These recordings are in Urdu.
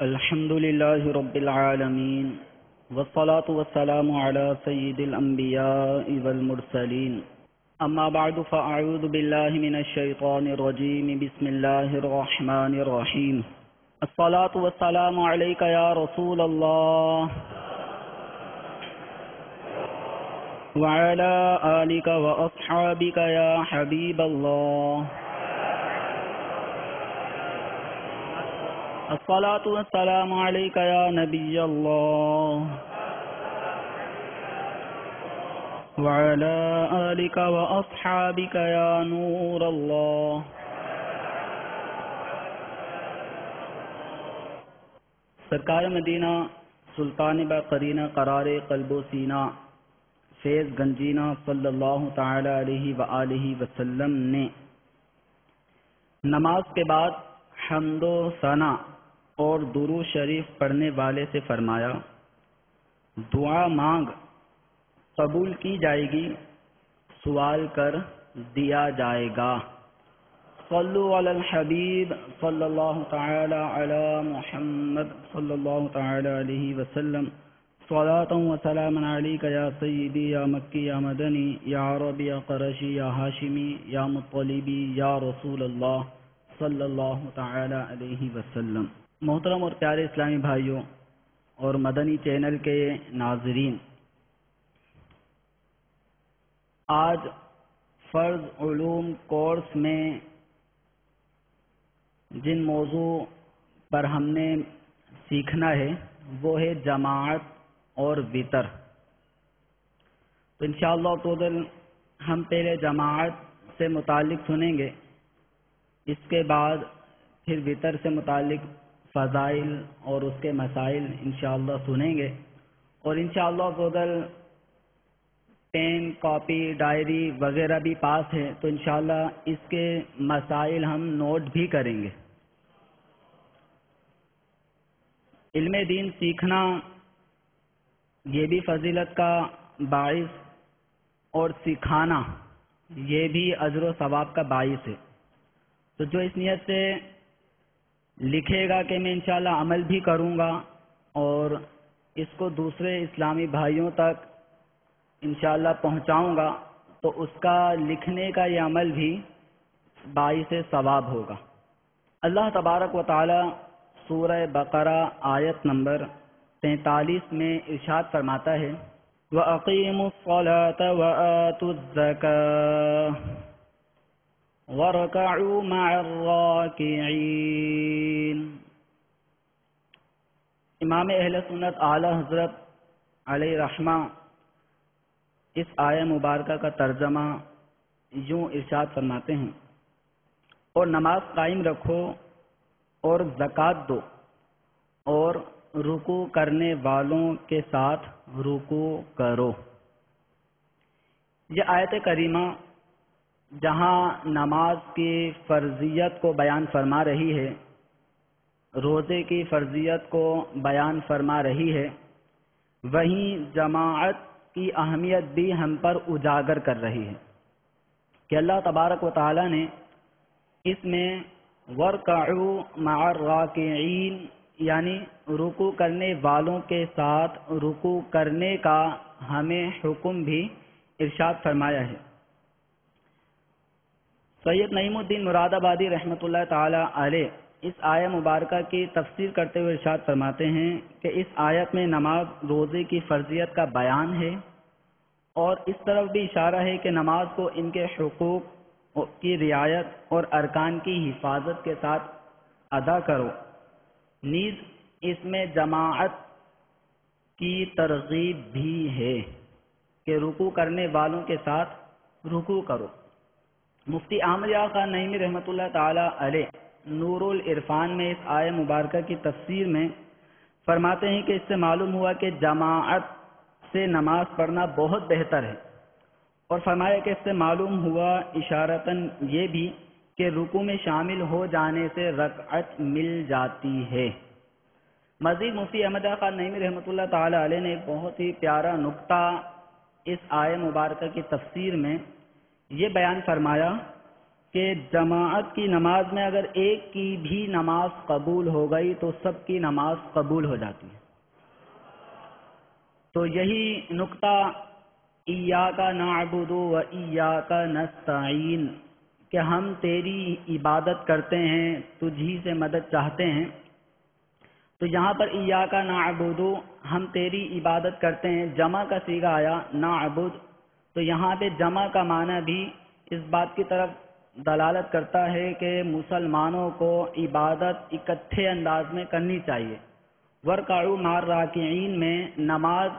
الحمد لله رب العالمين والصلاة والسلام على سيد الأنبياء والمرسلين أما بعد فأعوذ بالله من الشيطان الرجيم بسم الله الرحمن الرحيم الصلاة والسلام عليك يا رسول الله وعلى آلك وأصحابك يا حبيب الله الصلاة والسلام عليك يا نبي الله وعلى آلك وأصحابك يا نور الله سرکار مدینہ سلطان باقرینہ قرار قلب و سینہ فیض گنجینہ صلی اللہ تعالی علیہ وآلہ وسلم نے نماز کے بعد حمد و ثنا اور درود شریف پڑھنے والے سے فرمایا، دعا مانگ قبول کی جائے گی، سوال کر دیا جائے گا۔ صلو علی الحبیب صلی اللہ تعالی علی محمد صلی اللہ تعالی علیہ وسلم، صلاۃ و سلام علیک یا سیدی یا مکی یا مدنی یا عربی یا قرشی یا ہاشمی یا مطلبی یا رسول اللہ صلی اللہ تعالی علیہ وسلم۔ محترم اور پیارے اسلامی بھائیوں اور مدنی چینل کے ناظرین، آج فرض علوم کورس میں جن موضوع پر ہم نے سیکھنا ہے وہ ہے جماعت اور وطر۔ تو انشاءاللہ تعالی ہم پہلے جماعت سے متعلق سنیں گے، اس کے بعد پھر وطر سے متعلق فضائل اور اس کے مسائل انشاءاللہ سنیں گے، اور انشاءاللہ تعالی پین، کاپی، ڈائری وغیرہ بھی پاس ہے، تو انشاءاللہ اس کے مسائل ہم نوٹ بھی کریں گے۔ علم دین سیکھنا یہ بھی فضیلت کا باعث اور سکھانا یہ بھی اجر و ثواب کا باعث ہے۔ تو جو اس نیت سے لکھے گا کہ میں انشاءاللہ عمل بھی کروں گا اور اس کو دوسرے اسلامی بھائیوں تک انشاءاللہ پہنچاؤں گا، تو اس کا لکھنے کا یہ عمل بھی باعث ثواب ہوگا۔ اللہ تبارک و تعالی سورہ بقرہ آیت نمبر 43 میں ارشاد فرماتا ہے، وَأَقِيمُوا الصَّلَاةَ وَآتُوا الزَّكَاةَ وَارْكَعُوا مَعَ الرَّاكِعِينَ۔ امام اہل سنت اعلی حضرت علیہ رحمہ اس آیہ مبارکہ کا ترجمہ یوں ارشاد فرماتے ہیں، اور نماز قائم رکھو اور زکوٰۃ دو اور رکوع کرنے والوں کے ساتھ رکوع کرو۔ یہ آیت کریمہ جہاں نماز کی فرضیت کو بیان فرما رہی ہے، روزے کی فرضیت کو بیان فرما رہی ہے، وہیں جماعت کی اہمیت بھی ہم پر اجاگر کر رہی ہے کہ اللہ تبارک و تعالی نے اس میں وَارْكَعُوا مَعَ الرَّاكِعِينَ یعنی رکوع کرنے والوں کے ساتھ رکوع کرنے کا ہمیں حکم بھی ارشاد فرمایا ہے۔ سید نعیم الدین مراد آبادی رحمۃ اللہ تعالی علیہ اس آیہ مبارکہ کی تفسیر کرتے ہوئے ارشاد فرماتے ہیں کہ اس آیت میں نماز روزے کی فرضیت کا بیان ہے، اور اس طرف بھی اشارہ ہے کہ نماز کو ان کے حقوق کی رعایت اور ارکان کی حفاظت کے ساتھ ادا کرو۔ نیز اس میں جماعت کی ترغیب بھی ہے کہ رکوع کرنے والوں کے ساتھ رکوع کرو۔ مفتی احمد یار خان نعیمی رحمۃ اللہ تعالی علیہ نور العرفان میں اس آیہ مبارکہ کی تفسیر میں فرماتے ہیں کہ اس سے معلوم ہوا کہ جماعت سے نماز پڑھنا بہت بہتر ہے، اور فرمایا کہ اس سے معلوم ہوا اشارتاً یہ بھی کہ رکوع میں شامل ہو جانے سے رکعت مل جاتی ہے۔ مزید مفتی احمد یار خان نعیمی رحمۃ اللہ تعالی علیہ نے ایک بہت ہی پیارا نقطہ اس آیہ مبارکہ کی تفسیر میں یہ بیان فرمایا، کہ جماعت کی نماز میں اگر ایک کی بھی نماز قبول ہو گئی تو سب کی نماز قبول ہو جاتی ہے۔ تو یہی نقطہ ایاک نعبد و ایاک نستعین کہ ہم تیری عبادت کرتے ہیں، تجھی سے مدد چاہتے ہیں۔ تو یہاں پر ایاک نعبد ہم تیری عبادت کرتے ہیں، جمع کا صیغہ آیا نعبد، تو یہاں پہ جمع کا معنی بھی اس بات کی طرف دلالت کرتا ہے کہ مسلمانوں کو عبادت اکٹھے انداز میں کرنی چاہیے۔ ورکعوا مع الراکعین میں نماز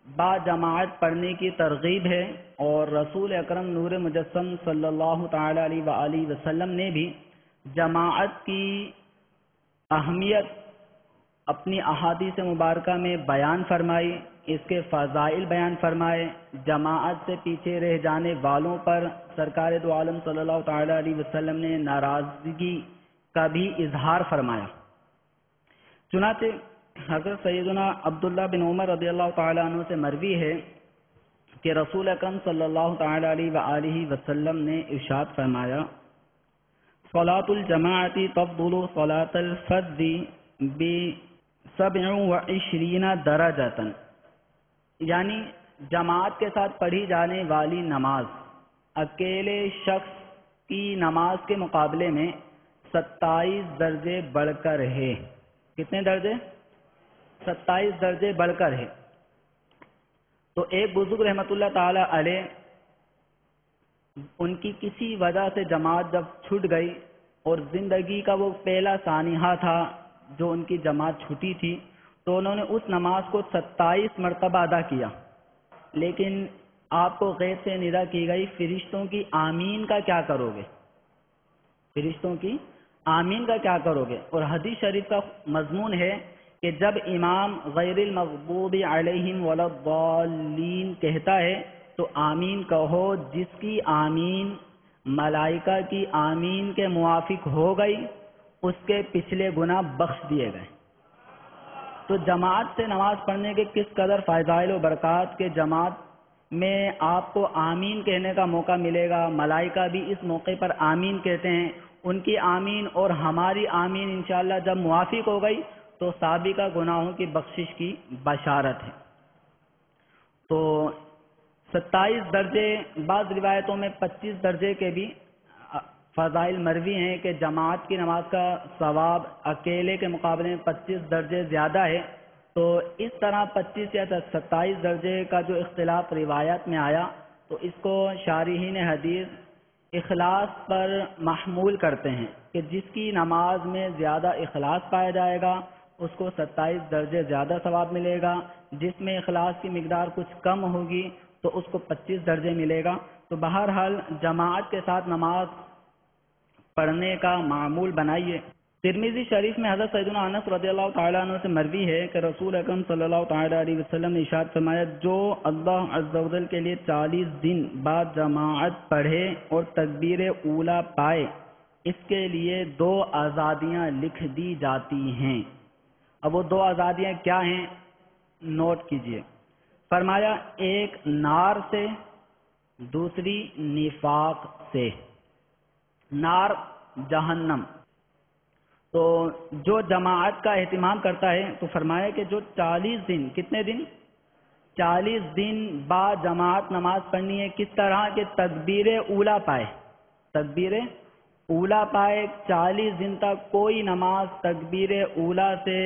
با جماعت پڑھنے کی ترغیب ہے، اور رسول اکرم نور مجسم صلی اللہ تعالی علیہ وآلہ وسلم نے بھی جماعت کی اہمیت اپنی احادیث مبارکہ میں بیان فرمائی، اس کے فضائل بیان فرمائے۔ جماعت سے پیچھے رہ جانے والوں پر سرکار دو عالم صلی اللہ تعالی علیہ وسلم نے ناراضگی کا بھی اظہار فرمایا۔ چنانچہ حضرت سیدنا عبداللہ بن عمر رضی اللہ تعالیٰ عنہ سے مروی ہے کہ رسول اکرم صلی اللہ تعالی علیہ وآلہ وسلم نے ارشاد فرمایا، صلاۃ الجماعت تفضل صلاۃ الفرد ب27 درجۃ، یعنی جماعت کے ساتھ پڑھی جانے والی نماز اکیلے شخص کی نماز کے مقابلے میں 27 درجے بڑھ کر ہے۔ کتنے درجے؟ 27 درجے بڑھ کر ہے۔ تو ایک بزرگ رحمۃ اللہ تعالی علیہ، ان کی کسی وجہ سے جماعت جب چھوٹ گئی اور زندگی کا وہ پہلا سانحہ تھا جو ان کی جماعت چھوٹی تھی، تو انہوں نے اس نماز کو 27 مرتبہ ادا کیا، لیکن آپ کو غیب سے ندا کی گئی فرشتوں کی آمین کا کیا کرو گے؟ فرشتوں کی آمین کا کیا کرو گے؟ اور حدیث شریف کا مضمون ہے کہ جب امام غیر المغضوب علیہم ولا الضالین کہتا ہے تو آمین کہو، جس کی آمین ملائکہ کی آمین کے موافق ہو گئی اس کے پچھلے گناہ بخش دیے گئے۔ تو جماعت سے نماز پڑھنے کے کس قدر فضائل و برکات کے جماعت میں آپ کو آمین کہنے کا موقع ملے گا، ملائکہ بھی اس موقع پر آمین کہتے ہیں، ان کی آمین اور ہماری آمین انشاءاللہ جب موافق ہو گئی تو سابقہ گناہوں کی بخشش کی بشارت ہے۔ تو 27 درجے، بعض روایتوں میں 25 درجے کے بھی فضائل مروی ہیں کہ جماعت کی نماز کا ثواب اکیلے کے مقابلے میں 25 درجے زیادہ ہے۔ تو اس طرح 25 یا 27 درجے کا جو اختلاف روایت میں آیا تو اس کو شارحین حدیث اخلاص پر محمول کرتے ہیں کہ جس کی نماز میں زیادہ اخلاص پایا جائے گا اس کو 27 درجے زیادہ ثواب ملے گا، جس میں اخلاص کی مقدار کچھ کم ہوگی تو اس کو 25 درجے ملے گا۔ تو بہرحال جماعت کے ساتھ نماز پڑھنے کا معمول بنائیے۔ ترمذی شریف میں حضرت سیدنا انس رضی اللہ تعالیٰ عنہ سے مروی ہے کہ رسول اکرم صلی اللہ تعالیٰ علیہ وسلم نے ارشاد فرمایا، جو اللہ عز و جل کے لیے 40 دن بعد جماعت پڑھے اور تکبیر اولیٰ پائے، اس کے لیے 2 آزادیاں لکھ دی جاتی ہیں۔ اب وہ 2 آزادیاں کیا ہیں نوٹ کیجئے۔ فرمایا ایک نار سے، دوسری نفاق سے۔ نار جہنم۔ تو جو جماعت کا اہتمام کرتا ہے تو فرمایا کہ جو 40 دن، کتنے دن؟ 40 دن بعد جماعت نماز پڑھنی ہے، کس طرح کہ تکبیر اولیٰ پائے، تکبیر اولیٰ پائے، 40 دن تک کوئی نماز تکبیر اولیٰ سے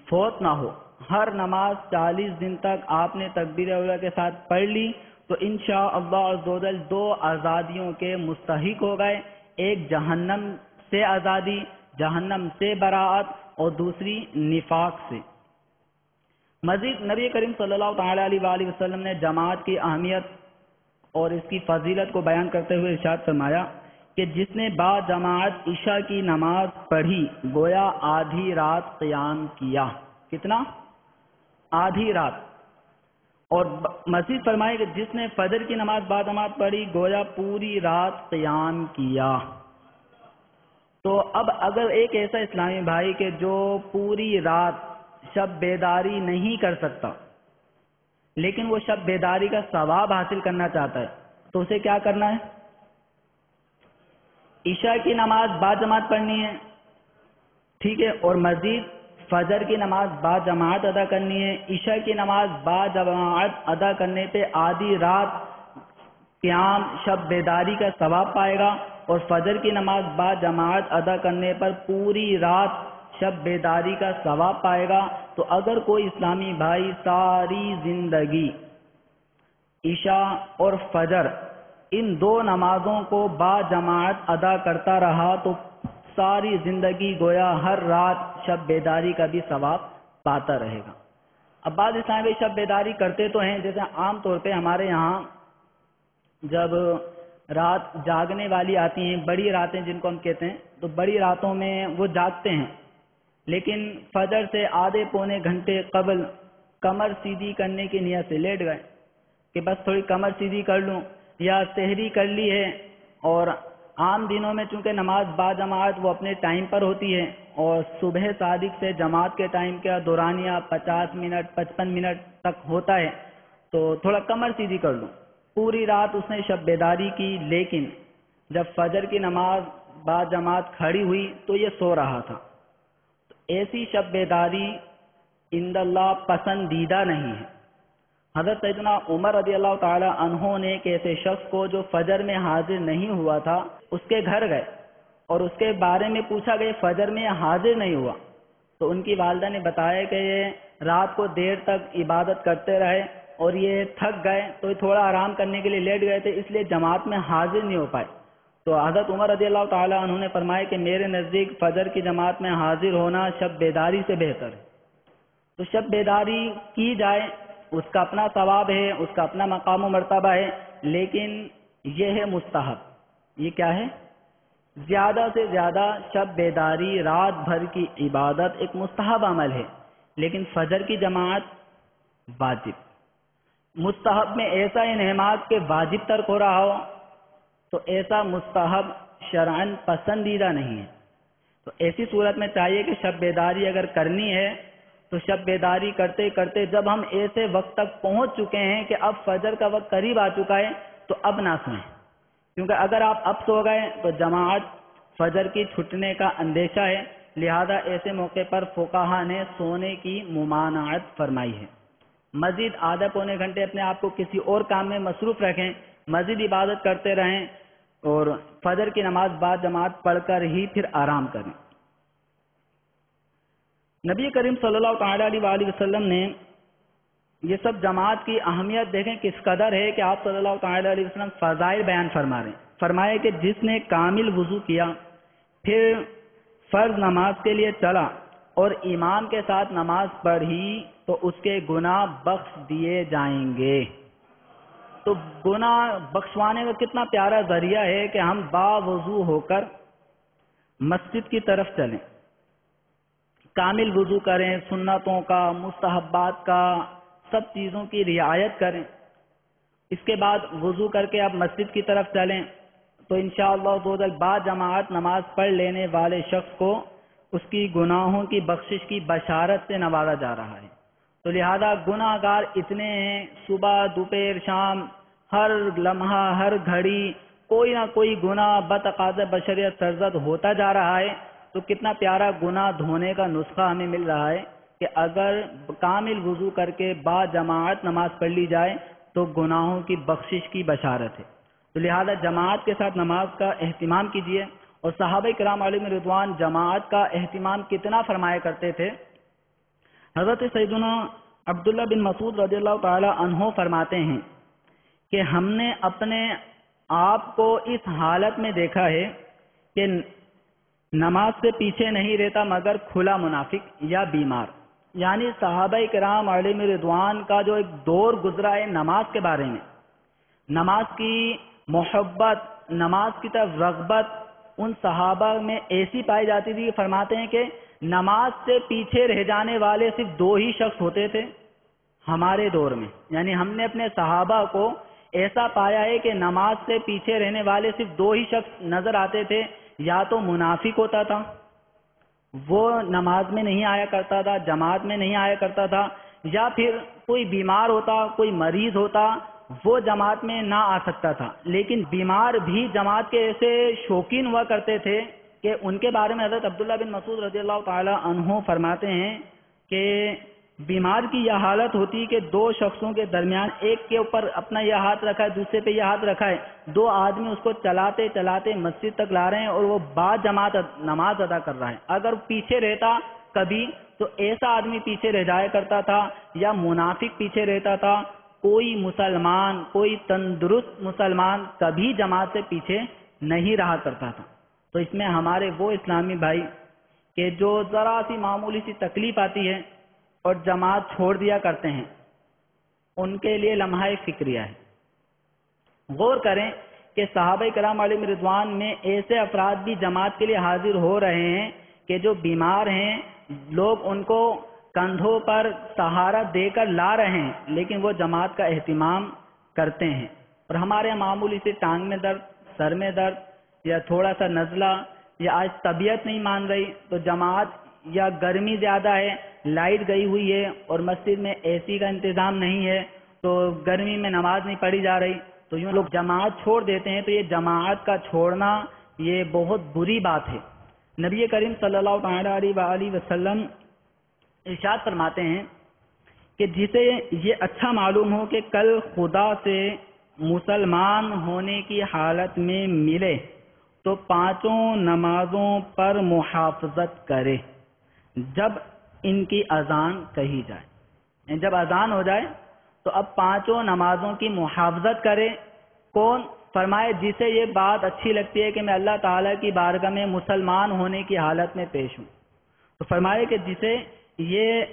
فوت نہ ہو، ہر نماز 40 دن تک آپ نے تکبیر اولیٰ کے ساتھ پڑھ لی تو انشاءاللہ عز و جل 2 آزادیوں کے مستحق ہو گئے، ایک جہنم سے آزادی، جہنم سے براءت، اور دوسری نفاق سے۔ مزید نبی کریم صلی اللہ تعالی علیہ وآلہ وسلم نے جماعت کی اہمیت اور اس کی فضیلت کو بیان کرتے ہوئے ارشاد فرمایا کہ جس نے با جماعت عشاء کی نماز پڑھی گویا آدھی رات قیام کیا۔ کتنا؟ آدھی رات۔ اور مزید فرمائے کہ جس نے فجر کی نماز با جماعت پڑھی گویا پوری رات قیام کیا۔ تو اب اگر ایک ایسا اسلامی بھائی کہ جو پوری رات شب بیداری نہیں کر سکتا لیکن وہ شب بیداری کا ثواب حاصل کرنا چاہتا ہے تو اسے کیا کرنا ہے؟ عشاء کی نماز با جماعت پڑھنی ہے، ٹھیک ہے، اور مزید فجر کی نماز با جماعت ادا کرنی ہے۔ عشاء کی نماز با جماعت ادا کرنے پہ آدھی رات قیام شب بیداری کا ثواب پائے گا، اور فجر کی نماز با جماعت ادا کرنے پر پوری رات شب بیداری کا ثواب پائے گا۔ تو اگر کوئی اسلامی بھائی ساری زندگی عشاء اور فجر ان دو نمازوں کو با جماعت ادا کرتا رہا تو ساری زندگی گویا ہر رات شب بیداری کا بھی ثواب پاتا رہے گا۔ اب بعض اسلامی بھائی شب بیداری کرتے تو ہیں، جیسے عام طور پہ ہمارے یہاں جب رات جاگنے والی آتی ہیں، بڑی راتیں جن کو ہم کہتے ہیں، تو بڑی راتوں میں وہ جاگتے ہیں، لیکن فجر سے آدھے پونے گھنٹے قبل کمر سیدھی کرنے کی نیت سے لیٹ گئے کہ بس تھوڑی کمر سیدھی کر لوں، یا سحری کر لی ہے، اور عام دنوں میں چونکہ نماز با جماعت وہ اپنے ٹائم پر ہوتی ہے، اور صبح صادق سے جماعت کے ٹائم کا دورانیہ 50 منٹ 55 منٹ تک ہوتا ہے، تو تھوڑا کمر سیدھی کر لوں۔ پوری رات اس نے شب بیداری کی، لیکن جب فجر کی نماز با جماعت کھڑی ہوئی تو یہ سو رہا تھا۔ ایسی شب بیداری عند اللہ پسندیدہ نہیں ہے۔ حضرت سیدنا عمر رضی اللہ تعالی عنہ نے ایک ایسے شخص کو جو فجر میں حاضر نہیں ہوا تھا اس کے گھر گئے اور اس کے بارے میں پوچھا کہ فجر میں حاضر نہیں ہوا، تو ان کی والدہ نے بتایا کہ یہ رات کو دیر تک عبادت کرتے رہے اور یہ تھک گئے تو یہ تھوڑا آرام کرنے کے لیے لیٹ گئے تھے، اس لیے جماعت میں حاضر نہیں ہو پائے۔ تو حضرت عمر رضی اللہ تعالی عنہ نے فرمایا کہ میرے نزدیک فجر کی جماعت میں حاضر ہونا شب بیداری سے بہتر ہے۔ تو شب بیداری کی جائے، اس کا اپنا ثواب ہے، اس کا اپنا مقام و مرتبہ ہے، لیکن یہ ہے مستحب۔ یہ کیا ہے؟ زیادہ سے زیادہ شب بیداری رات بھر کی عبادت ایک مستحب عمل ہے، لیکن فجر کی جماعت واجب۔ مستحب میں ایسا انہماک کہ واجب ترک ہو رہا ہو تو ایسا مستحب شرعاً پسندیدہ نہیں ہے۔ تو ایسی صورت میں چاہیے کہ شب بیداری اگر کرنی ہے تو شب بیداری کرتے کرتے جب ہم ایسے وقت تک پہنچ چکے ہیں کہ اب فجر کا وقت قریب آ چکا ہے تو اب نہ سوئیں، کیونکہ اگر آپ اب سو گئے تو جماعت فجر کی چھٹنے کا اندیشہ ہے، لہذا ایسے موقع پر فقہا نے سونے کی ممانعت فرمائی ہے۔ مزید آدھا پونے گھنٹے اپنے آپ کو کسی اور کام میں مصروف رکھیں، مزید عبادت کرتے رہیں اور فجر کی نماز بعد جماعت پڑھ کر ہی پھر آرام کریں۔ نبی کریم صلی اللہ تعالیٰ علیہ وآلہ وسلم نے یہ سب جماعت کی اہمیت دیکھیں کس قدر ہے کہ آپ صلی اللہ تعالیٰ علیہ وسلم فضائل بیان فرما رہے ہیں۔ فرمائے کہ جس نے کامل وضو کیا پھر فرض نماز کے لیے چلا اور امام کے ساتھ نماز پڑھی تو اس کے گناہ بخش دیے جائیں گے۔ تو گناہ بخشوانے کا کتنا پیارا ذریعہ ہے کہ ہم باوضو ہو کر مسجد کی طرف چلیں، کامل وضو کریں، سنتوں کا، مستحبات کا، سب چیزوں کی رعایت کریں۔ اس کے بعد وضو کر کے آپ مسجد کی طرف چلیں تو انشاءاللہ بعد جماعت نماز پڑھ لینے والے شخص کو اس کی گناہوں کی بخشش کی بشارت سے نوازا جا رہا ہے۔ تو لہذا گناہ گار اتنے ہیں، صبح دوپہر شام ہر لمحہ ہر گھڑی کوئی نہ کوئی گناہ بتقاض بشریت سرزد ہوتا جا رہا ہے۔ تو کتنا پیارا گناہ دھونے کا نسخہ ہمیں مل رہا ہے کہ اگر کامل وضو کر کے با جماعت نماز پڑھ لی جائے تو گناہوں کی بخشش کی بشارت ہے۔ تو لہذا جماعت کے ساتھ نماز کا اہتمام کیجیے۔ اور صحابہ کرام علیہم رضوان جماعت کا اہتمام کتنا فرمایا کرتے تھے۔ حضرت سیدنا عبداللہ بن مسعود رضی اللہ تعالی عنہ فرماتے ہیں کہ ہم نے اپنے آپ کو اس حالت میں دیکھا ہے کہ نماز سے پیچھے نہیں رہتا مگر کھلا منافق یا بیمار۔ یعنی صحابہ کرام علیہم رضوان کا جو ایک دور گزرا ہے نماز کے بارے میں، نماز کی محبت، نماز کی طرف رغبت ان صحابہ میں ایسی پائی جاتی تھی کہ فرماتے ہیں کہ نماز سے پیچھے رہ جانے والے صرف دو ہی شخص ہوتے تھے ہمارے دور میں۔ یعنی ہم نے اپنے صحابہ کو ایسا پایا ہے کہ نماز سے پیچھے رہنے والے صرف دو ہی شخص نظر آتے تھے، یا تو منافق ہوتا تھا، وہ نماز میں نہیں آیا کرتا تھا، جماعت میں نہیں آیا کرتا تھا، یا پھر کوئی بیمار ہوتا، کوئی مریض ہوتا وہ جماعت میں نہ آ سکتا تھا، لیکن بیمار بھی جماعت کے ایسے شوقین ہوا کرتے تھے کہ ان کے بارے میں حضرت عبداللہ بن مسعود رضی اللہ تعالی عنہ فرماتے ہیں کہ بیمار کی یہ حالت ہوتی کہ دو شخصوں کے درمیان ایک کے اوپر اپنا یہ ہاتھ رکھا ہے، دوسرے پہ یہ ہاتھ رکھا ہے، دو آدمی اس کو چلاتے چلاتے مسجد تک لا رہے ہیں اور وہ با جماعت نماز ادا کر رہا ہے۔ اگر پیچھے رہتا کبھی تو ایسا آدمی پیچھے رہ جایا کرتا تھا یا منافق پیچھے رہتا تھا، کوئی مسلمان، کوئی تندرست مسلمان کبھی جماعت سے پیچھے نہیں رہا کرتا تھا۔ تو اس میں ہمارے وہ اسلامی بھائی کہ جو ذرا سی معمولی سی تکلیف آتی ہے اور جماعت چھوڑ دیا کرتے ہیں، ان کے لیے لمحہ فکریہ ہے۔ غور کریں کہ صحابہ کرام علیہ رضوان میں ایسے افراد بھی جماعت کے لیے حاضر ہو رہے ہیں کہ جو بیمار ہیں، لوگ ان کو کندھوں پر سہارا دے کر لا رہے ہیں، لیکن وہ جماعت کا اہتمام کرتے ہیں۔ اور ہمارے معمولی سے ٹانگ میں درد، سر میں درد یا تھوڑا سا نزلہ یا آج طبیعت نہیں مان رہی تو جماعت، یا گرمی زیادہ ہے، لائٹ گئی ہوئی ہے اور مسجد میں اے سی کا انتظام نہیں ہے تو گرمی میں نماز نہیں پڑھی جا رہی، تو یوں لوگ جماعت چھوڑ دیتے ہیں۔ تو یہ جماعت کا چھوڑنا یہ بہت بری بات ہے۔ نبی کریم صلی اللہ تعالی علیہ وآلہ وسلم ارشاد فرماتے ہیں کہ جسے یہ اچھا معلوم ہو کہ کل خدا سے مسلمان ہونے کی حالت میں ملے تو پانچوں نمازوں پر محافظت کرے جب ان کی اذان کہی جائے۔ جب اذان ہو جائے تو اب پانچوں نمازوں کی محافظت کرے۔ کون؟ فرمائے جسے یہ بات اچھی لگتی ہے کہ میں اللہ تعالیٰ کی بارگاہ میں مسلمان ہونے کی حالت میں پیش ہوں۔ تو فرمائے کہ جسے یہ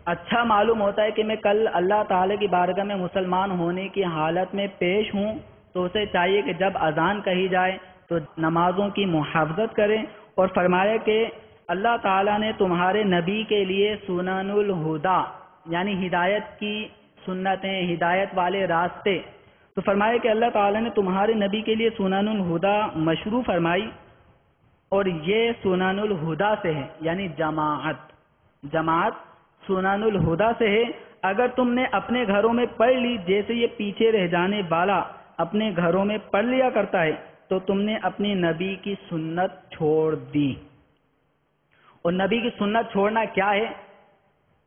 اچھا معلوم ہوتا ہے کہ میں کل اللہ تعالیٰ کی بارگاہ میں مسلمان ہونے کی حالت میں پیش ہوں تو اسے چاہیے کہ جب اذان کہی جائے تو نمازوں کی محافظت کرے۔ اور فرمایا کہ اللہ تعالیٰ نے تمہارے نبی کے لیے سنن الہدا یعنی ہدایت کی سنتیں، ہدایت والے راستے، تو فرمایا کہ اللہ تعالیٰ نے تمہارے نبی کے لیے سنن الہدا مشروع فرمائی، اور یہ سنن الہدا سے ہے، یعنی جماعت سنن الہدا سے ہے۔ اگر تم نے اپنے گھروں میں پڑھ لی جیسے یہ پیچھے رہ جانے والا اپنے گھروں میں پڑھ لیا کرتا ہے تو تم نے اپنی نبی کی سنت چھوڑ دی۔ اور نبی کی سنت چھوڑنا کیا ہے؟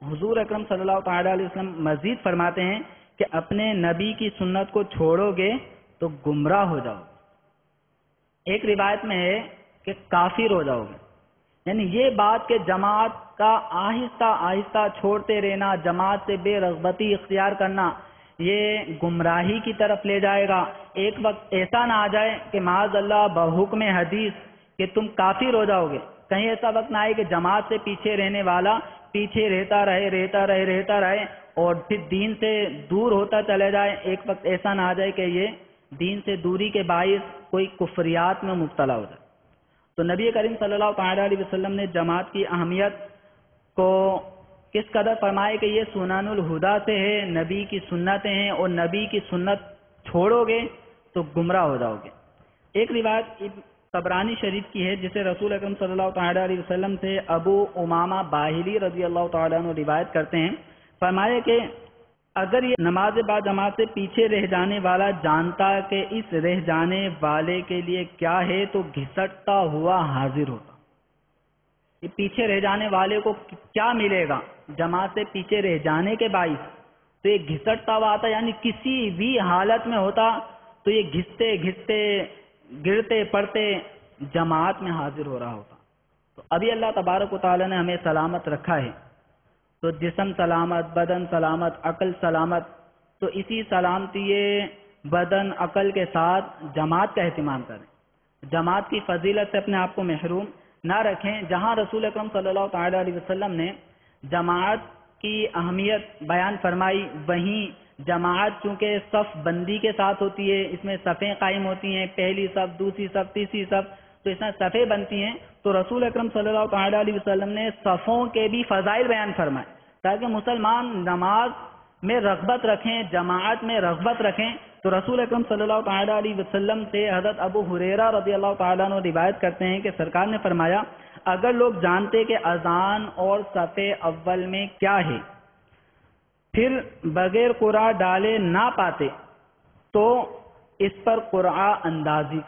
حضور اکرم صلی اللہ تعالی علیہ وسلم مزید فرماتے ہیں کہ اپنے نبی کی سنت کو چھوڑو گے تو گمراہ ہو جاؤ گے۔ ایک روایت میں ہے کہ کافر ہو جاؤ گے۔ یعنی یہ بات کہ جماعت کا آہستہ آہستہ چھوڑتے رہنا، جماعت سے بے رغبتی اختیار کرنا، یہ گمراہی کی طرف لے جائے گا۔ ایک وقت ایسا نہ آ جائے کہ معاذ اللہ بحکم حدیث کہ تم کافر ہو جاؤ گے۔ کہیں ایسا وقت نہ آئے کہ جماعت سے پیچھے رہنے والا پیچھے رہتا رہے اور پھر دین سے دور ہوتا چلے جائے۔ ایک وقت ایسا نہ آ جائے کہ یہ دین سے دوری کے باعث کوئی کفریات میں مبتلا ہو جائے۔ تو نبی کریم صلی اللہ تعالی علیہ وسلم نے جماعت کی اہمیت کو کس قدر فرمائے کہ یہ سنن الہدا سے ہے، نبی کی سنتیں ہیں، اور نبی کی سنت چھوڑو گے تو گمراہ ہو جاؤ گے۔ ایک روایت طبرانی شریف کی ہے جسے رسول اکرم صلی اللہ تعالی علیہ وسلم سے ابو امامہ باہلی رضی اللہ تعالیٰ عنہ روایت کرتے ہیں، فرمایا کہ اگر یہ نماز با جماعت سے پیچھے رہ جانے والا جانتا کہ اس رہ جانے والے کے لیے کیا ہے تو گھسٹتا ہوا حاضر ہوتا۔ یہ پیچھے رہ جانے والے کو کیا ملے گا جماعت سے پیچھے رہ جانے کے باعث؟ تو یہ گھسٹتا ہوا آتا، یعنی کسی بھی حالت میں ہوتا تو یہ گھستے گرتے پڑتے جماعت میں حاضر ہو رہا ہوتا۔ تو ابھی اللہ تبارک و تعالی نے ہمیں سلامت رکھا ہے، تو جسم سلامت، بدن سلامت، عقل سلامت، تو اسی سلامتی بدن عقل کے ساتھ جماعت کا اہتمام کریں، جماعت کی فضیلت سے اپنے آپ کو محروم نہ رکھیں۔ جہاں رسول اکرم صلی اللہ تعالی علیہ وسلم نے جماعت کی اہمیت بیان فرمائی، وہیں جماعت چونکہ صف بندی کے ساتھ ہوتی ہے، اس میں صفیں قائم ہوتی ہیں، پہلی صف، دوسری صف، تیسری صف، تو اس میں صفیں بنتی ہیں، تو رسول اکرم صلی اللہ تعالی علیہ وسلم نے صفوں کے بھی فضائل بیان فرمائے تاکہ مسلمان نماز میں رغبت رکھیں، جماعت میں رغبت رکھیں۔ تو رسول اکرم صلی اللہ تعالی علیہ وسلم سے حضرت ابو ہریرہ رضی اللہ تعالیٰ عنہ روایت کرتے ہیں کہ سرکار نے فرمایا اگر لوگ جانتے کہ اذان اور صف اول میں کیا ہے پھر بغیر قرآن ڈالے نہ پاتے تو اس پر قرعہ اندازی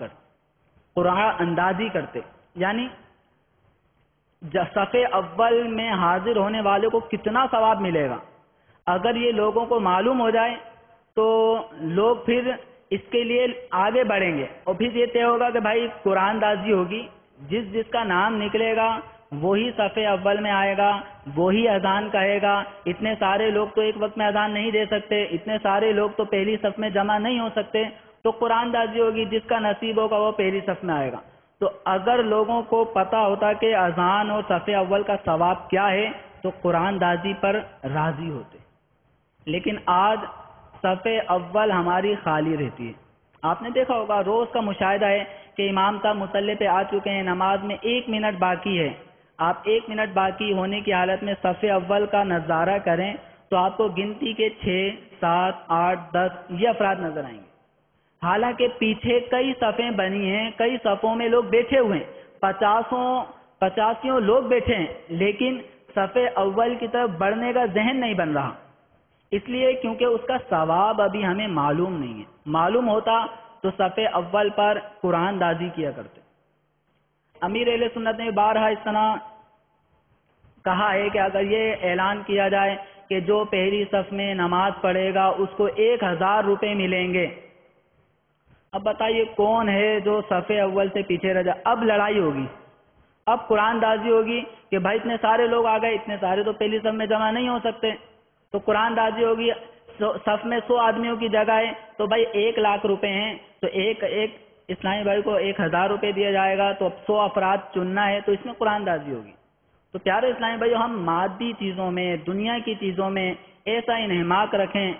کرتے، یعنی صف اول میں حاضر ہونے والے کو کتنا ثواب ملے گا، اگر یہ لوگوں کو معلوم ہو جائے تو لوگ پھر اس کے لیے آگے بڑھیں گے، اور پھر یہ طے ہوگا کہ بھائی قرآن اندازی ہوگی، جس کا نام نکلے گا وہی صف اول میں آئے گا، وہی اذان کہے گا۔ اتنے سارے لوگ تو ایک وقت میں اذان نہیں دے سکتے، اتنے سارے لوگ تو پہلی صف میں جمع نہیں ہو سکتے، تو قرآن اندازی ہوگی، جس کا نصیب ہوگا وہ پہلی صف میں آئے گا۔ تو اگر لوگوں کو پتہ ہوتا کہ اذان اور صف اول کا ثواب کیا ہے تو قرآن اندازی پر راضی ہوتے، لیکن آج صف اول ہماری خالی رہتی ہے۔ آپ نے دیکھا ہوگا، روز کا مشاہدہ ہے کہ امام صاحب مصلی پہ آ چکے ہیں، نماز میں 1 منٹ باقی ہے، آپ 1 منٹ باقی ہونے کی حالت میں صف اول کا نظارہ کریں تو آپ کو گنتی کے 6، 7، 8، 10 یہ افراد نظر آئیں گے، حالانکہ پیچھے کئی صفیں بنی ہیں، کئی صفوں میں لوگ بیٹھے ہوئے ہیں، 50 لوگ بیٹھے ہیں، لیکن صف اول کی طرف بڑھنے کا ذہن نہیں بن رہا، اس لیے کیونکہ اس کا ثواب ابھی ہمیں معلوم نہیں ہے۔ معلوم ہوتا تو صف اول پر قرآن اندازی کیا کرتے۔ امیر اہل سنت نے بارہا اس طرح کہا ہے کہ اگر یہ اعلان کیا جائے کہ جو پہلی صف میں نماز پڑھے گا اس کو 1000 روپے ملیں گے، اب بتائیے کون ہے جو صف اول سے پیچھے رہ جائے؟ اب لڑائی ہوگی، اب قرآن اندازی ہوگی کہ بھائی اتنے سارے لوگ آ گئے، اتنے سارے تو پہلی صف میں جمع نہیں ہو سکتے، تو قرآن اندازی ہوگی، صف میں 100 آدمیوں کی جگہ ہے تو بھائی 1 لاکھ روپے ہیں، تو ایک اسلامی بھائی کو 1000 روپے دیا جائے گا، تو اب 100 افراد چننا ہے، تو اس میں قرآن اندازی ہوگی۔ تو پیارے اسلامی بھائی، ہم مادی چیزوں میں، دنیا کی چیزوں میں ایسا انہماک رکھیں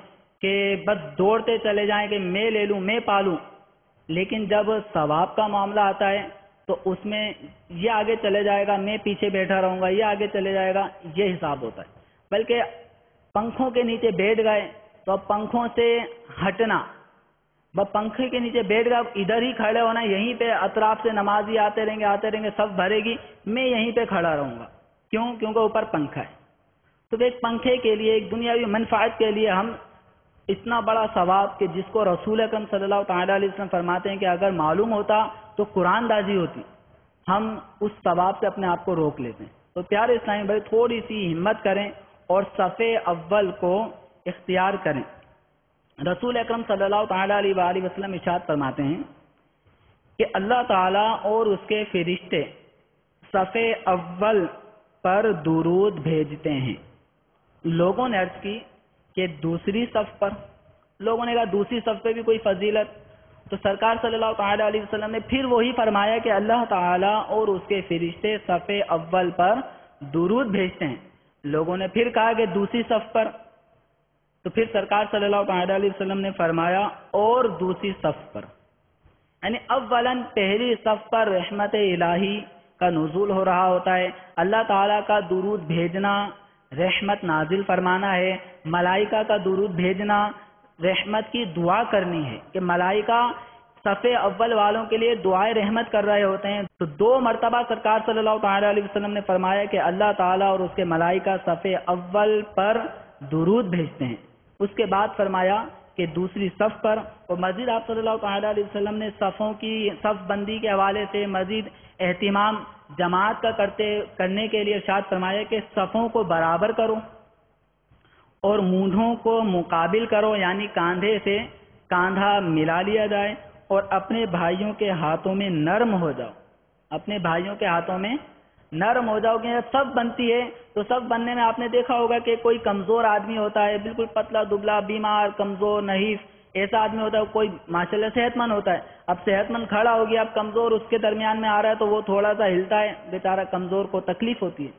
کہ بس دوڑتے چلے جائیں کہ میں لے لوں، میں پالوں، لیکن جب ثواب کا معاملہ آتا ہے تو اس میں یہ آگے چلے جائے گا، میں پیچھے بیٹھا رہوں گا، یہ آگے چلے جائے گا، یہ حساب ہوتا ہے۔ بلکہ پنکھوں کے نیچے بیٹھ گئے تو اب پنکھوں سے ہٹنا، بس پنکھے کے نیچے بیٹھ گئے، اب ادھر ہی کھڑے ہونا، یہیں پہ اطراف سے نمازی آتے رہیں گے، سب بھرے گی، میں یہیں پہ کھڑا رہوں گا، کیوں؟ کیونکہ اوپر پنکھا ہے۔ تو ایک پنکھے کے لیے، ایک دنیاوی منفعت کے لیے ہم اتنا بڑا ثواب کہ جس کو رسول اکرم صلی اللہ تعالیٰ علیہ وسلم فرماتے ہیں کہ اگر معلوم ہوتا تو قرآن اندازی ہوتی، ہم اس ثواب سے اپنے آپ کو روک لیتے ہیں۔ تو پیارے اسلامی بھائی، تھوڑی سی ہمت کریں اور صف اول کو اختیار کریں۔ رسول اکرم صلی اللہ تعالیٰ علیہ وآلہ وسلم ارشاد فرماتے ہیں کہ اللہ تعالیٰ اور اس کے فرشتے صف اول پر درود بھیجتے ہیں۔ لوگوں نے عرض کی کہ دوسری صف پر؟ لوگوں نے کہا دوسری صف پہ بھی کوئی فضیلت؟ تو سرکار صلی اللہ تعالیٰ علیہ وسلم نے پھر وہی فرمایا کہ اللہ تعالیٰ اور اس کے فرشتے صف اول پر درود بھیجتے ہیں۔ لوگوں نے پھر کہا کہ دوسری صف پر؟ تو پھر سرکار صلی اللہ تعالیٰ علیہ وسلم نے فرمایا اور دوسری صف پر، یعنی اولاً پہلی صف پر رحمت الہی کا نزول ہو رہا ہوتا ہے، اللہ تعالیٰ کا درود بھیجنا رحمت نازل فرمانا ہے، ملائکہ کا درود بھیجنا رحمت کی دعا کرنی ہے کہ ملائکہ صف اول والوں کے لیے دعائے رحمت کر رہے ہوتے ہیں۔ تو 2 مرتبہ سرکار صلی اللہ تعالیٰ علیہ وسلم نے فرمایا کہ اللہ تعالیٰ اور اس کے ملائکہ صف اول پر درود بھیجتے ہیں۔ اس کے بعد فرمایا کہ دوسری صف پر، اور مزید آپ صلی اللہ تعالیٰ علیہ وسلم نے صفوں کی صف بندی کے حوالے سے مزید اہتمام جماعت کا کرنے کے لیے ارشاد فرمایا کہ صفوں کو برابر کرو اور مونڈھوں کو مقابل کرو، یعنی کاندھے سے کاندھا ملا لیا جائے، اور اپنے بھائیوں کے ہاتھوں میں نرم ہو جاؤ، اپنے بھائیوں کے ہاتھوں میں نرم ہو جاؤ۔ کہ سب بنتی ہے تو سب بننے میں آپ نے دیکھا ہوگا کہ کوئی کمزور آدمی ہوتا ہے، بالکل پتلا دبلا، بیمار، کمزور، نحیف ایسا آدمی ہوتا ہے، کوئی ماشاءاللہ صحت مند ہوتا ہے، اب صحت مند کھڑا ہو گیا، اب کمزور اس کے درمیان میں آ رہا ہے تو وہ تھوڑا سا ہلتا ہے، بیچارہ کمزور کو تکلیف ہوتی ہے۔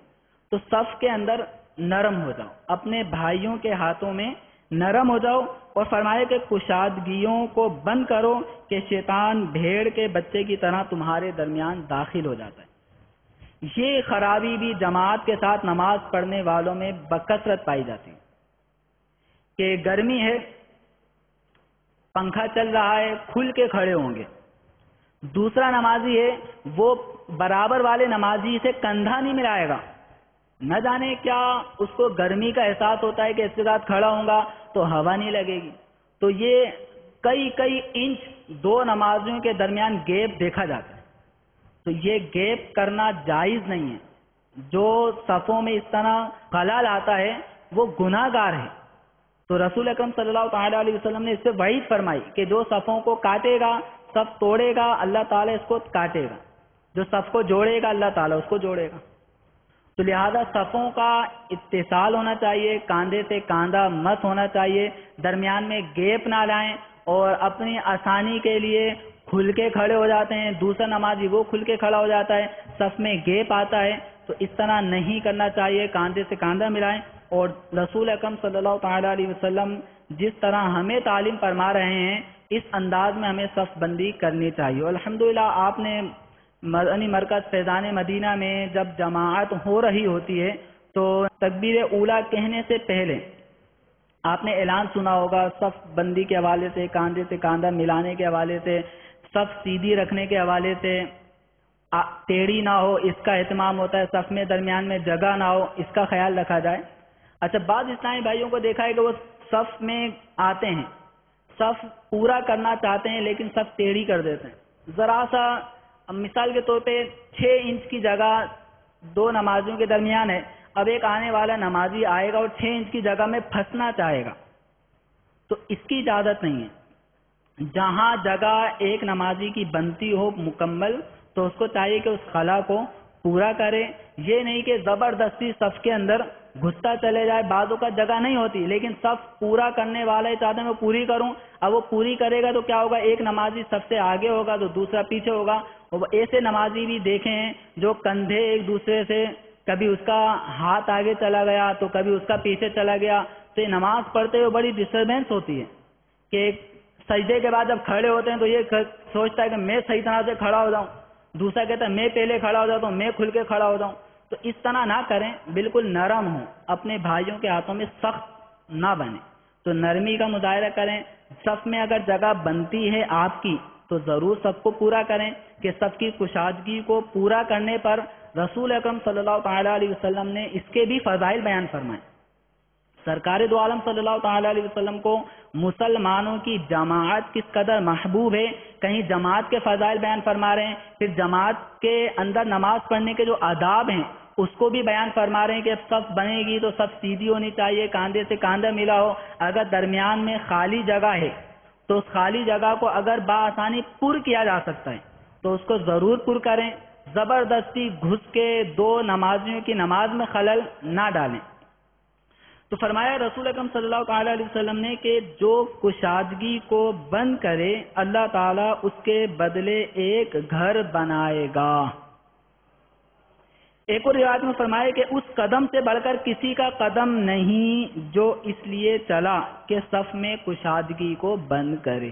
تو صف کے اندر نرم ہو جاؤ، اپنے بھائیوں کے ہاتھوں میں نرم ہو جاؤ، اور فرمایا کہ کشادگیوں کو بند کرو کہ شیطان بھیڑ کے بچے کی طرح تمہارے درمیان داخل ہو جاتا ہے۔ یہ خرابی بھی جماعت کے ساتھ نماز پڑھنے والوں میں بکثرت پائی جاتی ہے کہ گرمی ہے، پنکھا چل رہا ہے، کھل کے کھڑے ہوں گے، دوسرا نمازی ہے وہ برابر والے نمازی سے کندھا نہیں ملائے گا، نہ جانے کیا اس کو گرمی کا احساس ہوتا ہے کہ اس کے ساتھ کھڑا ہوں گا تو ہوا نہیں لگے گی، تو یہ کئی کئی انچ دو نمازیوں کے درمیان گیپ دیکھا جاتا ہے، تو یہ گیپ کرنا جائز نہیں ہے۔ جو صفوں میں اس طرح خلل آتا ہے وہ گناہ گار ہے۔ تو رسول اکرم صلی اللہ تعالیٰ علیہ وسلم نے اس سے وعید فرمائی کہ جو صفوں کو کاٹے گا، صف توڑے گا، اللہ تعالیٰ اس کو کاٹے گا، جو صف کو جوڑے گا اللہ تعالیٰ اس کو جوڑے گا۔ تو لہذا صفوں کا اتصال ہونا چاہیے، کاندھے سے کاندھا مت ہونا چاہیے، درمیان میں گیپ نہ لائیں، اور اپنی آسانی کے لیے کھل کے کھڑے ہو جاتے ہیں، دوسرا نمازی وہ کھل کے کھڑا ہو جاتا ہے، صف میں گیپ آتا ہے، تو اس طرح نہیں کرنا چاہیے، کاندھے سے کاندھا ملائیں۔ اور رسول اکرم صلی اللہ تعالیٰ علیہ وسلم جس طرح ہمیں تعلیم فرما رہے ہیں اس انداز میں ہمیں صف بندی کرنی چاہیے۔ الحمدللہ آپ نے مدنی مرکز فیضان مدینہ میں جب جماعت ہو رہی ہوتی ہے تو تکبیر اولیٰ کہنے سے پہلے آپ نے اعلان سنا ہوگا، صف بندی کے حوالے سے، کاندھے سے کاندھا ملانے کے حوالے سے، صف سیدھی رکھنے کے حوالے سے، ٹیڑھی نہ ہو اس کا اہتمام ہوتا ہے، صف میں درمیان میں جگہ نہ ہو اس کا خیال رکھا جائے۔ اچھا، بعض اسلامی بھائیوں کو دیکھا ہے کہ وہ صف میں آتے ہیں، صف پورا کرنا چاہتے ہیں لیکن صف ٹیڑھی کر دیتے ہیں، ذرا سا مثال کے طور پہ 6 انچ کی جگہ دو نمازیوں کے درمیان ہے، اب ایک آنے والا نمازی آئے گا اور 6 انچ کی جگہ میں پھنسنا چاہے گا، تو اس کی اجازت نہیں ہے۔ جہاں جگہ ایک نمازی کی بنتی ہو مکمل تو اس کو چاہیے کہ اس خلا کو پورا کرے، یہ نہیں کہ زبردستی صف کے اندر گھستا چلے جائے۔ بعضوں کا جگہ نہیں ہوتی لیکن صف پورا کرنے والا ہی چاہتے ہیں میں پوری کروں، اب وہ پوری کرے گا تو کیا ہوگا، ایک نمازی صف سے آگے ہوگا تو دوسرا پیچھے ہوگا۔ ایسے نمازی بھی دیکھے ہیں جو کندھے ایک دوسرے سے، کبھی اس کا ہاتھ آگے چلا گیا تو کبھی اس کا پیچھے چلا گیا، تو یہ نماز پڑھتے ہوئے بڑی ڈسٹربینس ہوتی ہے کہ سجدے کے بعد جب کھڑے ہوتے ہیں تو یہ سوچتا ہے کہ میں صحیح طرح سے کھڑا ہو جاؤں، دوسرا کہتا ہے میں پہلے کھڑا ہو جاتا ہوں، میں کھل کے کھڑا ہو جاؤں۔ تو اس طرح نہ کریں، بالکل نرم ہوں، اپنے بھائیوں کے ہاتھوں میں سخت نہ بنے، تو نرمی کا مظاہرہ کریں۔ صف میں اگر جگہ بنتی ہے آپ کی تو ضرور سب کو پورا کریں، کہ سب کی کشادگی کو پورا کرنے پر رسول اکرم صلی اللہ تعالیٰ علیہ وسلم نے اس کے بھی فضائل بیان فرمائے۔ سرکار دو عالم صلی اللہ تعالیٰ علیہ وسلم کو مسلمانوں کی جماعت کس قدر محبوب ہے، کہیں جماعت کے فضائل بیان فرما رہے ہیں، پھر جماعت کے اندر نماز پڑھنے کے جو آداب ہیں اس کو بھی بیان فرما رہے ہیں کہ صف بنے گی تو صف سیدھی ہونی چاہیے، کاندھے سے کاندھا ملا ہو، اگر درمیان میں خالی جگہ ہے تو اس خالی جگہ کو اگر بآسانی پر کیا جا سکتا ہے تو اس کو ضرور پر کریں، زبردستی گھس کے دو نمازیوں کی نماز میں خلل نہ ڈالیں۔ تو فرمایا رسول اکرم صلی اللہ تعالیٰ علیہ وسلم نے کہ جو کشادگی کو بند کرے اللہ تعالیٰ اس کے بدلے ایک گھر بنائے گا۔ ایک اور روایت میں فرمایا کہ اس قدم سے بڑھ کر کسی کا قدم نہیں جو اس لیے چلا کہ صف میں کشادگی کو بند کرے۔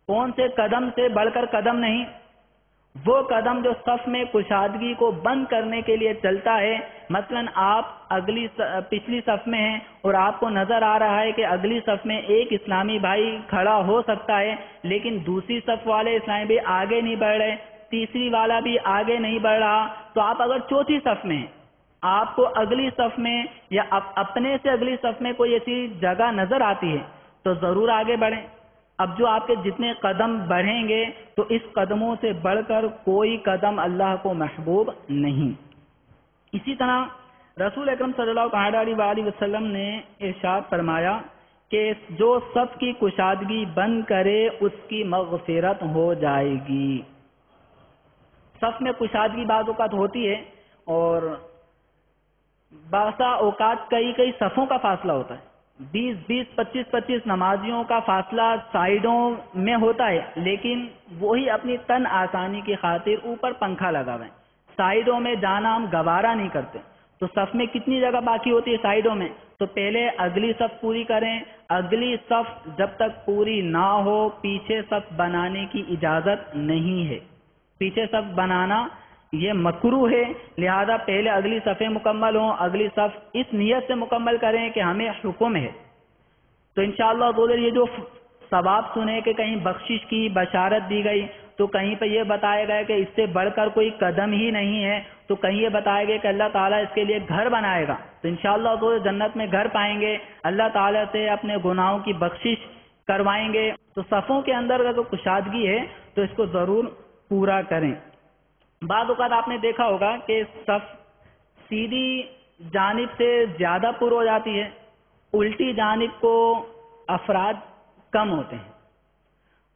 کون سے قدم سے بڑھ کر قدم نہیں؟ وہ قدم جو صف میں کشادگی کو بند کرنے کے لیے چلتا ہے۔ مثلا آپ پچھلی صف میں ہیں اور آپ کو نظر آ رہا ہے کہ اگلی صف میں ایک اسلامی بھائی کھڑا ہو سکتا ہے لیکن دوسری صف والے اسلامی بھائی آگے نہیں بڑھ رہے، تیسری والا بھی آگے نہیں بڑھ رہا، تو آپ اگر چوتھی صف میں ہیں، آپ کو اگلی صف میں یا اپنے سے اگلی صف میں کوئی ایسی جگہ نظر آتی ہے تو ضرور آگے بڑھیں۔ اب جو آپ کے جتنے قدم بڑھیں گے تو اس قدموں سے بڑھ کر کوئی قدم اللہ کو محبوب نہیں۔ اسی طرح رسول اکرم صلی اللہ تعالیٰ علیہ وسلم نے ارشاد فرمایا کہ جو صف کی کشادگی بند کرے اس کی مغفرت ہو جائے گی۔ صف میں کشادگی بعض اوقات ہوتی ہے اور بعض اوقات کئی صفوں کا فاصلہ ہوتا ہے، 20 25 نمازیوں کا فاصلہ سائیڈوں میں ہوتا ہے، لیکن وہی اپنی تن آسانی کی خاطر اوپر پنکھا لگا ہوئے ہیں، سائیڈوں میں جانا ہم گوارا نہیں کرتے، تو صف میں کتنی جگہ باقی ہوتی ہے سائیڈوں میں، تو پہلے اگلی صف پوری کریں، اگلی صف جب تک پوری نہ ہو پیچھے صف بنانے کی اجازت نہیں ہے۔ پیچھے صف بنانا یہ مکروہ ہے، لہذا پہلے اگلی صفیں مکمل ہوں، اگلی صف اس نیت سے مکمل کریں کہ ہمیں حکم ہے۔ تو انشاءاللہ یہ جو ثواب سنے کہ کہیں بخشش کی بشارت دی گئی، تو کہیں پہ یہ بتایا گیا کہ اس سے بڑھ کر کوئی قدم ہی نہیں ہے، تو کہیں یہ بتایا گیا کہ اللہ تعالیٰ اس کے لیے گھر بنائے گا، تو انشاءاللہ جنت میں گھر پائیں گے، اللہ تعالیٰ سے اپنے گناہوں کی بخشش کروائیں گے تو صفوں کے اندر اگر کشادگی ہے تو اس کو ضرور پورا کریں۔ بعض اوقات آپ نے دیکھا ہوگا کہ صف سیدھی جانب سے زیادہ پر ہو جاتی ہے، الٹی جانب کو افراد کم ہوتے ہیں،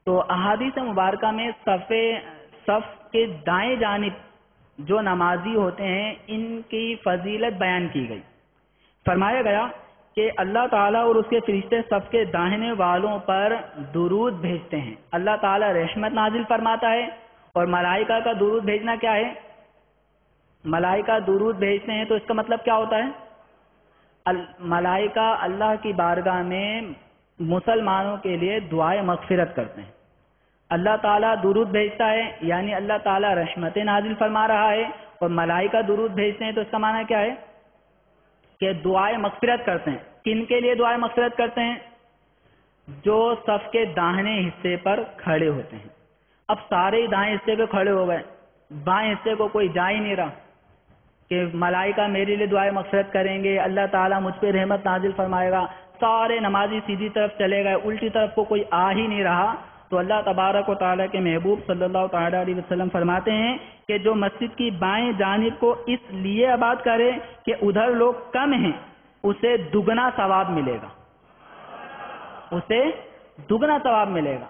تو احادیث مبارکہ میں صف کے دائیں جانب جو نمازی ہوتے ہیں ان کی فضیلت بیان کی گئی۔ فرمایا گیا کہ اللہ تعالیٰ اور اس کے فرشتے صف کے داہنے والوں پر درود بھیجتے ہیں۔ اللہ تعالیٰ رحمت نازل فرماتا ہے، اور ملائکہ کا درود بھیجنا کیا ہے؟ ملائکہ درود بھیجتے ہیں تو اس کا مطلب کیا ہوتا ہے؟ ملائکہ اللہ کی بارگاہ میں مسلمانوں کے لیے دعائے مغفرت کرتے ہیں۔ اللہ تعالیٰ درود بھیجتا ہے یعنی اللہ تعالیٰ رحمت نازل فرما رہا ہے، اور ملائکہ درود بھیجتے ہیں تو اس کا معنی کیا ہے؟ کہ دعائے مغفرت کرتے ہیں۔ کن کے لیے دعائے مغفرت کرتے ہیں؟ جو صف کے داہنے حصے پر کھڑے ہوتے ہیں۔ اب سارے دائیں حصے پہ کھڑے ہو گئے، بائیں حصے کو کوئی جا ہی نہیں رہا کہ ملائکہ میرے لیے دعائے مغفرت کریں گے، اللہ تعالیٰ مجھ پہ رحمت نازل فرمائے گا۔ سارے نمازی سیدھی طرف چلے گئے، الٹی طرف کو کوئی آ ہی نہیں رہا، تو اللہ تبارک و تعالیٰ کے محبوب صلی اللہ تعالیٰ علیہ وسلم فرماتے ہیں کہ جو مسجد کی بائیں جانب کو اس لیے آباد کرے کہ ادھر لوگ کم ہیں، اسے دگنا ثواب ملے گا، اسے دگنا ثواب ملے گا۔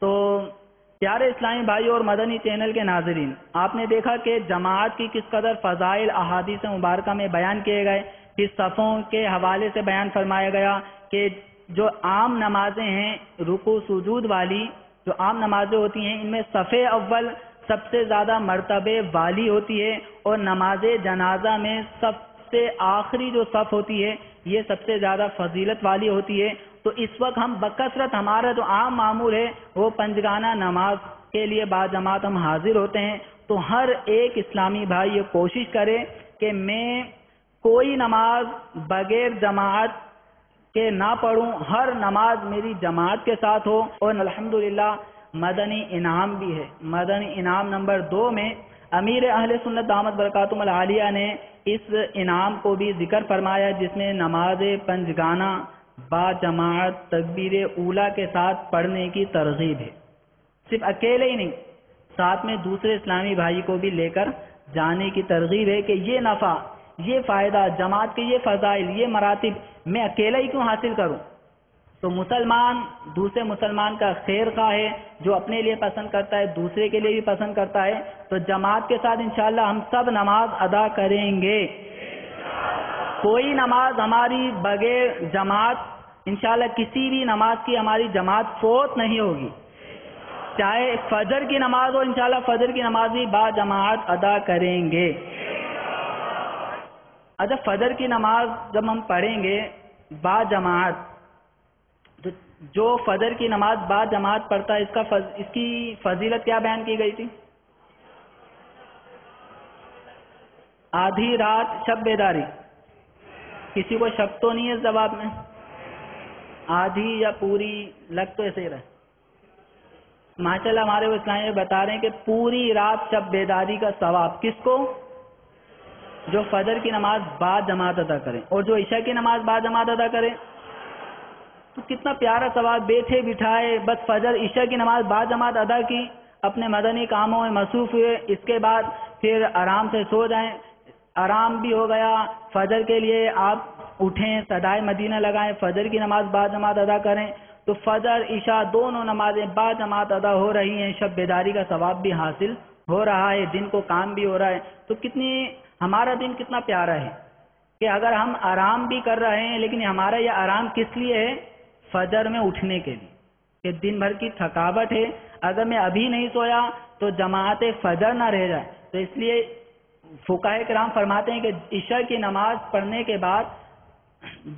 تو پیارے اسلامی بھائی اور مدنی چینل کے ناظرین، آپ نے دیکھا کہ جماعت کی کس قدر فضائل احادیث مبارکہ میں بیان کیے گئے، اس صفوں کے حوالے سے بیان فرمایا گیا کہ جو عام نمازیں ہیں رکوع سجود والی، جو عام نمازیں ہوتی ہیں ان میں صف اول سب سے زیادہ مرتبے والی ہوتی ہے، اور نماز جنازہ میں سب سے آخری جو صف ہوتی ہے یہ سب سے زیادہ فضیلت والی ہوتی ہے۔ تو اس وقت ہم بکثرت ہمارا جو عام معمول ہے وہ پنجگانہ نماز کے لیے باجماعت ہم حاضر ہوتے ہیں۔ تو ہر ایک اسلامی بھائی یہ کوشش کرے کہ میں کوئی نماز بغیر جماعت کے نہ پڑھوں، ہر نماز میری جماعت کے ساتھ ہو۔ اور الحمدللہ مدنی انعام بھی ہے۔ مدنی انعام نمبر 2 میں امیر اہل سنت دامت برکاتہم العالیہ نے اس انعام کو بھی ذکر فرمایا، جس میں نماز پنجگانہ با جماعت تکبیر اولیٰ کے ساتھ پڑھنے کی ترغیب ہے۔ صرف اکیلے ہی نہیں، ساتھ میں دوسرے اسلامی بھائی کو بھی لے کر جانے کی ترغیب ہے کہ یہ نفع، یہ فائدہ، جماعت کے یہ فضائل، یہ مراتب میں اکیلا ہی کیوں حاصل کروں؟ تو مسلمان دوسرے مسلمان کا خیر خواہ ہے، جو اپنے لیے پسند کرتا ہے دوسرے کے لیے بھی پسند کرتا ہے۔ تو جماعت کے ساتھ انشاءاللہ ہم سب نماز ادا کریں گے۔ کوئی نماز ہماری بغیر جماعت انشاءاللہ کسی بھی نماز کی ہماری جماعت فوت نہیں ہوگی۔ چاہے فجر کی نماز ہو، انشاءاللہ فجر کی نماز بھی با جماعت ادا کریں گے۔ اچھا، فجر کی نماز جب ہم پڑھیں گے با جماعت، تو جو فجر کی نماز با جماعت پڑھتا ہے اس کی فضیلت کیا بیان کی گئی تھی؟ آدھی رات شب بیداری۔ کسی کو شک تو نہیں ہے اس جواب میں؟ آدھی یا پوری؟ لگ تو ایسے ہی رہے۔ ماشاءاللہ ہمارے وہ اسلامی بتا رہے ہیں کہ پوری رات شب بیداری کا ثواب کس کو؟ جو فجر کی نماز با جماعت ادا کریں، اور جو عشاء کی نماز با جماعت ادا کریں۔ تو کتنا پیارا ثواب، بیٹھے بٹھائے بس فجر عشاء کی نماز با جماعت ادا کی، اپنے مدنی کاموں میں مصروف ہوئے، اس کے بعد پھر آرام سے سو جائیں، آرام بھی ہو گیا۔ فجر کے لیے آپ اٹھیں، صدائے مدینہ لگائیں، فجر کی نماز با جماعت ادا کریں، تو فجر عشاء دونوں نمازیں با جماعت ادا ہو رہی ہیں، شب بیداری کا ثواب بھی حاصل ہو رہا ہے، دن کو کام بھی ہو رہا ہے۔ تو کتنی ہمارا دن کتنا پیارا ہے کہ اگر ہم آرام بھی کر رہے ہیں، لیکن ہمارا یہ آرام کس لیے ہے؟ فجر میں اٹھنے کے لیے، کہ دن بھر کی تھکاوٹ ہے، اگر میں ابھی نہیں سویا تو جماعت فجر نہ رہ جائے۔ تو اس لیے فقہاء کرام فرماتے ہیں کہ عشاء کی نماز پڑھنے کے بعد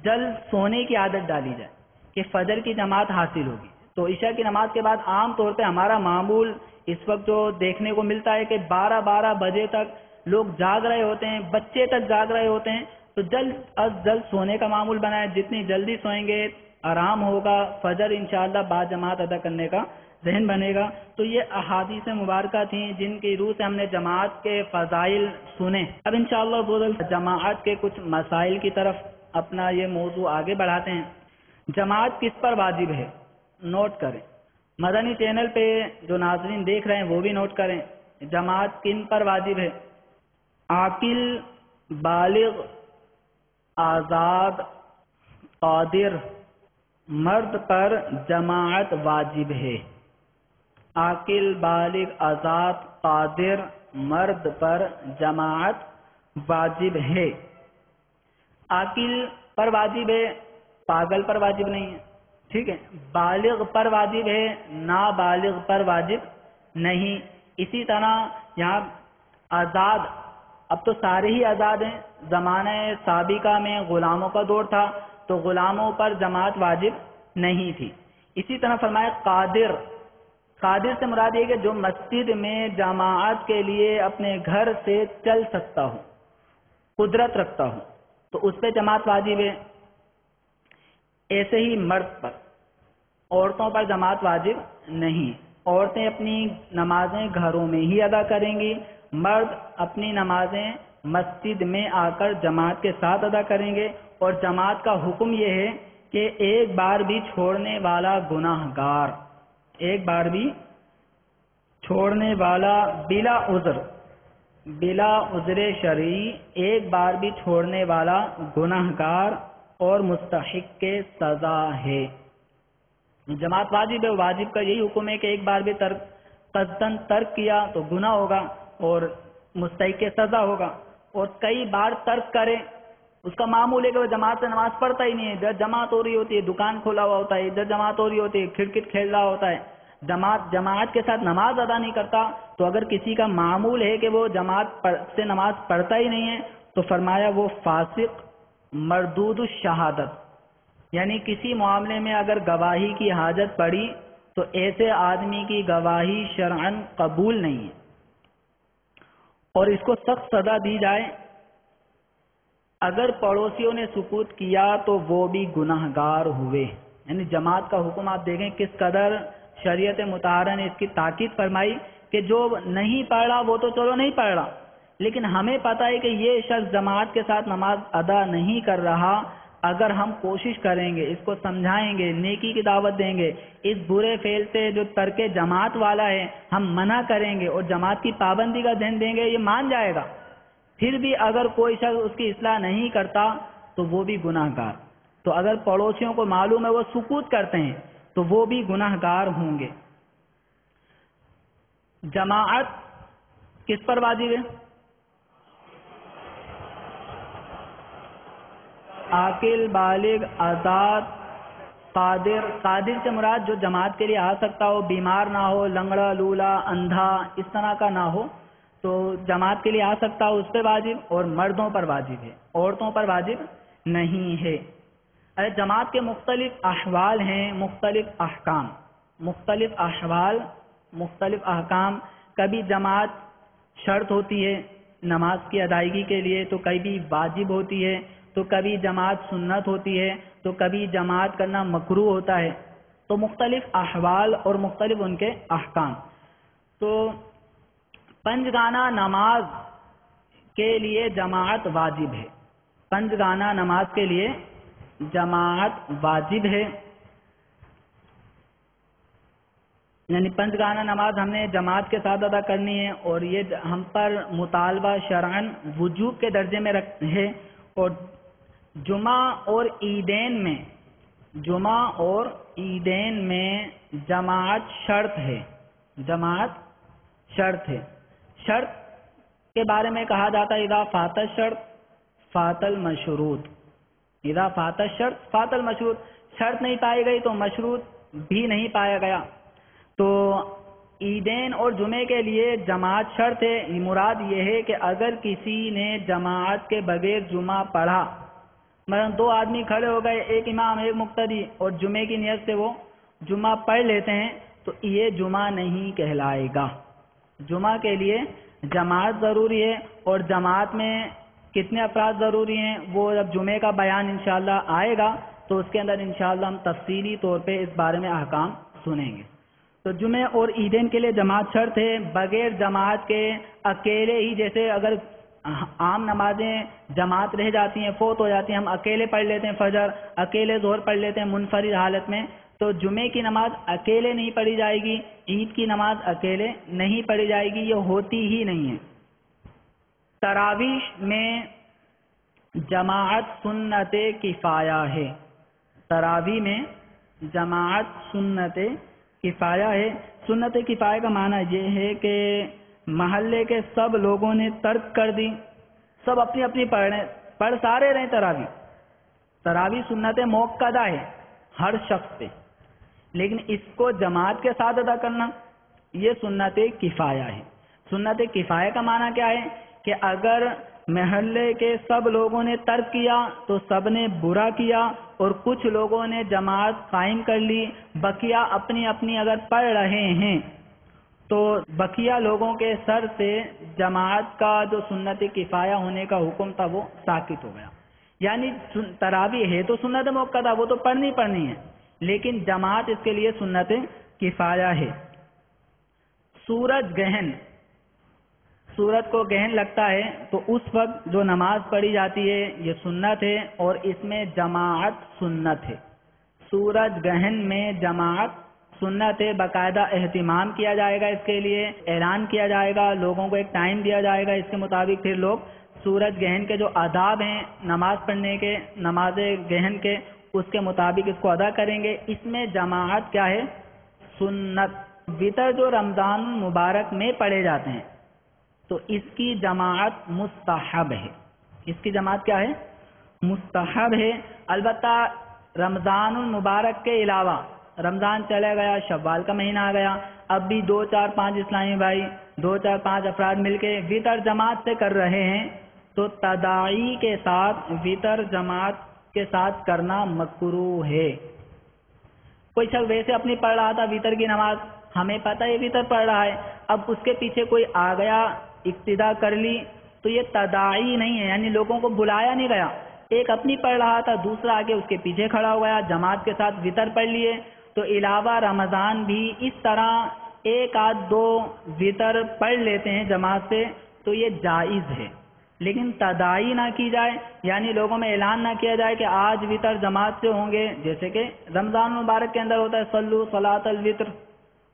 جلد سونے کی عادت ڈالی جائے کہ فجر کی جماعت حاصل ہوگی۔ تو عشاء کی نماز کے بعد عام طور پہ ہمارا معمول اس وقت جو دیکھنے کو ملتا ہے کہ 12 بجے تک لوگ جاگ رہے ہوتے ہیں، بچے تک جاگ رہے ہوتے ہیں۔ تو جلد از جلد سونے کا معمول بنائیں، جتنی جلدی سوئیں گے آرام ہوگا، فجر انشاءاللہ با جماعت ادا کرنے کا ذہن بنے گا۔ تو یہ احادیث مبارکہ تھیں جن کی روح سے ہم نے جماعت کے فضائل سنے۔ اب انشاءاللہ جماعت کے کچھ مسائل کی طرف اپنا یہ موضوع آگے بڑھاتے ہیں۔ جماعت کس پر واجب ہے؟ نوٹ کریں. مدنی چینل پہ جو ناظرین دیکھ رہے ہیں وہ بھی نوٹ کریں. جماعت کن پر واجب ہے؟ عاقل، بالغ، آزاد، قادر مرد پر جماعت واجب ہے. عاقل، بالغ، آزاد، قادر مرد پر جماعت واجب ہے. عاقل پر واجب ہے، پاگل پر واجب نہیں ہے. ٹھیک ہے. بالغ پر واجب ہے، نابالغ پر واجب نہیں. اسی طرح یہاں آزاد، اب تو سارے ہی آزاد ہیں. زمانہ سابقہ میں غلاموں کا دور تھا تو غلاموں پر جماعت واجب نہیں تھی. اسی طرح فرمایا قادر. قادر سے مراد یہ کہ جو مسجد میں جماعت کے لیے اپنے گھر سے چل سکتا ہو، قدرت رکھتا ہو، تو اس پہ جماعت واجب ہے. ایسے ہی مرد پر، عورتوں پر جماعت واجب نہیں. عورتیں اپنی نمازیں گھروں میں ہی ادا کریں گی، مرد اپنی نمازیں مسجد میں آ کر جماعت کے ساتھ ادا کریں گے. اور جماعت کا حکم یہ ہے کہ ایک بار بھی چھوڑنے والا گناہ گار، ایک بار بھی چھوڑنے والا بلا عذر شرعی، ایک بار بھی چھوڑنے والا گناہ گار اور مستحق کے سزا ہے. جماعت واجب ہے. واجب کا یہی حکم ہے کہ ایک بار بھی قصداً ترک کیا تو گناہ ہوگا اور مستحق کے سزا ہوگا. اور کئی بار ترک کرے، اس کا معمول ہے کہ وہ جماعت سے نماز پڑھتا ہی نہیں ہے. ادھر جماعت ہو رہی ہوتی ہے، دکان کھولا ہوا ہوتا ہے، ادھر جماعت ہو رہی ہوتی ہے، کرکٹ کھیل رہا ہوتا ہے، جماعت کے ساتھ نماز ادا نہیں کرتا. تو اگر کسی کا معمول ہے کہ وہ جماعت سے نماز پڑھتا ہی نہیں ہے تو فرمایا وہ فاسق مردود الشہادت، یعنی کسی معاملے میں اگر گواہی کی حاجت پڑی تو ایسے آدمی کی گواہی شرعاً قبول نہیں ہے اور اس کو سخت سزا دی جائے. اگر پڑوسیوں نے سکوت کیا تو وہ بھی گناہ گار ہوئے. یعنی جماعت کا حکم آپ دیکھیں کس قدر شریعت مطہرہ نے اس کی تاکید فرمائی کہ جو نہیں پڑھ رہا وہ تو چلو نہیں پڑھ رہا، لیکن ہمیں پتہ ہے کہ یہ شخص جماعت کے ساتھ نماز ادا نہیں کر رہا. اگر ہم کوشش کریں گے، اس کو سمجھائیں گے، نیکی کی دعوت دیں گے، اس برے فعل سے جو ترک جماعت والا ہے ہم منع کریں گے اور جماعت کی پابندی کا ذہن دیں گے، یہ مان جائے گا. پھر بھی اگر کوئی شخص اس کی اصلاح نہیں کرتا تو وہ بھی گناہ گار. تو اگر پڑوسیوں کو معلوم ہے وہ سکوت کرتے ہیں تو وہ بھی گناہ گار ہوں گے. جماعت کس پر واجب ہے؟ عاقل، بالغ، آزاد، قادر. قادر سے مراد جو جماعت کے لیے آ سکتا ہو، بیمار نہ ہو، لنگڑا، لولا، اندھا اس طرح کا نہ ہو تو جماعت کے لیے آ سکتا ہو، اس پہ واجب. اور مردوں پر واجب ہے، عورتوں پر واجب نہیں ہے. جماعت کے مختلف احوال ہیں، مختلف احکام، مختلف احوال، مختلف احکام. کبھی جماعت شرط ہوتی ہے نماز کی ادائیگی کے لیے تو کبھی واجب ہوتی ہے، تو کبھی جماعت سنت ہوتی ہے، تو کبھی جماعت کرنا مکروہ ہوتا ہے. تو مختلف احوال اور مختلف ان کے احکام. تو پنجگانہ نماز کے لیے جماعت واجب ہے. پنجگانہ نماز کے لیے جماعت واجب ہے. یعنی پنجگانہ نماز ہم نے جماعت کے ساتھ ادا کرنی ہے اور یہ ہم پر مطالبہ شرعاً وجوب کے درجے میں ہے. اور جمعہ اور عیدین میں جماعت شرط ہے. جماعت شرط ہے. شرط کے بارے میں کہا جاتا ہے اذا فات الشرط فات المشروط. اذا فات الشرط فات المشروط. شرط نہیں پائی گئی تو مشروط بھی نہیں پایا گیا. تو عیدین اور جمعے کے لیے جماعت شرط ہے. مراد یہ ہے کہ اگر کسی نے جماعت کے بغیر جمعہ پڑھا، مثلا دو آدمی کھڑے ہو گئے، ایک امام ایک مقتدی، اور جمعے کی نیت سے وہ جمعہ پڑھ لیتے ہیں تو یہ جمعہ نہیں کہلائے گا. جمعہ کے لیے جماعت ضروری ہے. اور جماعت میں کتنے افراد ضروری ہیں وہ جب جمعے کا بیان انشاءاللہ آئے گا تو اس کے اندر انشاءاللہ ہم تفصیلی طور پہ اس بارے میں احکام سنیں گے. تو جمعے اور عیدین کے لیے جماعت شرط ہے. بغیر جماعت کے اکیلے ہی، جیسے اگر عام نمازیں جماعت رہ جاتی ہیں، فوت ہو جاتی ہیں، ہم اکیلے پڑھ لیتے ہیں، فجر اکیلے، ظہر پڑھ لیتے ہیں منفرد حالت میں، تو جمعے کی نماز اکیلے نہیں پڑھی جائے گی، عید کی نماز اکیلے نہیں پڑھی جائے گی، یہ ہوتی ہی نہیں ہے۔ تراویح میں جماعت سنت کفایہ ہے، تراویح میں جماعت سنت کفایہ ہے۔ سنت کفایہ کا معنی یہ ہے کہ محلے کے سب لوگوں نے ترک کر دی، سب اپنی اپنی پڑھ سارے رہے تراویح۔ تراویح سنت موقدہ ہے ہر شخص پہ، لیکن اس کو جماعت کے ساتھ ادا کرنا یہ سنت کفایہ ہے۔ سنت کفایہ کا معنی کیا ہے کہ اگر محلے کے سب لوگوں نے ترک کیا تو سب نے برا کیا، اور کچھ لوگوں نے جماعت قائم کر لی، بقیہ اپنی اپنی اگر پڑھ رہے ہیں تو بقیہ لوگوں کے سر سے جماعت کا جو سنت کفایہ ہونے کا حکم تھا وہ ساقط ہو گیا۔ یعنی تراویح ہے تو سنت موقدہ، وہ تو پڑھنی ہے، لیکن جماعت اس کے لیے سنت کفایہ ہے۔ سورج گہن، سورج کو گہن لگتا ہے تو اس وقت جو نماز پڑھی جاتی ہے یہ سنت ہے، اور اس میں جماعت سنت ہے۔ سورج گہن میں جماعت سنت ہے، باقاعدہ اہتمام کیا جائے گا، اس کے لیے اعلان کیا جائے گا، لوگوں کو ایک ٹائم دیا جائے گا، اس کے مطابق پھر لوگ سورج گہن کے جو آداب ہیں نماز پڑھنے کے، نماز گہن کے، اس کے مطابق اس کو ادا کریں گے۔ اس میں جماعت کیا ہے؟ سنت۔ وتر جو رمضان مبارک میں پڑھے جاتے ہیں تو اس کی جماعت مستحب ہے، اس کی جماعت کیا ہے؟ مستحب ہے۔ البتہ رمضان المبارک کے علاوہ رمضان چلا گیا، شوال کا مہینہ آ گیا، اب بھی 2 4 5 اسلامی بھائی 2 4 5 افراد مل کے وتر جماعت سے کر رہے ہیں تو تداعی کے ساتھ وتر جماعت کے ساتھ کرنا مکروہ ہے۔ کوئی شخص ویسے اپنی پڑھ رہا تھا وتر کی نماز، ہمیں پتہ ہے وتر پڑھ رہا ہے، اب اس کے پیچھے کوئی آ گیا اقتدا کر لی تو یہ تداعی نہیں ہے، یعنی لوگوں کو بلایا نہیں گیا، ایک اپنی پڑھ رہا تھا، دوسرا آگے اس کے پیچھے کھڑا ہو گیا، جماعت کے ساتھ وتر پڑھ لیے، تو علاوہ رمضان بھی اس طرح 1 آدھ 2 وتر پڑھ لیتے ہیں جماعت سے تو یہ جائز ہے، لیکن تداعی نہ کی جائے، یعنی لوگوں میں اعلان نہ کیا جائے کہ آج وتر جماعت سے ہوں گے، جیسے کہ رمضان مبارک کے اندر ہوتا ہے صلو صلاۃ الوتر،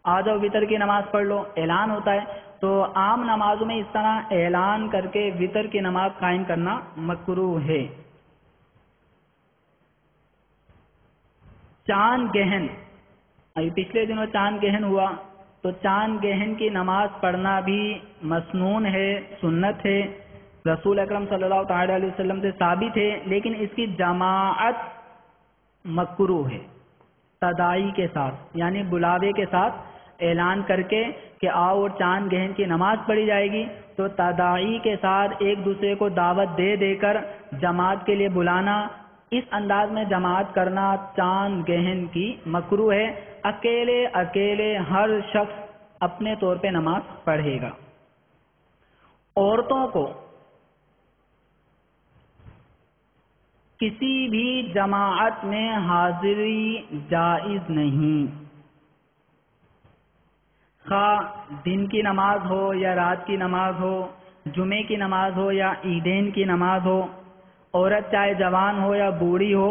آ جاؤ وتر کی نماز پڑھ لو، اعلان ہوتا ہے، تو عام نمازوں میں اس طرح اعلان کر کے وتر کی نماز قائم کرنا مکروہ ہے۔ چاند گہن، ابھی پچھلے دنوں چاند گہن ہوا تو چاند گہن کی نماز پڑھنا بھی مسنون ہے، سنت ہے، رسول اکرم صلی اللہ تعالی علیہ وسلم سے ثابت ہے، لیکن اس کی جماعت مکروہ ہے، تداعی کے ساتھ، یعنی بلاوے کے ساتھ اعلان کر کے کہ آؤ اور چاند گہن کی نماز پڑھی جائے گی، تو تداعی کے ساتھ ایک دوسرے کو دعوت دے دے کر جماعت کے لیے بلانا، اس انداز میں جماعت کرنا چاند گہن کی مکروہ ہے۔ اکیلے اکیلے ہر شخص اپنے طور پہ نماز پڑھے گا۔ عورتوں کو کسی بھی جماعت میں حاضری جائز نہیں، خواہ دن کی نماز ہو یا رات کی نماز ہو، جمعے کی نماز ہو یا عیدین کی نماز ہو، عورت چاہے جوان ہو یا بوڑھی ہو،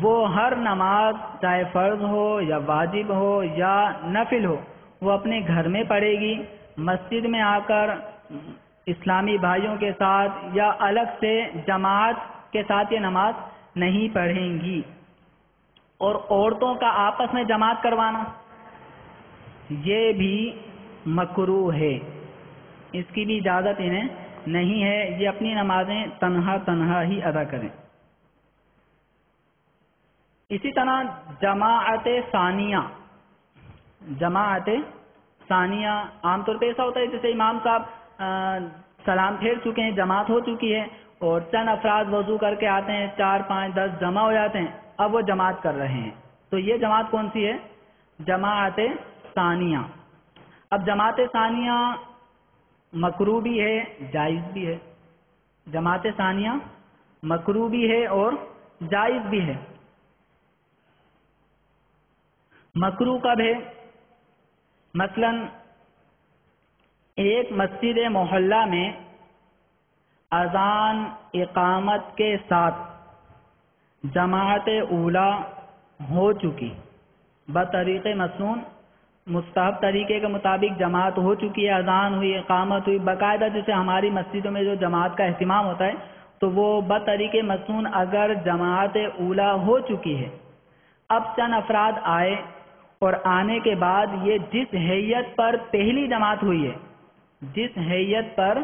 وہ ہر نماز چاہے فرض ہو یا واجب ہو یا نفل ہو وہ اپنے گھر میں پڑھے گی، مسجد میں آ کر اسلامی بھائیوں کے ساتھ یا الگ سے جماعت کے ساتھ یہ نماز نہیں پڑھیں گی۔ اور عورتوں کا آپس میں جماعت کروانا یہ بھی مکروہ ہے، اس کی بھی اجازت انہیں نہیں ہے، یہ اپنی نمازیں تنہا ہی ادا کریں۔ اسی طرح جماعت ثانیہ، جماعت ثانیہ عام طور پہ ایسا ہوتا ہے جیسے امام صاحب سلام پھیر چکے ہیں، جماعت ہو چکی ہے، اور چند افراد وضو کر کے آتے ہیں، 4 5 10 جمع ہو جاتے ہیں، اب وہ جماعت کر رہے ہیں، تو یہ جماعت کون سی ہے؟ جماعت ثانیہ۔ اب جماعت ثانیہ مکروہ بھی ہے، جائز بھی ہے، جماعت ثانیہ مکروہ بھی ہے اور جائز بھی ہے۔ مکروہ کب ہے؟ مثلا ایک مسجد محلہ میں اذان اقامت کے ساتھ جماعت اولا ہو چکی، بطریق مسنون، مستحب طریقے کے مطابق جماعت ہو چکی ہے، اذان ہوئی، اقامت ہوئی، باقاعدہ جیسے ہماری مسجدوں میں جو جماعت کا اہتمام ہوتا ہے تو وہ بطریق مسنون اگر جماعت اولا ہو چکی ہے، اب چند افراد آئے اور آنے کے بعد یہ جس حیت پر پہلی جماعت ہوئی ہے، جس حیت پر،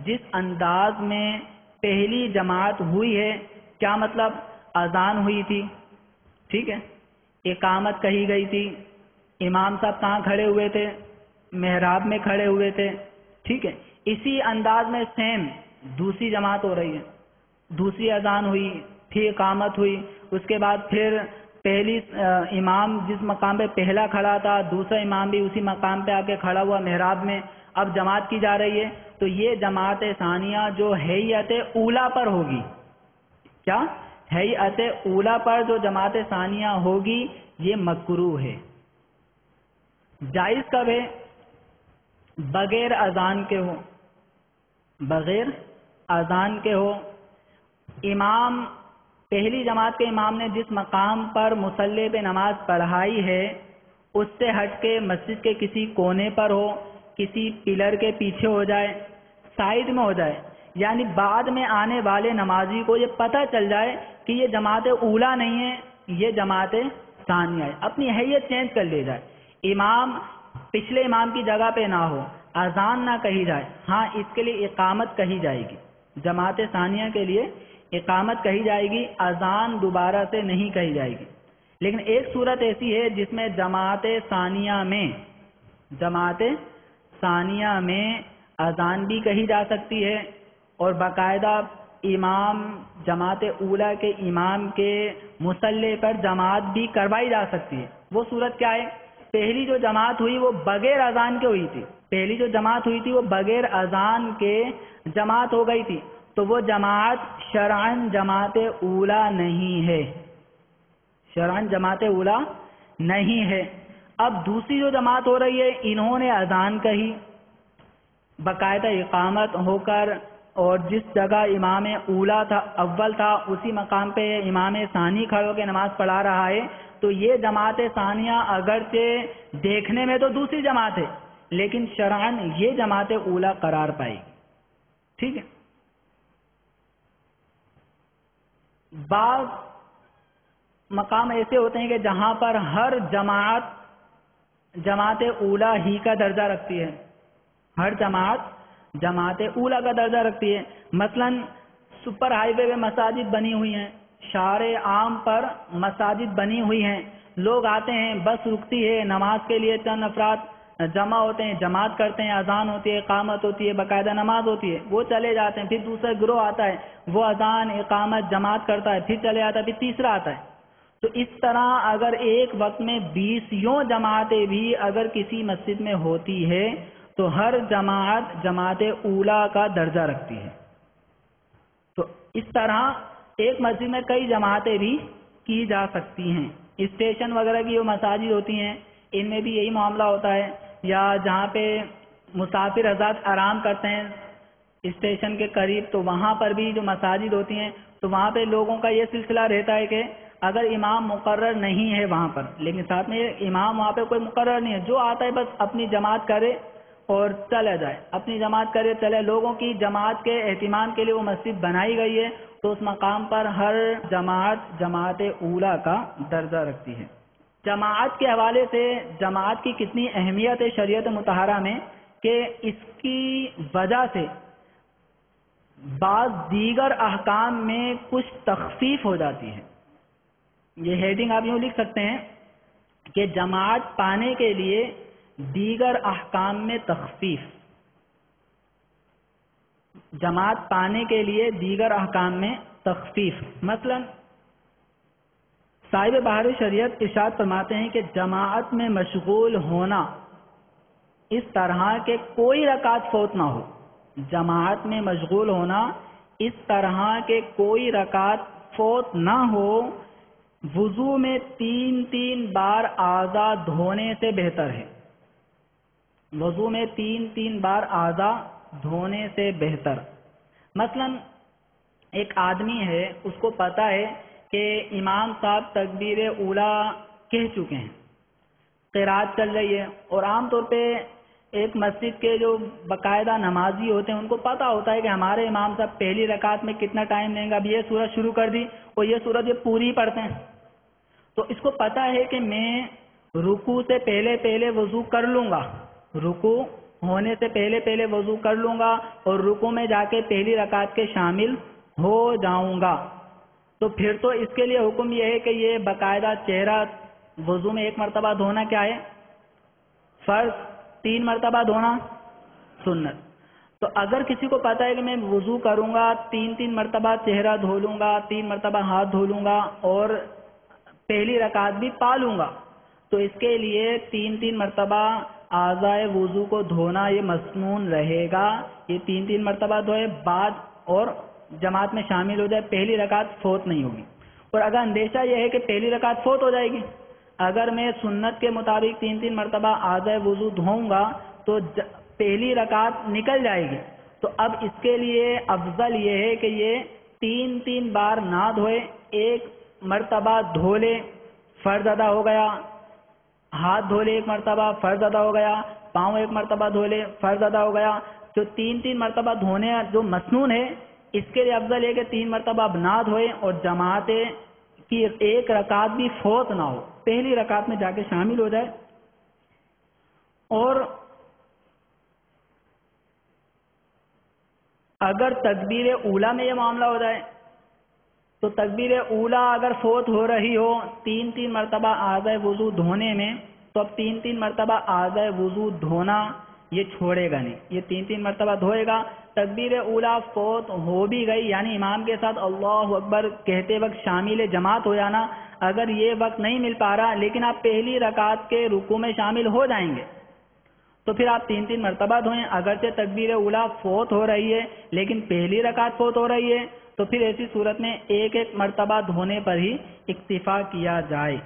جس انداز میں پہلی جماعت ہوئی ہے، کیا مطلب؟ اذان ہوئی تھی، ٹھیک ہے، اقامت کہی گئی تھی، امام صاحب کہاں کھڑے ہوئے تھے؟ محراب میں کھڑے ہوئے تھے، ٹھیک ہے، اسی انداز میں سیم دوسری جماعت ہو رہی ہے، دوسری اذان ہوئی، پھر اقامت ہوئی، اس کے بعد پھر پہلی امام جس مقام پہ پہلا کھڑا تھا دوسرا امام بھی اسی مقام پہ آ کے کھڑا ہوا محراب میں، اب جماعت کی جا رہی ہے، تو یہ جماعت ثانیہ جو حیت اولا پر ہوگی، کیا؟ حیت اولا پر جو جماعت ثانیہ ہوگی یہ مکروہ ہے۔ جائز کب ہے؟ بغیر اذان کے ہو، بغیر اذان کے ہو، امام، پہلی جماعت کے امام نے جس مقام پر مصلی پہ نماز پڑھائی ہے اس سے ہٹ کے مسجد کے کسی کونے پر ہو، کسی پلر کے پیچھے ہو جائے، سائڈ میں ہو جائے، یعنی بعد میں آنے والے نمازی کو یہ پتہ چل جائے کہ یہ جماعت اولا نہیں ہے، یہ جماعت ثانیہ ہے، اپنی حیت چینج کر لے جائے، امام پچھلے امام کی جگہ پہ نہ ہو، اذان نہ کہی جائے، ہاں اس کے لیے اقامت کہی جائے گی، جماعت ثانیہ کے لیے اقامت کہی جائے گی، اذان دوبارہ سے نہیں کہی جائے گی۔ لیکن ایک صورت ایسی ہے جس میں جماعت ثانیہ میں اذان بھی کہی جا سکتی ہے اور باقاعدہ امام، جماعت اولا کے امام کے مصلی پر جماعت بھی کروائی جا سکتی ہے۔ وہ صورت کیا ہے؟ پہلی جو جماعت ہوئی وہ بغیر اذان کے ہوئی تھی، پہلی جو جماعت ہوئی تھی وہ بغیر اذان کے جماعت ہو گئی تھی، تو وہ جماعت شرعاً جماعت اولا نہیں ہے، شرعاً جماعت اولا نہیں ہے۔ اب دوسری جو جماعت ہو رہی ہے انہوں نے اذان کہی، باقاعدہ اقامت ہو کر، اور جس جگہ امام اولا تھا، اول تھا، اسی مقام پہ امام ثانی کھڑے ہو کے نماز پڑھا رہا ہے، تو یہ جماعت ثانیہ اگرچہ دیکھنے میں تو دوسری جماعت ہے لیکن شرعاً یہ جماعت اولا قرار پائے گی، ٹھیک ہے۔ بعض مقام ایسے ہوتے ہیں کہ جہاں پر ہر جماعت اولا ہی کا درجہ رکھتی ہے، ہر جماعت اولا کا درجہ رکھتی ہے، مثلا سپر ہائی وے میں مساجد بنی ہوئی ہیں، شارع عام پر مساجد بنی ہوئی ہیں، لوگ آتے ہیں، بس رکتی ہے، نماز کے لیے چند افراد جمع ہوتے ہیں، جماعت کرتے ہیں، اذان ہوتی ہے، اقامت ہوتی ہے، باقاعدہ نماز ہوتی ہے، وہ چلے جاتے ہیں، پھر دوسرا گروہ آتا ہے، وہ اذان، اقامت، جماعت کرتا ہے، پھر چلے جاتا ہے، پھر تیسرا آتا ہے۔ تو اس طرح اگر ایک وقت میں 20 جماعتیں بھی اگر کسی مسجد میں ہوتی ہے تو ہر جماعت اولا کا درجہ رکھتی ہے۔ تو اس طرح ایک مسجد میں کئی جماعتیں بھی کی جا سکتی ہیں۔ اسٹیشن وغیرہ کی جو مساجد ہوتی ہیں ان میں بھی یہی معاملہ ہوتا ہے، یا جہاں پہ مسافر حضرات آرام کرتے ہیں اسٹیشن کے قریب، تو وہاں پر بھی جو مساجد ہوتی ہیں تو وہاں پہ لوگوں کا یہ سلسلہ رہتا ہے کہ اگر امام مقرر نہیں ہے وہاں پر، لیکن ساتھ میں امام وہاں پہ کوئی مقرر نہیں ہے، جو آتا ہے بس اپنی جماعت کرے اور چلا جائے، اپنی جماعت کرے چلے، لوگوں کی جماعت کے اہتمام کے لیے وہ مسجد بنائی گئی ہے، تو اس مقام پر ہر جماعت اولا کا درجہ رکھتی ہے۔ جماعت کے حوالے سے جماعت کی کتنی اہمیت ہے شریعت مطہرہ میں کہ اس کی وجہ سے بعض دیگر احکام میں کچھ تخفیف ہو جاتی ہے۔ یہ ہیڈنگ آپ یوں لکھ سکتے ہیں کہ جماعت پانے کے لیے دیگر احکام میں تخفیف، جماعت پانے کے لیے دیگر احکام میں تخفیف۔ مثلا صاحب بحر شریعت ارشاد فرماتے ہیں کہ جماعت میں مشغول ہونا اس طرح کہ کوئی رکعت فوت نہ ہو، جماعت میں مشغول ہونا اس طرح کہ کوئی رکعت فوت نہ ہو، وضو میں 3 بار اعضاء دھونے سے بہتر ہے، وضو میں 3 بار اعضاء دھونے سے بہتر۔ مثلا ایک آدمی ہے، اس کو پتا ہے کہ امام صاحب تکبیر اولا کہہ چکے ہیں، قرات چل رہی ہے، اور عام طور پہ ایک مسجد کے جو باقاعدہ نمازی ہوتے ہیں ان کو پتہ ہوتا ہے کہ ہمارے امام صاحب پہلی رکعت میں کتنا ٹائم لیں گے، اب یہ سورت شروع کر دی اور یہ سورت یہ پوری پڑھتے ہیں، تو اس کو پتہ ہے کہ میں رکوع سے پہلے پہلے وضو کر لوں گا، رکوع ہونے سے پہلے پہلے وضو کر لوں گا اور رکوع میں جا کے پہلی رکعت کے شامل ہو جاؤں گا، تو پھر تو اس کے لیے حکم یہ ہے کہ یہ باقاعدہ چہرہ وضو میں 1 مرتبہ دھونا کیا ہے؟ فرض، 3 مرتبہ دھونا سنت۔ تو اگر کسی کو پتہ ہے کہ میں وضو کروں گا 3 مرتبہ چہرہ دھو لوں گا، 3 مرتبہ ہاتھ دھو لوں گا اور پہلی رکعت بھی پا لوں گا، تو اس کے لیے 3 مرتبہ اعضائے وضو کو دھونا یہ مسنون رہے گا، یہ 3 مرتبہ دھوئے بعد اور جماعت میں شامل ہو جائے، پہلی رکعت فوت نہیں ہوگی۔ اور اگر اندیشہ یہ ہے کہ پہلی رکعت فوت ہو جائے گی، اگر میں سنت کے مطابق 3 مرتبہ اعضائے وضو دھوؤں گا تو پہلی رکعت نکل جائے گی، تو اب اس کے لیے افضل یہ ہے کہ یہ 3 بار نہ دھوئے، 1 مرتبہ دھو لے، فرض ادا ہو گیا، ہاتھ دھو لے 1 مرتبہ، فرض ادا ہو گیا، پاؤں 1 مرتبہ دھو لے، فرض ادا ہو گیا۔ جو 3 مرتبہ دھونے جو مسنون ہے اس کے لیے افضل ہے کہ 3 مرتبہ اب نہ دھوئے اور جماعت کی 1 رکعت بھی فوت نہ ہو، پہلی رکعت میں جا کے شامل ہو جائے۔ اور اگر تکبیر اولیٰ میں یہ معاملہ ہو جائے تو تکبیر اولیٰ اگر فوت ہو رہی ہو 3 مرتبہ اعضائے وضو دھونے میں، تو اب 3 مرتبہ اعضائے وضو دھونا یہ چھوڑے گا نہیں، یہ 3 مرتبہ دھوئے گا۔ تکبیر اولیٰ فوت ہو بھی گئی یعنی امام کے ساتھ اللہ اکبر کہتے وقت شامل جماعت ہو جانا، اگر یہ وقت نہیں مل پا رہا لیکن آپ پہلی رکعت کے رکوع میں شامل ہو جائیں گے تو پھر آپ 3 مرتبہ دھوئیں، اگرچہ تکبیر اولیٰ فوت ہو رہی ہے لیکن پہلی رکعت فوت ہو رہی ہے تو پھر ایسی صورت میں 1 مرتبہ دھونے پر ہی اکتفا کیا جائے۔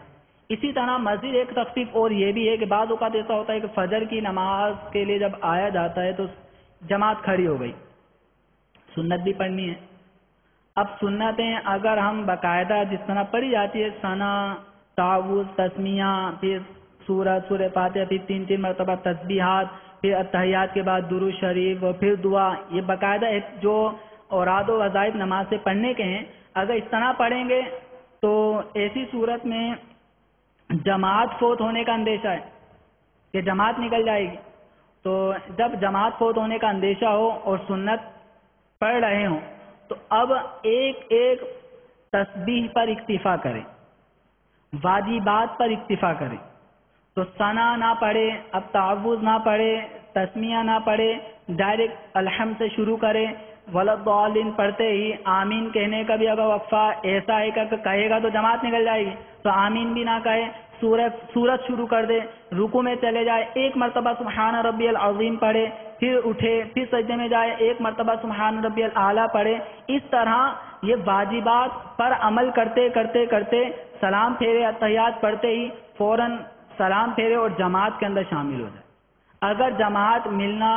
اسی طرح مزید ایک تخفیف اور یہ بھی ہے کہ بعض اوقات ایسا ہوتا ہے کہ فجر کی نماز کے لیے جب آیا جاتا ہے تو جماعت کھڑی ہو گئی، سنت بھی پڑھنی ہے۔ اب سنتیں اگر ہم باقاعدہ جس طرح پڑھی جاتی ہے ثنا، تعوذ، تسمیہ، پھر سورہ فاتحہ، پھر 3 مرتبہ تسبیحات، پھر اتحیات کے بعد درود شریف اور پھر دعا، یہ باقاعدہ جو اوراد و وظائف نماز سے پڑھنے کے ہیں، اگر اس طرح پڑھیں گے تو ایسی صورت میں جماعت فوت ہونے کا اندیشہ ہے کہ جماعت نکل جائے گی، تو جب جماعت فوت ہونے کا اندیشہ ہو اور سنت پڑھ رہے ہوں تو اب ایک تسبیح پر اکتفا کریں، واجبات پر اکتفا کریں، تو ثنا نہ پڑھے، اب تعوذ نہ پڑھے، تسمیہ نہ پڑھے، ڈائریکٹ الحمد سے شروع کرے، ولضالین پڑھتے ہی آمین کہنے کا بھی اگر وقفہ ایسا ہے کہ کہے گا تو جماعت نکل جائے گی تو آمین بھی نہ کہے، سورت شروع کر دے، رکوع میں چلے جائے، 1 مرتبہ سبحان ربی العظیم پڑھے، پھر اٹھے، پھر سجدے میں جائے، 1 مرتبہ سبحان ربی الاعلیٰ پڑھے، اس طرح یہ واجبات پر عمل کرتے کرتے کرتے سلام پھیرے، اتحیات پڑھتے ہی فوراً سلام پھیرے اور جماعت کے اندر شامل ہو جائے۔ اگر جماعت ملنا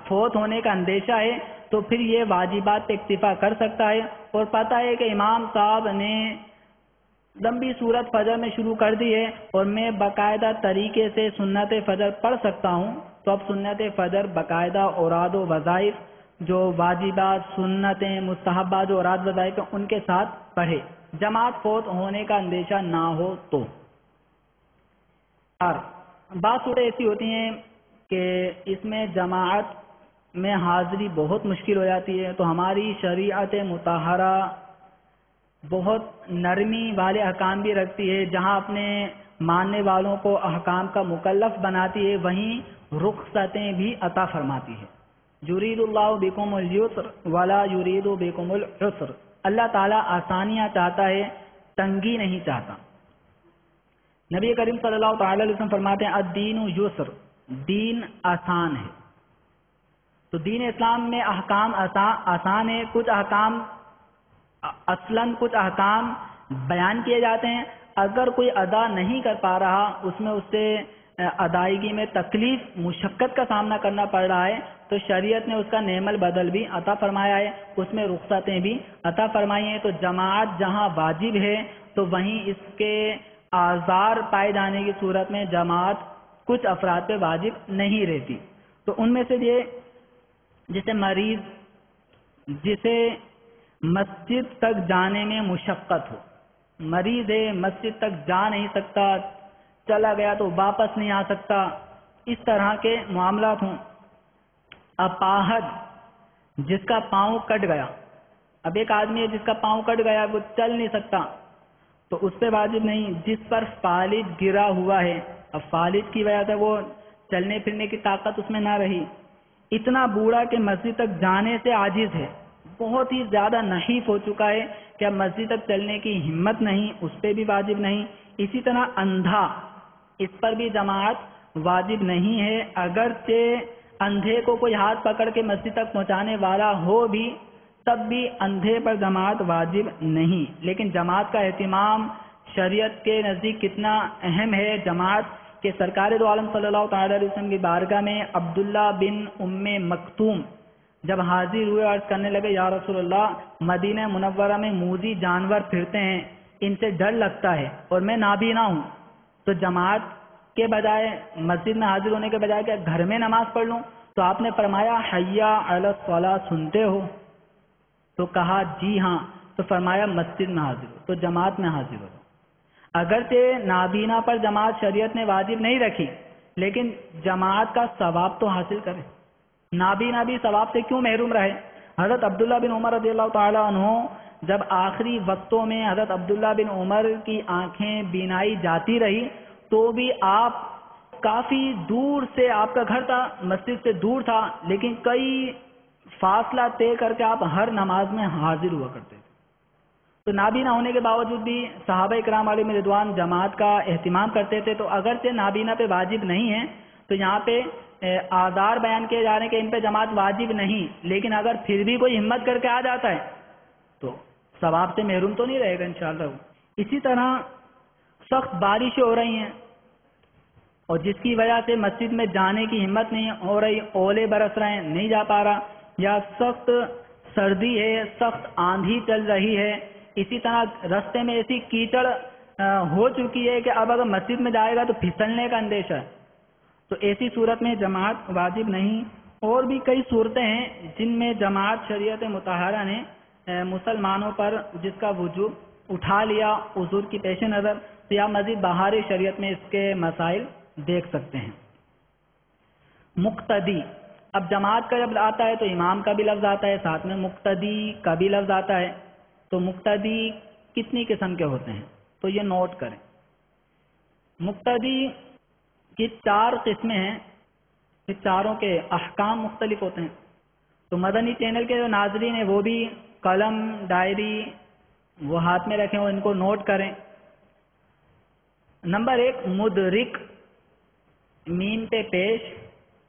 فوت ہونے کا اندیشہ ہے تو پھر یہ واجبات پہ اکتفا کر سکتا ہے، اور پتہ ہے کہ امام صاحب نے لمبی صورت فجر میں شروع کر دی ہے اور میں باقاعدہ طریقے سے سنت فجر پڑھ سکتا ہوں، تو اب سنت فجر باقاعدہ اوراد و وظائف جو واجبات، سنتیں، مستحبات جو اوراد وظائف ہیں ان کے ساتھ پڑھے، جماعت فوت ہونے کا اندیشہ نہ ہو تو۔ اور بعض صورتیں ایسی ہوتی ہیں کہ اس میں جماعت میں حاضری بہت مشکل ہو جاتی ہے، تو ہماری شریعت مطہرہ بہت نرمی والے احکام بھی رکھتی ہے، جہاں اپنے ماننے والوں کو احکام کا مکلف بناتی ہے وہیں رخصتیں بھی عطا فرماتی ہے۔ یرید اللہ بکم الیسر ولا یرید بکم العسر، اللہ تعالیٰ آسانیاں چاہتا ہے، تنگی نہیں چاہتا۔ نبی کریم صلی اللہ تعالی علیہ وسلم فرماتے ہیں الدین یسر، دین آسان ہے۔ تو دین اسلام میں احکام آسان ہے، کچھ احکام اصلاً کچھ احکام بیان کیے جاتے ہیں، اگر کوئی ادا نہیں کر پا رہا، اس میں اس سے ادائیگی میں تکلیف، مشقت کا سامنا کرنا پڑ رہا ہے، تو شریعت نے اس کا نعم البدل بھی عطا فرمایا ہے، اس میں رخصتیں بھی عطا فرمائی ہیں۔ تو جماعت جہاں واجب ہے تو وہیں اس کے آزار پائے جانے کی صورت میں جماعت کچھ افراد پہ واجب نہیں رہتی. تو ان میں سے یہ جیسے مریض جسے مسجد تک جانے میں مشقت ہو، مریض ہے مسجد تک جا نہیں سکتا، چلا گیا تو واپس نہیں آ سکتا، اس طرح کے معاملات ہوں. اپاہج جس کا پاؤں کٹ گیا، اب ایک آدمی ہے جس کا پاؤں کٹ گیا وہ چل نہیں سکتا تو اس پہ واجب نہیں. جس پر فالج گرا ہوا ہے، اب فالج کی وجہ سے وہ چلنے پھرنے کی طاقت اس میں نہ رہی، اتنا بوڑھا کہ مسجد تک جانے سے عاجز ہے، بہت ہی زیادہ نحیف ہو چکا ہے کہ اب مسجد تک چلنے کی ہمت نہیں، اس پہ بھی واجب نہیں. اسی طرح اندھا، اس پر بھی جماعت واجب نہیں ہے، اگرچہ اندھے کو کوئی ہاتھ پکڑ کے مسجد تک پہنچانے والا ہو بھی تب بھی اندھے پر جماعت واجب نہیں. لیکن جماعت کا اہتمام شریعت کے نزدیک کتنا اہم ہے جماعت کہ سرکار دو عالم صلی اللہ تعالی علیہ وسلم کی بارگاہ میں عبداللہ بن ام مکتوم جب حاضر ہوئے عرض کرنے لگے یا رسول اللہ مدینہ منورہ میں موذی جانور پھرتے ہیں، ان سے ڈر لگتا ہے اور میں نابینا ہوں، تو جماعت کے بجائے مسجد میں حاضر ہونے کے بجائے کہ گھر میں نماز پڑھ لوں؟ تو آپ نے فرمایا حی علی الصلاۃ سنتے ہو؟ تو کہا جی ہاں. تو فرمایا مسجد میں حاضر ہو، تو جماعت میں حاضر ہو. اگرچہ نابینا پر جماعت شریعت نے واجب نہیں رکھی لیکن جماعت کا ثواب تو حاصل کرے. نابینا بھی ثواب سے کیوں محروم رہے؟ حضرت عبداللہ بن عمر رضی اللہ تعالی عنہ جب آخری وقتوں میں حضرت عبداللہ بن عمر کی آنکھیں بینائی جاتی رہی تو بھی آپ کافی دور سے، آپ کا گھر تھا مسجد سے دور تھا لیکن کئی فاصلہ طے کر کے آپ ہر نماز میں حاضر ہوا کرتے تھے. تو نابینا ہونے کے باوجود بھی صحابہ کرام علیہ رضوان جماعت کا اہتمام کرتے تھے. تو اگرچہ نابینا پہ واجب نہیں ہے تو یہاں پہ آزار بیان کیے جا رہے ہیں کہ ان پہ جماعت واجب نہیں، لیکن اگر پھر بھی کوئی ہمت کر کے آ جاتا ہے تو ثواب سے محروم تو نہیں رہے گا انشاءاللہ. اسی طرح سخت بارشیں ہو رہی ہیں اور جس کی وجہ سے مسجد میں جانے کی ہمت نہیں ہو رہی، اولے برس رہے ہیں نہیں جا پا رہا، یا سخت سردی ہے، سخت آندھی چل رہی ہے، اسی طرح رستے میں ایسی کیچڑ ہو چکی ہے کہ اب اگر مسجد میں جائے گا تو پھسلنے کا اندیشہ ہے، تو ایسی صورت میں جماعت واجب نہیں. اور بھی کئی صورتیں ہیں جن میں جماعت شریعت مطہرہ نے مسلمانوں پر جس کا وجوب اٹھا لیا عذر کی پیش نظر. تو یا مزید بہار شریعت میں اس کے مسائل دیکھ سکتے ہیں. مقتدی، اب جماعت کا جب آتا ہے تو امام کا بھی لفظ آتا ہے، ساتھ میں مقتدی کا بھی لفظ آتا ہے. تو مقتدی کتنی قسم کے ہوتے ہیں تو یہ نوٹ کریں. مقتدی کی 4 قسمیں ہیں، اس چاروں کے احکام مختلف ہوتے ہیں. تو مدنی چینل کے جو ناظرین ہیں وہ بھی قلم ڈائری وہ ہاتھ میں رکھیں اور ان کو نوٹ کریں. نمبر 1 مدرک، میم پہ پیش،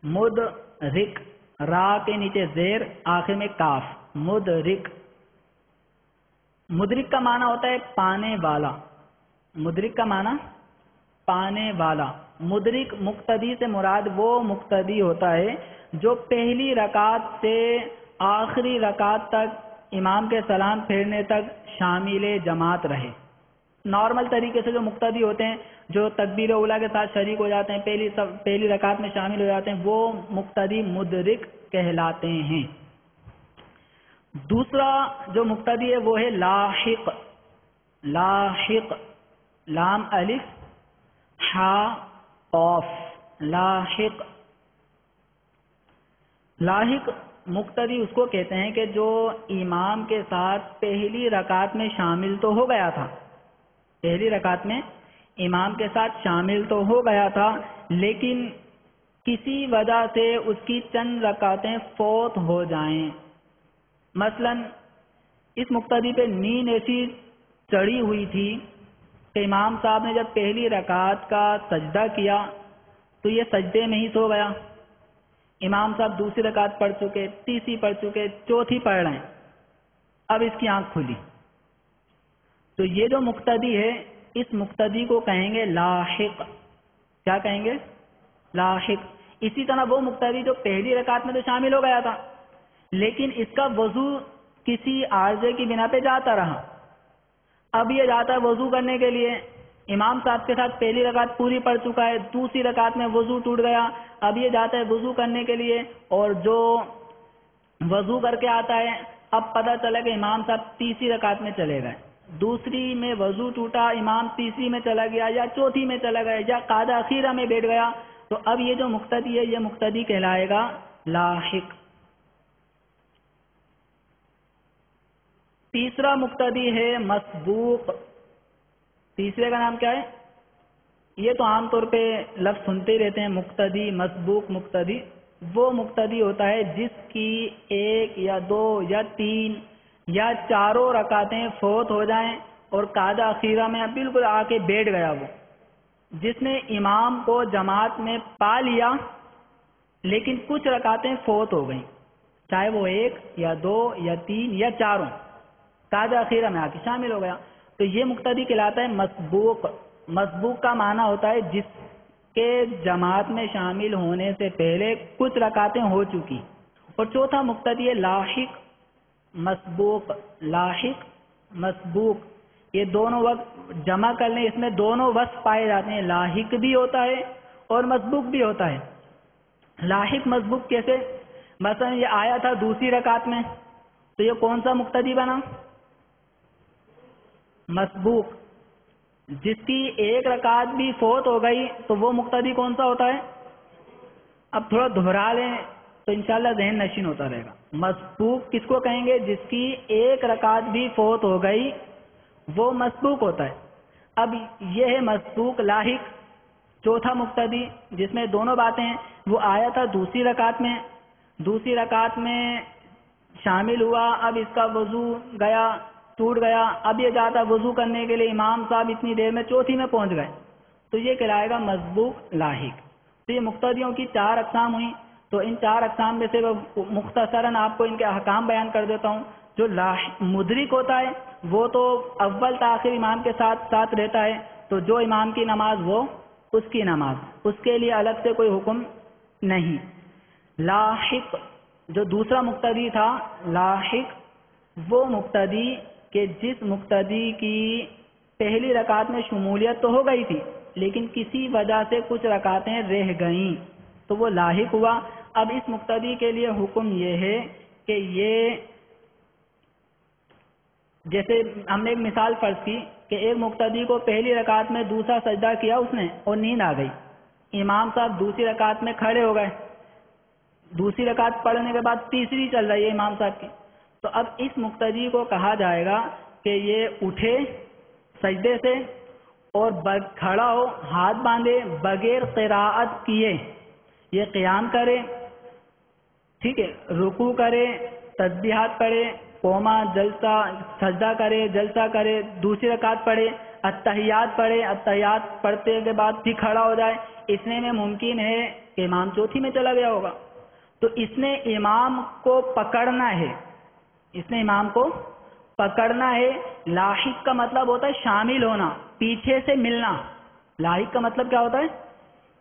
مدرک، را کے نیچے زیر، آخر میں کاف، مدرک. مدرک کا معنی ہوتا ہے پانے والا، مدرک کا معنی پانے والا. مدرک مقتدی سے مراد وہ مقتدی ہوتا ہے جو پہلی رکعت سے آخری رکعت تک امام کے سلام پھیرنے تک شامل جماعت رہے. نارمل طریقے سے جو مقتدی ہوتے ہیں جو تکبیر اولیٰ کے ساتھ شریک ہو جاتے ہیں، پہلی رکعت میں شامل ہو جاتے ہیں، وہ مقتدی مدرک کہلاتے ہیں. دوسرا جو مقتدی ہے وہ ہے لاحق. لاحق، لام الف ہا قاف، لاحق. لاحق مقتدی اس کو کہتے ہیں کہ جو امام کے ساتھ پہلی رکعت میں شامل تو ہو گیا تھا، پہلی رکعت میں امام کے ساتھ شامل تو ہو گیا تھا لیکن کسی وجہ سے اس کی چند رکعتیں فوت ہو جائیں. مثلا اس مقتدی پہ نیند ایسی چڑھی ہوئی تھی کہ امام صاحب نے جب پہلی رکعت کا سجدہ کیا تو یہ سجدے میں ہی سو گیا. امام صاحب دوسری رکعت پڑھ چکے، تیسری پڑھ چکے، چوتھی پڑھ رہے ہیں، اب اس کی آنکھ کھلی. تو یہ جو مقتدی ہے اس مقتدی کو کہیں گے لاحق. کیا کہیں گے؟ لاحق. اسی طرح وہ مقتدی جو پہلی رکعت میں تو شامل ہو گیا تھا لیکن اس کا وضو کسی عارضے کی بنا پہ جاتا رہا، اب یہ جاتا ہے وضو کرنے کے لیے امام صاحب کے ساتھ پہلی رکعت پوری پڑھ چکا ہے، دوسری رکعت میں وضو ٹوٹ گیا، اب یہ جاتا ہے وضو کرنے کے لیے، اور جو وضو کر کے آتا ہے اب پتہ چلا کہ امام صاحب تیسری رکعت میں چلے گئے، دوسری میں وضو ٹوٹا، امام تیسری میں چلا گیا یا چوتھی میں چلا گیا یا قاعدہ اخیرہ میں بیٹھ گیا، تو اب یہ جو مقتدی ہے یہ مقتدی کہلائے گا لاحق۔ تیسرا مقتدی ہے مسبوق۔ تیسرے کا نام کیا ہے؟ یہ تو عام طور پہ لفظ سنتے ہی رہتے ہیں، مقتدی، مسبوق مقتدی۔ وہ مقتدی ہوتا ہے جس کی ایک یا دو یا تین یا چاروں رکعتیں فوت ہو جائیں اور قاعدہ اخیرہ میں بالکل آ کے بیٹھ گیا، وہ جس نے امام کو جماعت میں پا لیا لیکن کچھ رکعتیں فوت ہو گئیں، چاہے وہ ایک یا دو یا تین یا چاروں، قاعدہ اخیرہ میں آ کے شامل ہو گیا، تو یہ مقتدی کہلاتا ہے مسبوق۔ مسبوق کا معنی ہوتا ہے جس کے جماعت میں شامل ہونے سے پہلے کچھ رکعتیں ہو چکی۔ اور چوتھا مقتدی ہے لاحق مسبوق۔ لاحق مسبوق، یہ دونوں وقت جمع کر لیں، اس میں دونوں وصف پائے جاتے ہیں، لاحق بھی ہوتا ہے اور مسبوق بھی ہوتا ہے۔ لاحق مسبوق کیسے؟ مثلا یہ آیا تھا دوسری رکعت میں، تو یہ کون سا مقتدی بنا؟ مسبوق۔ جس کی ایک رکعت بھی فوت ہو گئی تو وہ مقتدی کون سا ہوتا ہے؟ اب تھوڑا دہرا لیں تو انشاءاللہ ذہن نشین ہوتا رہے گا۔ مسبوق کس کو کہیں گے؟ جس کی ایک رکعت بھی فوت ہو گئی وہ مسبوق ہوتا ہے۔ اب یہ ہے مسبوق لاحق، چوتھا مقتدی جس میں دونوں باتیں ہیں۔ وہ آیا تھا دوسری رکعت میں، دوسری رکعت میں شامل ہوا، اب اس کا وضو گیا، ٹوٹ گیا، اب یہ جاتا وضو کرنے کے لیے، امام صاحب اتنی دیر میں چوتھی میں پہنچ گئے، تو یہ کہلائے گا مسبوق لاحق۔ تو یہ مقتدیوں کی چار اقسام ہوئیں، تو ان چار اقسام میں سے مختصراً آپ کو ان کے احکام بیان کر دیتا ہوں۔ جو مدرک ہوتا ہے وہ تو اول تاخیر امام کے ساتھ ساتھ رہتا ہے، تو جو امام کی نماز وہ اس کی نماز، اس کے لیے الگ سے کوئی حکم نہیں۔ لاحق جو دوسرا مقتدی تھا، لاحق وہ مقتدی کہ جس مقتدی کی پہلی رکعت میں شمولیت تو ہو گئی تھی لیکن کسی وجہ سے کچھ رکعتیں رہ گئیں، تو وہ لاحق ہوا۔ اب اس مقتدی کے لیے حکم یہ ہے کہ یہ جیسے ہم نے ایک مثال فرض کی کہ ایک مقتدی کو پہلی رکعت میں دوسرا سجدہ کیا اس نے اور نیند آ گئی، امام صاحب دوسری رکعت میں کھڑے ہو گئے، دوسری رکعت پڑھنے کے بعد تیسری چل رہی ہے امام صاحب کی، تو اب اس مقتدی کو کہا جائے گا کہ یہ اٹھے سجدے سے اور کھڑا ہو، ہاتھ باندھے، بغیر قراءت کیے یہ قیام کرے، ٹھیک ہے، رکوع کرے، تسبیحات پڑھے، قوما جلسہ، سجدہ کرے، جلسہ کرے، دوسری رکعت پڑھے، اتحیات پڑھے، اتحیات پڑھتے کے بعد پھر کھڑا ہو جائے۔ اتنے میں ممکن ہے کہ امام چوتھی میں چلا گیا ہوگا، تو اس نے امام کو پکڑنا ہے، اس نے امام کو پکڑنا ہے۔ لاحق کا مطلب ہوتا ہے شامل ہونا، پیچھے سے ملنا۔ لاحق کا مطلب کیا ہوتا ہے؟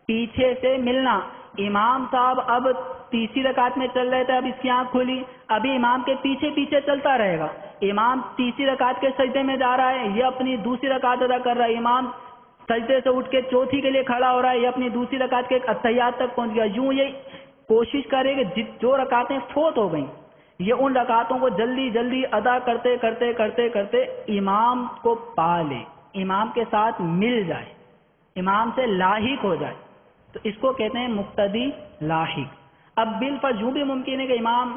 پیچھے سے ملنا۔ امام صاحب اب تیسری رکعت میں چل رہے تھے، اب اس کی آنکھ کھلی، ابھی امام کے پیچھے پیچھے چلتا رہے گا۔ امام تیسری رکعت کے سجدے میں جا رہا ہے، یہ اپنی دوسری رکعت ادا کر رہا ہے، امام سجدے سے اٹھ کے چوتھی کے لیے کھڑا ہو رہا ہے، یہ اپنی دوسری رکعت کے اتحیات تک پہنچ گیا۔ یوں یہ کوشش کرے کہ جو رکعتیں فوت ہو گئیں یہ ان رکعتوں کو جلدی جلدی ادا کرتے کرتے کرتے کرتے امام کو پا لے، امام کے ساتھ مل جائے، امام سے لاحق ہو جائے، تو اس کو کہتے ہیں مقتدی لاحق۔ اب بالفرض یوں بھی ممکن ہے کہ امام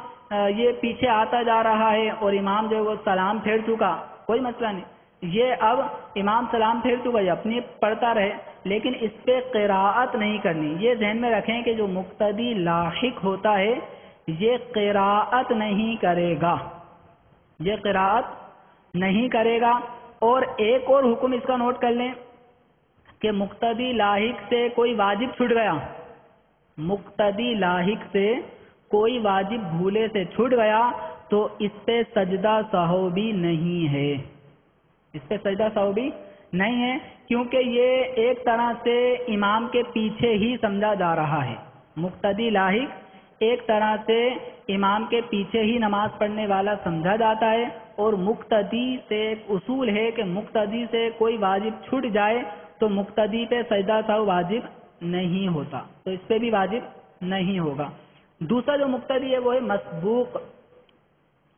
یہ پیچھے آتا جا رہا ہے اور امام جو ہے وہ سلام پھیر چکا، کوئی مسئلہ نہیں، یہ اب امام سلام پھیر چکا، یہ اپنی پڑھتا رہے، لیکن اس پہ قراءت نہیں کرنی۔ یہ ذہن میں رکھیں کہ جو مقتدی لاحق ہوتا ہے یہ قراءت نہیں کرے گا، یہ قراءت نہیں کرے گا۔ اور ایک اور حکم اس کا نوٹ کر لیں کہ مقتدی لاحق سے کوئی واجب چھوٹ گیا، مقتدی لاحق سے کوئی واجب بھولے سے چھوٹ گیا تو اس پہ سجدہ سہو بھی نہیں ہے، اس پہ سجدہ سہو بھی نہیں ہے، کیونکہ یہ ایک طرح سے امام کے پیچھے ہی سمجھا جا رہا ہے۔ مقتدی لاحق ایک طرح سے امام کے پیچھے ہی نماز پڑھنے والا سمجھا جاتا ہے، اور مقتدی سے ایک اصول ہے کہ مقتدی سے کوئی واجب چھٹ جائے تو مقتدی پہ سجدہ سہو واجب نہیں ہوتا، تو اس پہ بھی واجب نہیں ہوگا۔ دوسرا جو مقتدی ہے وہ ہے مسبوق۔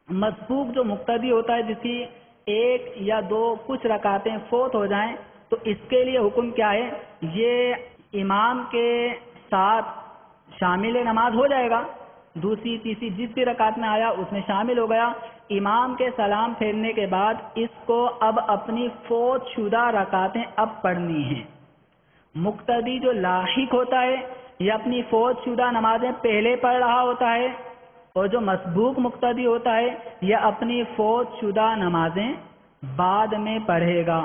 مسبوق جو مقتدی ہوتا ہے، جس کی ایک یا دو کچھ رکعتیں فوت ہو جائیں، تو اس کے لیے حکم کیا ہے؟ یہ امام کے ساتھ شامل نماز ہو جائے گا، دوسری تیسری جس بھی رکعت میں آیا اس میں شامل ہو گیا۔ امام کے سلام پھیرنے کے بعد اس کو اب اپنی فوت شدہ رکعتیں اب پڑھنی ہیں۔ مقتدی جو لاحق ہوتا ہے یہ اپنی فوت شدہ نمازیں پہلے پڑھ رہا ہوتا ہے، اور جو مسبوق مقتدی ہوتا ہے یہ اپنی فوت شدہ نمازیں بعد میں پڑھے گا۔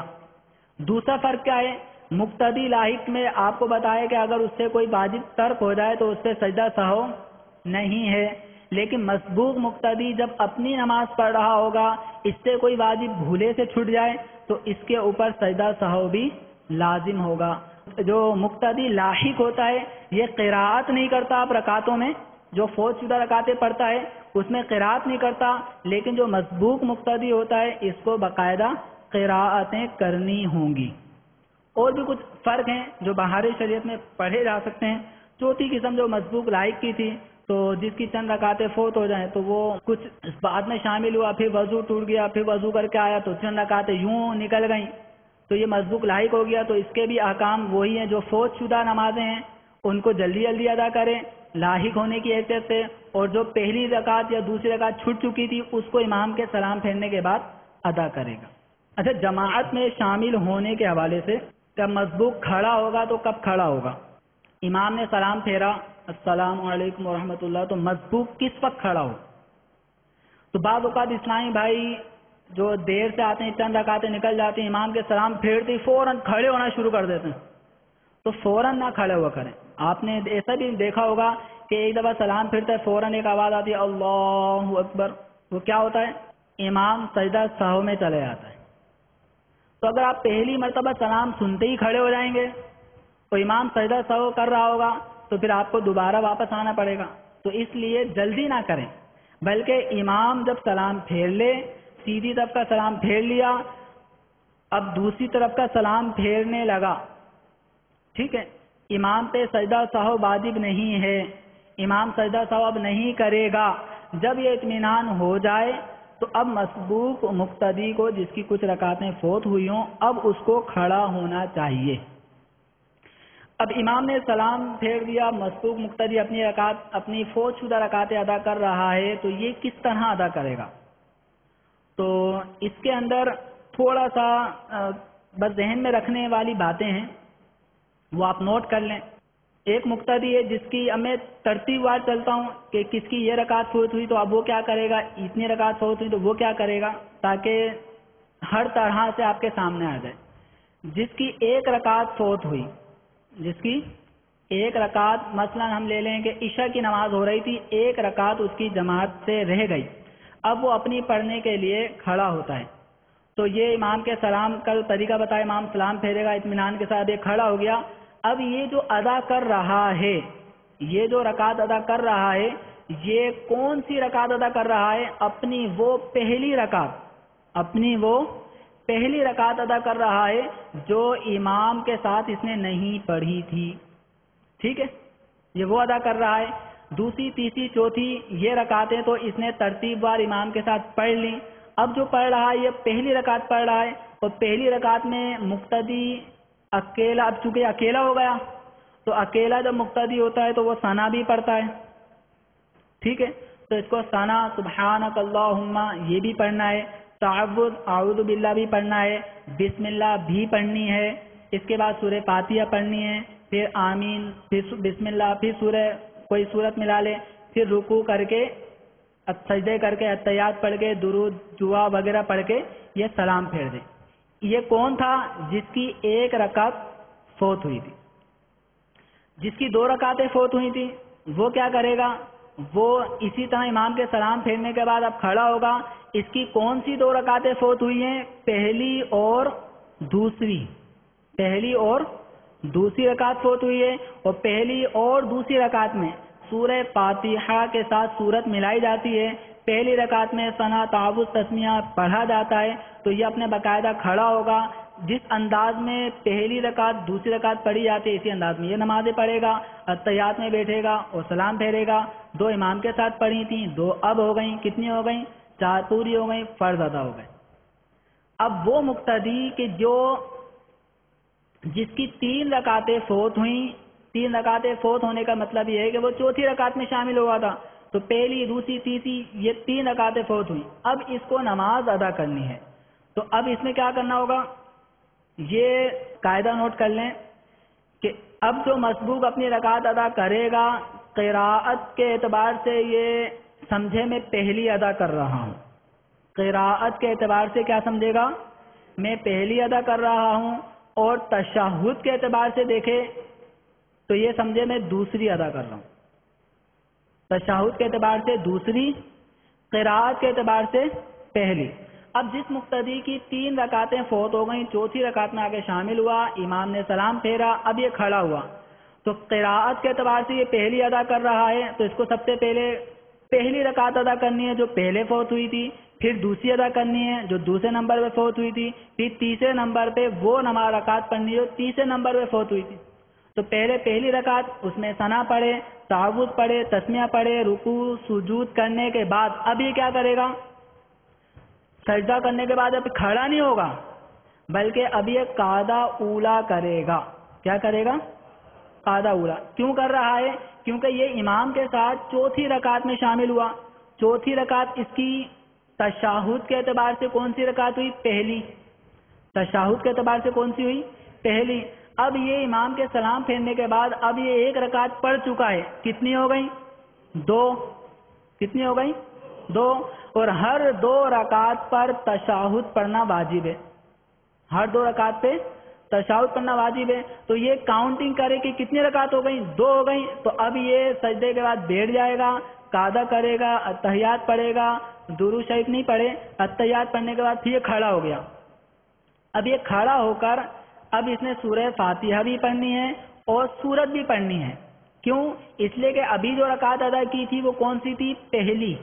دوسرا فرق کیا ہے؟ مقتدی لاحق میں آپ کو بتایا کہ اگر اس سے کوئی واجب ترک ہو جائے تو اس سے سجدہ سہو نہیں ہے، لیکن مسبوق مقتدی جب اپنی نماز پڑھ رہا ہوگا، اس سے کوئی واجب بھولے سے چھٹ جائے تو اس کے اوپر سجدہ سہو بھی لازم ہوگا۔ جو مقتدی لاحق ہوتا ہے یہ قراءت نہیں کرتا، آپ رکعتوں میں جو فوت شدہ رکعتیں پڑھتا ہے اس میں قراءت نہیں کرتا، لیکن جو مسبوق مقتدی ہوتا ہے اس کو باقاعدہ قراءتیں کرنی ہوں گی۔ اور بھی کچھ فرق ہیں جو بہار شریعت میں پڑھے جا سکتے ہیں۔ چوتھی قسم جو مسبوق لاحق کی تھی، تو جس کی چند رکعتیں فوت ہو جائیں تو وہ کچھ بعد میں شامل ہوا، پھر وضو ٹوٹ گیا، پھر وضو کر کے آیا تو چند رکعتیں یوں نکل گئیں، تو یہ مسبوق لاحق ہو گیا۔ تو اس کے بھی احکام وہی ہیں، جو فوت شدہ نمازیں ہیں ان کو جلدی جلدی ادا کریں لاحق ہونے کی حیثیت سے، اور جو پہلی رکعت یا دوسری رکعت چھٹ چکی تھی اس کو امام کے سلام پھیرنے کے بعد ادا کرے گا۔ اچھا، جماعت میں شامل ہونے کے حوالے سے جب مسبوق کھڑا ہوگا تو کب کھڑا ہوگا؟ امام نے سلام پھیرا السلام علیکم ورحمۃ اللہ، تو مسبوق کس وقت کھڑا ہو؟ تو بعض اوقات اسلامی بھائی جو دیر سے آتے ہیں، چند رکعتیں نکل جاتے ہیں، امام کے سلام پھیرتے ہی فوراً کھڑے ہونا شروع کر دیتے ہیں، تو فوراً نہ کھڑے ہوا کریں۔ آپ نے ایسا بھی دیکھا ہوگا کہ ایک دفعہ سلام پھرتا ہے فوراً ایک آواز آتی ہے اللہ اکبر، وہ کیا ہوتا ہے؟ امام سجدہ سہو میں چلے جاتا ہے۔ تو اگر آپ پہلی مرتبہ سلام سنتے ہی کھڑے ہو جائیں گے تو امام سجدہ سہو کر رہا ہوگا تو پھر آپ کو دوبارہ واپس آنا پڑے گا، تو اس لیے جلدی نہ کریں، بلکہ امام جب سلام پھیر لے، سیدھی طرف کا سلام پھیر لیا، اب دوسری طرف کا سلام پھیرنے لگا، ٹھیک ہے، امام پہ سجدہ سہو واجب نہیں ہے، امام سجدہ سہو اب نہیں کرے گا۔ جب یہ اطمینان ہو جائے تو اب مسبوق مقتدی کو جس کی کچھ رکعتیں فوت ہوئی ہوں اب اس کو کھڑا ہونا چاہیے۔ اب امام نے سلام پھیر دیا، مسبوق مقتدی اپنی فوت شدہ رکعتیں ادا کر رہا ہے، تو یہ کس طرح ادا کرے گا؟ تو اس کے اندر تھوڑا سا بس ذہن میں رکھنے والی باتیں ہیں، وہ آپ نوٹ کر لیں۔ ایک مقتدی ہے جس کی، اب میں ترتیب وار چلتا ہوں کہ کس کی یہ رکعت فوت ہوئی تو اب وہ کیا کرے گا، اتنی رکعت فوت ہوئی تو وہ کیا کرے گا، تاکہ ہر طرح سے آپ کے سامنے آ جائے۔ جس کی ایک رکعت فوت ہوئی، جس کی ایک رکعت، مثلا ہم لے لیں کہ عشاء کی نماز ہو رہی تھی، ایک رکعت اس کی جماعت سے رہ گئی، اب وہ اپنی پڑھنے کے لیے کھڑا ہوتا ہے، تو یہ امام کے سلام کا طریقہ بتایا، امام سلام پھیرے گا اطمینان کے ساتھ، یہ کھڑا ہو گیا۔ اب یہ جو ادا کر رہا ہے، یہ جو رکعت ادا کر رہا ہے، یہ کون سی رکعت ادا کر رہا ہے؟ اپنی وہ پہلی رکعت ادا کر رہا ہے جو امام کے ساتھ اس نے نہیں پڑھی تھی، ٹھیک ہے، یہ وہ ادا کر رہا ہے۔ دوسری تیسری چوتھی یہ رکعتیں تو اس نے ترتیب وار امام کے ساتھ پڑھ لی، اب جو پڑھ رہا ہے یہ پہلی رکعت پڑھ رہا ہے، اور پہلی رکعت میں مقتدی اکیلا، اب چونکہ اکیلا ہو گیا تو اکیلا جب مقتدی ہوتا ہے تو وہ ثنا بھی پڑھتا ہے، ٹھیک ہے، تو اس کو ثنا سبحانک اللہم یہ بھی پڑھنا ہے، تعوذ اعوذ باللہ بھی پڑھنا ہے، بسم اللہ بھی پڑھنی ہے، اس کے بعد سورہ فاتحہ پڑھنی ہے، پھر آمین، پھر بسم اللہ، پھر سورہ کوئی سورت ملا لے، پھر رکوع کر کے سجدے کر کے اتحیات پڑھ کے درود دعا وغیرہ پڑھ کے یہ سلام پھیر دے۔ یہ کون تھا؟ جس کی ایک رکعت فوت ہوئی تھی۔ جس کی دو رکعتیں فوت ہوئی تھی وہ کیا کرے گا؟ وہ اسی طرح امام کے سلام پھیرنے کے بعد اب کھڑا ہوگا۔ اس کی کون سی دو رکعتیں فوت ہوئی ہیں؟ پہلی اور دوسری رکعت فوت ہوئی ہے، اور پہلی اور دوسری رکعت میں سورہ فاتحہ کے ساتھ سورت ملائی جاتی ہے، پہلی رکعت میں ثنا، تعوذ، تسمیہ پڑھا جاتا ہے، تو یہ اپنے باقاعدہ کھڑا ہوگا، جس انداز میں پہلی رکعت دوسری رکعت پڑھی جاتی ہے اسی انداز میں یہ نمازیں پڑھے گا، اتحیات میں بیٹھے گا اور سلام پھیرے گا۔ 2 امام کے ساتھ پڑھی تھیں، 2 اب ہو گئیں، کتنی ہو گئیں؟ 4 پوری ہو گئیں، فرض ادا ہو گئے۔ اب وہ مقتدی کہ جس کی 3 رکعتیں فوت ہوئیں، 3 رکعتیں فوت ہونے کا مطلب یہ ہے کہ وہ چوتھی رکعت میں شامل ہوا تھا، تو پہلی، دوسری، تیسری، یہ 3 رکعتیں فوت ہوئیں، اب اس کو نماز ادا کرنی ہے۔ تو اب اس میں کیا کرنا ہوگا؟ یہ قاعدہ نوٹ کر لیں کہ اب جو مسبوق اپنی رکعت ادا کرے گا، قراءت کے اعتبار سے یہ سمجھے میں پہلی ادا کر رہا ہوں، قراءت کے اعتبار سے کیا سمجھے گا؟ میں پہلی ادا کر رہا ہوں، اور تشہد کے اعتبار سے دیکھے تو یہ سمجھے میں دوسری ادا کر رہا ہوں، تشہد کے اعتبار سے دوسری، قراءت کے اعتبار سے پہلی۔ اب جس مقتدی کی 3 رکعتیں فوت ہو گئیں، چوتھی رکعت میں آگے شامل ہوا، امام نے سلام پھیرا، اب یہ کھڑا ہوا، تو قراءت کے اعتبار سے یہ پہلی ادا کر رہا ہے، تو اس کو سب سے پہلے پہلی رکعت ادا کرنی ہے جو پہلے فوت ہوئی تھی، پھر دوسری ادا کرنی ہے جو دوسرے نمبر پہ فوت ہوئی تھی، پھر تیسرے نمبر پہ وہ نماز رکعت پڑھنی ہے جو تیسرے نمبر پہ فوت ہوئی تھی۔ تو پہلے پہلی رکعت اس میں ثنا پڑھے، تعوذ پڑھے، تسمیہ پڑھے، رکوع سجود کرنے کے بعد اب یہ کیا کرے گا؟ سجدہ کرنے کے بعد اب کھڑا نہیں ہوگا، بلکہ اب یہ قاعدہ اولا کرے گا۔ کیا کرے گا؟ قاعدہ اولا۔ کیوں کر رہا ہے؟ کیونکہ یہ امام کے ساتھ چوتھی رکعت میں شامل ہوا، چوتھی رکعت اس کی تشہد کے اعتبار سے کون سی رکعت ہوئی؟ پہلی۔ تشہد کے اعتبار سے کون سی ہوئی؟ پہلی۔ اب یہ امام کے سلام پھیرنے کے بعد اب یہ 1 رکعت پڑھ چکا ہے، کتنی ہو گئی؟ 2۔ کتنی ہو گئی؟ 2۔ اور ہر 2 رکعت پر تشہد پڑھنا واجب ہے، ہر 2 رکعت پہ تشہد پڑھنا واجب ہے۔ تو یہ کاؤنٹنگ کرے کہ کتنی رکعت ہو گئی؟ 2 ہو گئی، تو اب یہ سجدے کے بعد بیٹھ جائے گا، قاعدہ کرے گا، اتحیات پڑھے گا، درود شریف نہیں پڑھے، اتحیات پڑھنے کے بعد پھر یہ کھڑا ہو گیا۔ اب یہ کھڑا ہو کر اب اس نے سورہ فاتحہ بھی پڑھنی ہے اور سورت بھی پڑھنی ہے۔ کیوں؟ اس لیے کہ ابھی جو رکعت ادا کی تھی وہ کون سی تھی؟ پہلی۔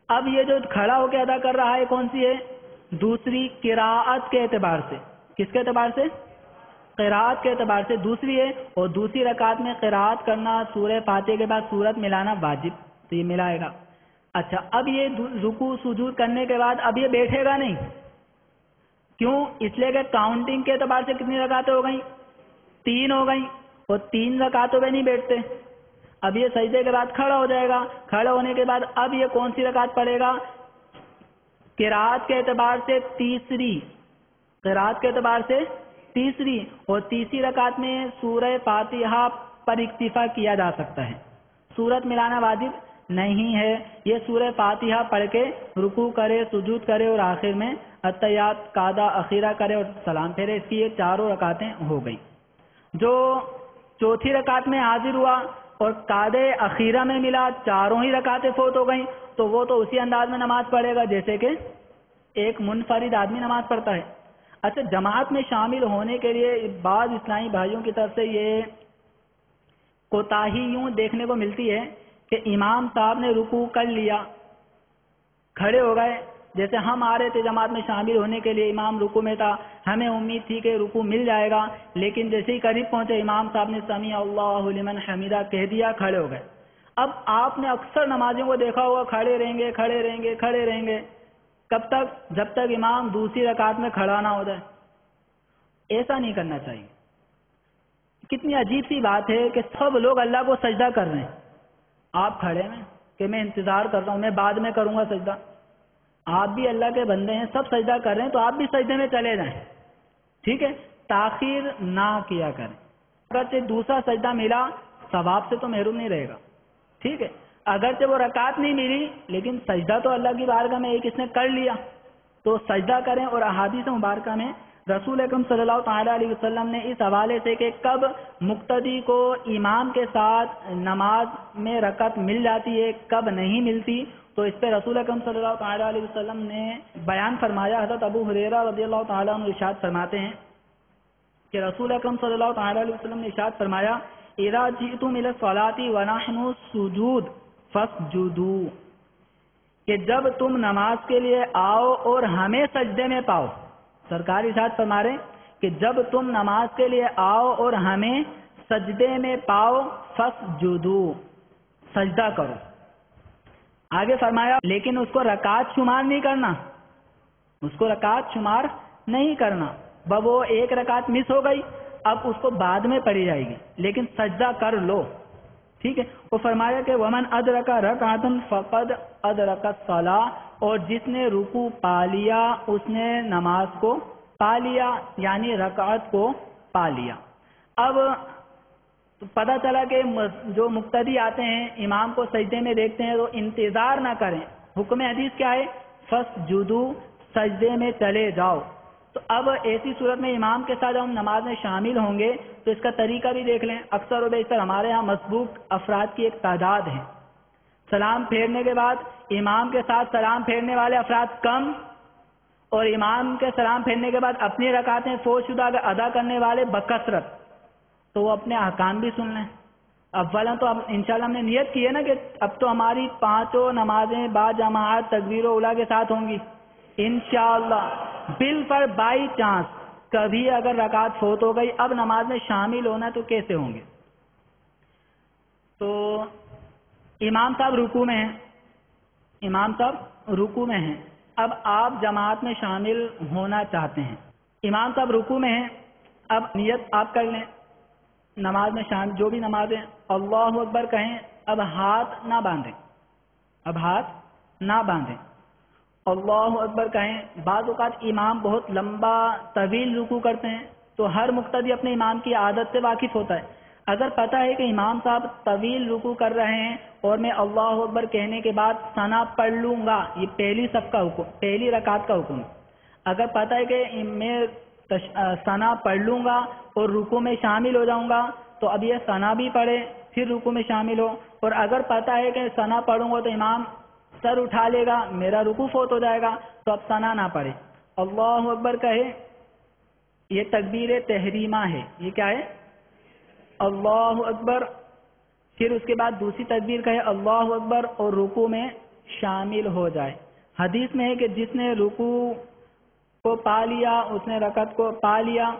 اب یہ جو کھڑا ہو کے ادا کر رہا ہے کون سی ہے؟ دوسری، قراءت کے اعتبار سے۔ کس کے اعتبار سے؟ قراءت کے اعتبار سے دوسری ہے، اور دوسری رکعت میں قراءت کرنا، سورہ فاتحہ کے بعد سورت ملانا واجب، تو یہ ملائے گا۔ اچھا، اب یہ رکوع سجود کرنے کے بعد اب یہ بیٹھے گا نہیں۔ کیوں؟ اس لیے کہ کاؤنٹنگ کے اعتبار سے کتنی رکعتیں ہو گئیں؟ 3 ہو گئیں، اور 3 رکعتوں پہ نہیں بیٹھتے۔ اب یہ سجدے کے بعد کھڑا ہو جائے گا، کھڑا ہونے کے بعد اب یہ کون سی رکعت پڑھے گا؟ قراءت کے اعتبار سے تیسری، قراءت کے اعتبار سے تیسری، اور تیسری رکعت میں سورہ فاتحہ پر اکتفا کیا جا سکتا ہے، سورت ملانا واجب نہیں ہے۔ یہ سورہ فاتحہ پڑھ کے رکوع کرے، سجود کرے، اور آخر میں اتحیات قاعدہ اخیرہ کرے اور سلام پھیرے۔ اس کی یہ 4 رکعتیں ہو گئیں۔ جو چوتھی رکعت میں حاضر ہوا اور قاعدہ اخیرہ میں ملا، 4 ہی رکعتیں فوت ہو گئیں، تو وہ تو اسی انداز میں نماز پڑھے گا جیسے کہ ایک منفرد آدمی نماز پڑھتا ہے۔ اچھا، جماعت میں شامل ہونے کے لیے بعض اسلامی بھائیوں کی طرف سے یہ کوتاہی یوں دیکھنے کو ملتی ہے کہ امام صاحب نے رکوع کر لیا، کھڑے ہو گئے، جیسے ہم آ رہے تھے جماعت میں شامل ہونے کے لیے، امام رکوع میں تھا، ہمیں امید تھی کہ رکوع مل جائے گا، لیکن جیسے ہی قریب پہنچے امام صاحب نے سمیع اللہ لمن حمیدہ کہہ دیا، کھڑے ہو گئے۔ اب آپ نے اکثر نمازیوں کو دیکھا ہوگا، کھڑے رہیں گے، کھڑے رہیں گے، کھڑے رہیں گے، کب تک؟ جب تک امام دوسری رکعت میں کھڑا نہ ہو جائے۔ ایسا نہیں کرنا چاہیے۔ کتنی عجیب سی بات ہے کہ سب لوگ اللہ کو سجدہ کر رہے ہیں، آپ کھڑے ہیں کہ میں انتظار کر رہا ہوں، میں بعد میں کروں گا سجدہ۔ آپ بھی اللہ کے بندے ہیں، سب سجدہ کر رہے ہیں، تو آپ بھی سجدے میں چلے جائیں، ٹھیک ہے؟ تاخیر نہ کیا کریں۔ اگرچہ دوسرا سجدہ ملا، ثواب سے تو محروم نہیں رہے گا، ٹھیک ہے؟ اگرچہ وہ رکعت نہیں ملی، لیکن سجدہ تو اللہ کی بارگاہ میں ایک اس نے کر لیا، تو سجدہ کریں۔ اور احادیث مبارکہ میں رسول اکرم صلی اللہ تعالیٰ علیہ وسلم نے اس حوالے سے کہ کب مقتدی کو امام کے ساتھ نماز میں رکعت مل جاتی ہے، کب نہیں ملتی، تو اس پہ رسول اکرم صلی اللہ تعالیٰ علیہ وسلم نے بیان فرمایا۔ حضرت ابو ہریرہ رضی اللہ تعالیٰ عنہ ارشاد فرماتے ہیں کہ رسول اکرم صلی اللہ تعالیٰ علیہ وسلم نے ارشاد فرمایا اذا جئتم الى الصلاة ونحن سجود فاسجدوا، کہ جب تم نماز کے لیے آؤ اور ہمیں سجدے میں پاؤ. سرکار ارشاد فرما رہے کہ جب تم نماز کے لیے آؤ اور ہمیں سجدے میں پاؤ فاسجدوا، سجدہ کرو. آگے فرمایا لیکن اس کو رکعت شمار نہیں کرنا، اس کو رکعت شمار نہیں کرنا. وہ ایک رکعت مس ہو گئی، اب اس کو بعد میں پڑھی جائے گی، لیکن سجدہ کر لو. ٹھیک ہے. وہ فرمایا کہ ومن ادرک رکعۃ فقد ادرک الصلاۃ، اور جس نے رکوع پا لیا اس نے نماز کو پا لیا، یعنی رکعت کو پا لیا. اب پتہ چلا کہ جو مقتدی آتے ہیں امام کو سجدے میں دیکھتے ہیں تو انتظار نہ کریں. حکم حدیث کیا ہے؟ فاسجدوا، سجدے میں چلے جاؤ. تو اب ایسی صورت میں امام کے ساتھ جب ہم نماز میں شامل ہوں گے تو اس کا طریقہ بھی دیکھ لیں. اکثر و بیشتر ہمارے ہاں مسبوق افراد کی ایک تعداد ہے. سلام پھیرنے کے بعد امام کے ساتھ سلام پھیرنے والے افراد کم، اور امام کے سلام پھیرنے کے بعد اپنی رکعتیں فوت شدہ ادا کرنے والے بکثرت. تو وہ اپنے احکام بھی سن لیں. اولا تو اب انشاءاللہ ہم نے نیت کی ہے نا کہ اب تو ہماری 5 نمازیں با جماعت تکبیر و اولیٰ کے ساتھ ہوں گی انشاءاللہ. بل پر بائی چانس کبھی اگر رکعت فوت ہو گئی، اب نماز میں شامل ہونا تو کیسے ہوں گے؟ تو امام صاحب رکوع میں ہیں، امام صاحب رکوع میں ہیں. اب آپ جماعت میں شامل ہونا چاہتے ہیں، امام صاحب رکوع میں ہیں. اب نیت آپ کر لیں نماز میں شامل، جو بھی نمازیں اللہ اکبر کہیں. اب ہاتھ نہ باندھیں، اب ہاتھ نہ باندھیں، اللہ اکبر کہیں. بعض اوقات امام بہت لمبا طویل رکوع کرتے ہیں تو ہر مقتدی اپنے امام کی عادت سے واقف ہوتا ہے. اگر پتہ ہے کہ امام صاحب طویل رکوع کر رہے ہیں اور میں اللہ اکبر کہنے کے بعد ثنا پڑھ لوں گا، یہ پہلی صف کا حکم، پہلی رکعت کا حکم. اگر پتہ ہے کہ میں ثنا پڑھ لوں گا اور رکوع میں شامل ہو جاؤں گا تو اب یہ ثنا بھی پڑھے پھر رکوع میں شامل ہو. اور اگر پتہ ہے کہ ثنا پڑھوں گا تو امام سر اٹھا لے گا، میرا رکوع فوت ہو جائے گا، تو اب ثنا نہ پڑھے، اللہ اکبر کہے. یہ تکبیر تحریمہ ہے. یہ کیا ہے؟ اللہ اکبر. پھر اس کے بعد دوسری تکبیر کہے اللہ اکبر اور رکوع میں شامل ہو جائے. حدیث میں ہے کہ جس نے رکوع کو پا لیا اس نے رکعت کو پا لیا.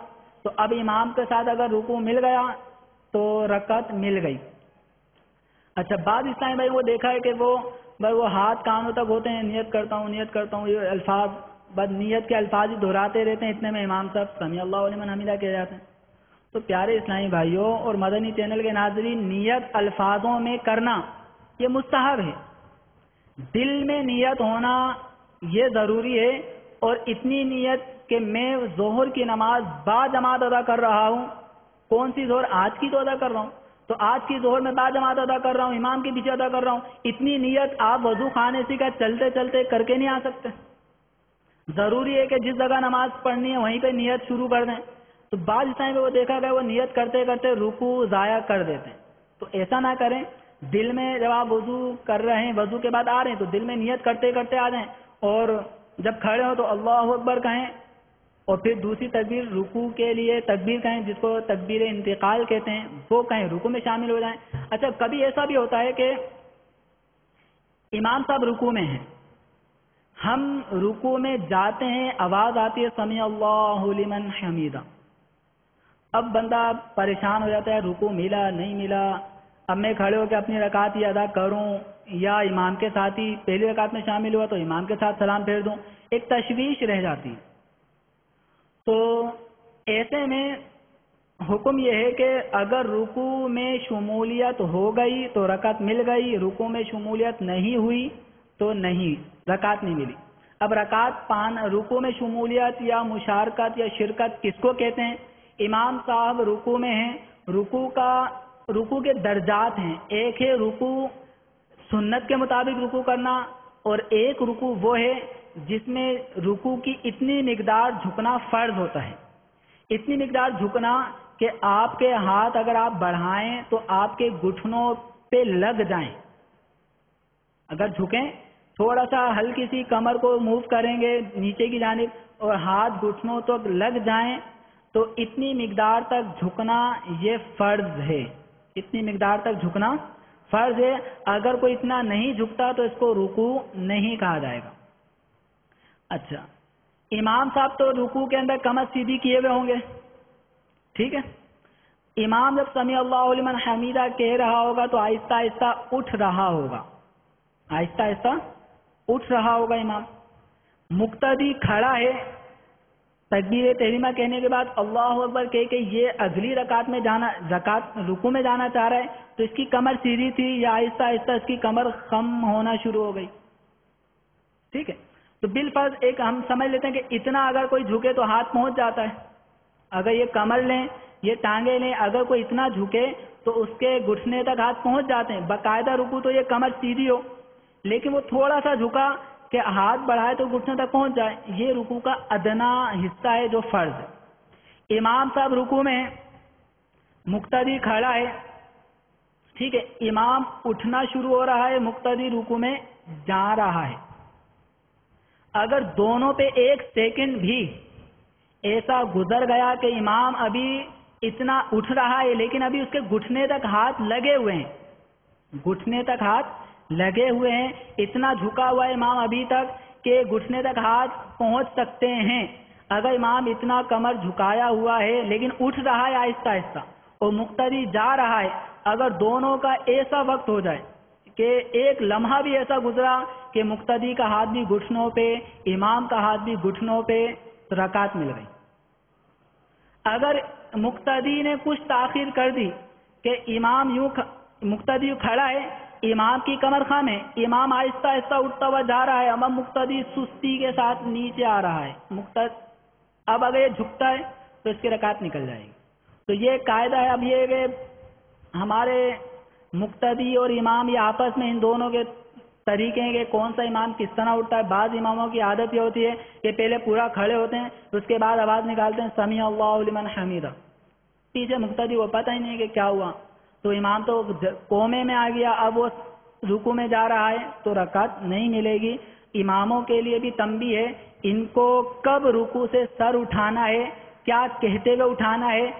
تو اب امام کے ساتھ اگر رکوع مل گیا تو رکعت مل گئی. اچھا، بعض اسلامی بھائی وہ دیکھا ہے کہ وہ ہاتھ کانوں تک ہوتے ہیں، نیت کرتا ہوں نیت کرتا ہوں، یہ الفاظ بد نیت کے الفاظ ہی دہراتے رہتے ہیں. اتنے میں امام صاحب سمیع اللہ لمن حمیدہ کہہ جاتے ہیں. تو پیارے اسلامی بھائیوں اور مدنی چینل کے ناظرین، نیت الفاظوں میں کرنا یہ مستحب ہے. دل میں نیت ہونا یہ ضروری ہے. اور اتنی نیت کہ میں ظہر کی نماز با جماعت ادا کر رہا ہوں. کون سی ظہر؟ آج کی تو ادا کر رہا ہوں، تو آج کی ظہر میں با جماعت ادا کر رہا ہوں، امام کے پیچھے ادا کر رہا ہوں. اتنی نیت آپ وضو خانے سے کا چلتے چلتے کر کے نہیں آ سکتے. ضروری ہے کہ جس جگہ نماز پڑھنی ہے وہیں پہ نیت شروع کر دیں. تو بعض ٹائم پہ وہ دیکھا گیا وہ نیت کرتے کرتے رکوع ضائع کر دیتے ہیں. تو ایسا نہ کریں. دل میں جب آپ وضو کر رہے ہیں، وضو کے بعد آ رہے ہیں تو دل میں نیت کرتے کرتے آ جائیں، اور جب کھڑے ہو تو اللہ اکبر کہیں، اور پھر دوسری تکبیر رکوع کے لیے تکبیر کہیں جس کو تکبیر انتقال کہتے ہیں، وہ کہیں، رکوع میں شامل ہو جائیں. اچھا، کبھی ایسا بھی ہوتا ہے کہ امام صاحب رکوع میں ہیں، ہم رکوع میں جاتے ہیں، آواز آتی ہے سمیع اللہ لمن حمیدہ. اب بندہ پریشان ہو جاتا ہے، رکوع ملا نہیں ملا، اب میں کھڑے ہو کے اپنی رکعت ہی ادا کروں یا امام کے ساتھ ہی پہلی رکعت میں شامل ہوا تو امام کے ساتھ سلام پھیر دوں. ایک تشویش رہ جاتی ہے. تو ایسے میں حکم یہ ہے کہ اگر رکوع میں شمولیت ہو گئی تو رکعت مل گئی، رکوع میں شمولیت نہیں ہوئی تو نہیں، رکعت نہیں ملی. اب رکوع میں شمولیت یا مشارکت یا شرکت کس کو کہتے ہیں؟ امام صاحب رکوع میں ہیں، رکوع کے درجات ہیں. ایک ہے رکوع سنت کے مطابق رکوع کرنا، اور ایک رکوع وہ ہے جس میں رکوع کی اتنی مقدار جھکنا فرض ہوتا ہے. اتنی مقدار جھکنا کہ آپ کے ہاتھ اگر آپ بڑھائیں تو آپ کے گھٹنوں پہ لگ جائیں. اگر جھکیں تھوڑا سا ہلکی سی کمر کو موو کریں گے نیچے کی جانب اور ہاتھ گھٹنوں تک لگ جائیں تو اتنی مقدار تک جھکنا یہ فرض ہے. اتنی مقدار تک جھکنا فرض ہے. اگر کوئی اتنا نہیں جھکتا تو اس کو رکوع نہیں کہا جائے گا. اچھا، امام صاحب تو رکوع کے اندر کمر سیدھی کیے ہوئے ہوں گے، ٹھیک ہے. امام جب سمیع اللہ لمن حمیدہ کہہ رہا ہوگا تو آہستہ آہستہ اٹھ رہا ہوگا، آہستہ آہستہ اٹھ رہا ہوگا امام. مقتدی کھڑا ہے، تکبیر تحریمہ کہنے کے بعد اللہ اکبر کہہ کے یہ اگلی رکعت میں جانا، رکوع میں جانا چاہ رہا ہے، تو اس کی کمر سیدھی تھی یا آہستہ آہستہ اس کی کمر خم ہونا شروع ہو گئی، ٹھیک ہے. تو بالفرض ایک ہم سمجھ لیتے ہیں کہ اتنا اگر کوئی جھکے تو ہاتھ پہنچ جاتا ہے. اگر یہ کمر لیں، یہ ٹانگیں لیں، اگر کوئی اتنا جھکے تو اس کے گھٹنے تک ہاتھ پہنچ جاتے ہیں. باقاعدہ رکوع تو یہ کمر سیدھی ہو، لیکن وہ تھوڑا سا جھکا کہ ہاتھ بڑھائے تو گھٹنے تک پہنچ جائے، یہ رکوع کا ادنا حصہ ہے جو فرض ہے. امام صاحب رکوع میں، مقتدی کھڑا ہے، ٹھیک ہے. امام اٹھنا شروع ہو رہا ہے، مقتدی رکوع میں جا رہا ہے. اگر دونوں پہ ایک سیکنڈ بھی ایسا گزر گیا کہ امام ابھی اتنا اٹھ رہا ہے لیکن ابھی اس کے گھٹنے تک ہاتھ لگے ہوئے ہیں، گھٹنے تک ہاتھ لگے ہوئے ہیں، اتنا جھکا ہوا ہے امام ابھی تک کہ گھٹنے تک ہاتھ پہنچ سکتے ہیں. اگر امام اتنا کمر جھکایا ہوا ہے لیکن اٹھ رہا ہے آہستہ آہستہ اور مقتدی جا رہا ہے، اگر دونوں کا ایسا وقت ہو جائے کہ ایک لمحہ بھی ایسا گزرا کہ مقتدی کا ہاتھ بھی گھٹنوں پہ، امام کا ہاتھ بھی گھٹنوں پہ، تو رکعت مل گئی. اگر مقتدی نے کچھ تاخیر کر دی کہ امام مقتدی کھڑا ہے، امام کی کمر خم ہے، امام آہستہ آہستہ اٹھتا ہوا جا رہا ہے، اب مقتدی سستی کے ساتھ نیچے آ رہا ہے، اب اگر یہ جھکتا ہے تو اس کی رکعت نکل جائے گی. تو یہ قاعدہ ہے. اب یہ کہ ہمارے مقتدی اور امام یہ آپس میں ان دونوں کے طریقے ہیں کہ کون سا امام کس طرح اٹھتا ہے. بعض اماموں کی عادت یہ ہوتی ہے کہ پہلے پورا کھڑے ہوتے ہیں، تو اس کے بعد آواز نکالتے ہیں سمیع اللہ لمن حمیدہ. پیچھے مقتدی کو پتہ ہی نہیں کہ کیا ہوا، تو امام تو کومے میں آ گیا، اب وہ رکوع میں جا رہا ہے تو رکعت نہیں ملے گی. اماموں کے لیے بھی تنبیہ ہے، ان کو کب رکوع سے سر اٹھانا ہے، کیا کہتے ہوئے اٹھانا ہے.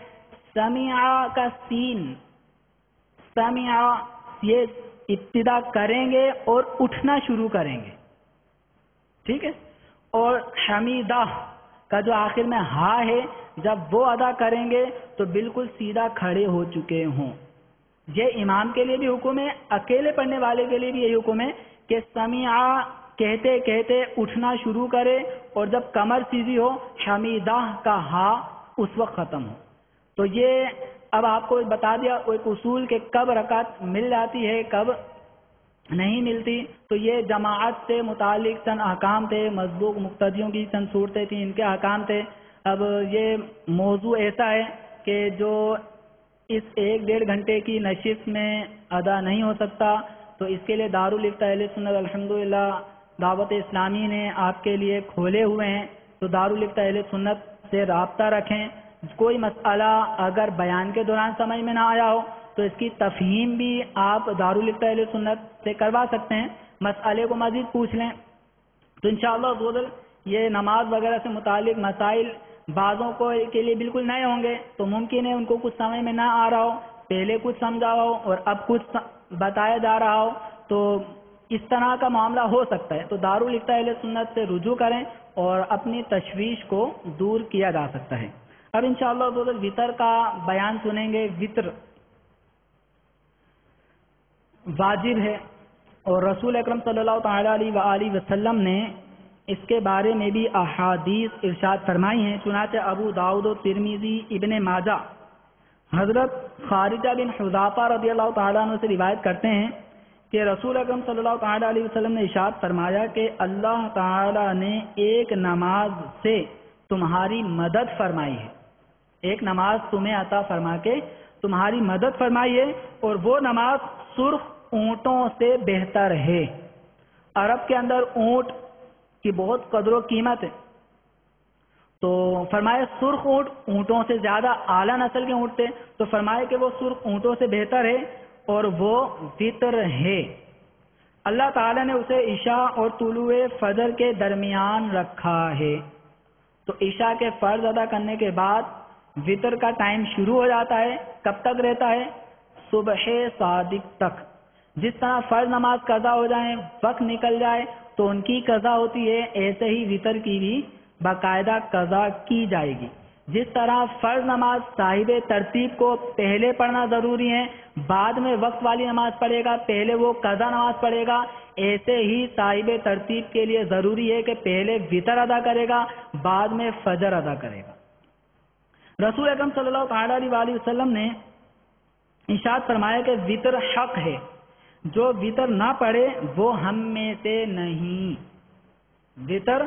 سمیع کا سین، سمیع یہ ابتدا کریں گے اور اٹھنا شروع کریں گے، ٹھیک ہے. اور حمیدہ کا جو آخر میں ہا ہے، جب وہ ادا کریں گے تو بالکل سیدھا کھڑے ہو چکے ہوں. یہ امام کے لیے بھی حکم ہے، اکیلے پڑھنے والے کے لیے بھی یہی حکم ہے کہ سمیع کہتے کہتے اٹھنا شروع کرے اور جب کمر سیدھی ہو حمیدہ کا ہا اس وقت ختم ہو. تو یہ اب آپ کو بتا دیا ایک اصول کہ کب رکعت مل جاتی ہے کب نہیں ملتی. تو یہ جماعت سے متعلق چند احکام تھے، مسبوق مقتدیوں کی چند صورتیں تھیں، ان کے احکام تھے. اب یہ موضوع ایسا ہے کہ جو اس 1-1.5 گھنٹے کی نشست میں ادا نہیں ہو سکتا، تو اس کے لیے دارالفتہ اہل سنت الحمدللہ دعوت اسلامی نے آپ کے لیے کھولے ہوئے ہیں. تو دارالفتہ اہل سنت سے رابطہ رکھیں. کوئی مسئلہ اگر بیان کے دوران سمجھ میں نہ آیا ہو تو اس کی تفہیم بھی آپ دارالفتہ اہل سنت سے کروا سکتے ہیں. مسئلے کو مزید پوچھ لیں تو انشاءاللہ یہ نماز وغیرہ سے متعلق مسائل بعضوں کو کے لیے بالکل نئے ہوں گے، تو ممکن ہے ان کو کچھ سمجھ میں نہ آ رہا ہو، پہلے کچھ سمجھا ہو اور اب کچھ بتایا جا رہا ہو، تو اس طرح کا معاملہ ہو سکتا ہے. تو دارالفتہ اہل سنت سے رجوع کریں اور اپنی تشویش کو دور کیا جا سکتا ہے. اب انشاءاللہ وطر کا بیان سنیں گے. وطر واجب ہے اور رسول اکرم صلی اللہ تعالیٰ علیہ وآلہ وسلم نے اس کے بارے میں بھی احادیث ارشاد فرمائی ہیں. چنانچہ ابو داؤد و ترمذی، ابن ماجہ حضرت خارجہ بن حذافہ رضی اللہ تعالیٰ عنہ سے روایت کرتے ہیں کہ رسول اکرم صلی اللہ تعالیٰ علیہ وسلم نے ارشاد فرمایا کہ اللہ تعالیٰ نے ایک نماز سے تمہاری مدد فرمائی ہے، ایک نماز تمہیں عطا فرما کے تمہاری مدد فرمائی ہے، اور وہ نماز سرخ اونٹوں سے بہتر ہے. عرب کے اندر اونٹ کی بہت قدر و قیمت ہے، تو فرمایا سرخ اونٹ اونٹوں سے زیادہ اعلیٰ نسل کے اونٹ تھے، تو فرمایا کہ وہ سرخ اونٹوں سے بہتر ہے اور وہ وطر ہے. اللہ تعالیٰ نے اسے عشاء اور طلوع فجر کے درمیان رکھا ہے. تو عشاء کے فرض ادا کرنے کے بعد وطر کا ٹائم شروع ہو جاتا ہے. کب تک رہتا ہے؟ صبح صادق تک. جس طرح فرض نماز قضا ہو جائیں وقت نکل جائے تو ان کی قضا ہوتی ہے، ایسے ہی وطر کی بھی باقاعدہ قضا کی جائے گی. جس طرح فرض نماز صاحب ترتیب کو پہلے پڑھنا ضروری ہے، بعد میں وقت والی نماز پڑھے گا، پہلے وہ قضا نماز پڑھے گا، ایسے ہی صاحب ترتیب کے لیے ضروری ہے کہ پہلے وطر ادا کرے گا، بعد میں فجر ادا کرے گا. رسول اکرم صلی اللہ تعالی علیہ وسلم نے ارشاد فرمایا کہ وطر حق ہے، جو وطر نہ پڑھے وہ ہم میں سے نہیں. وطر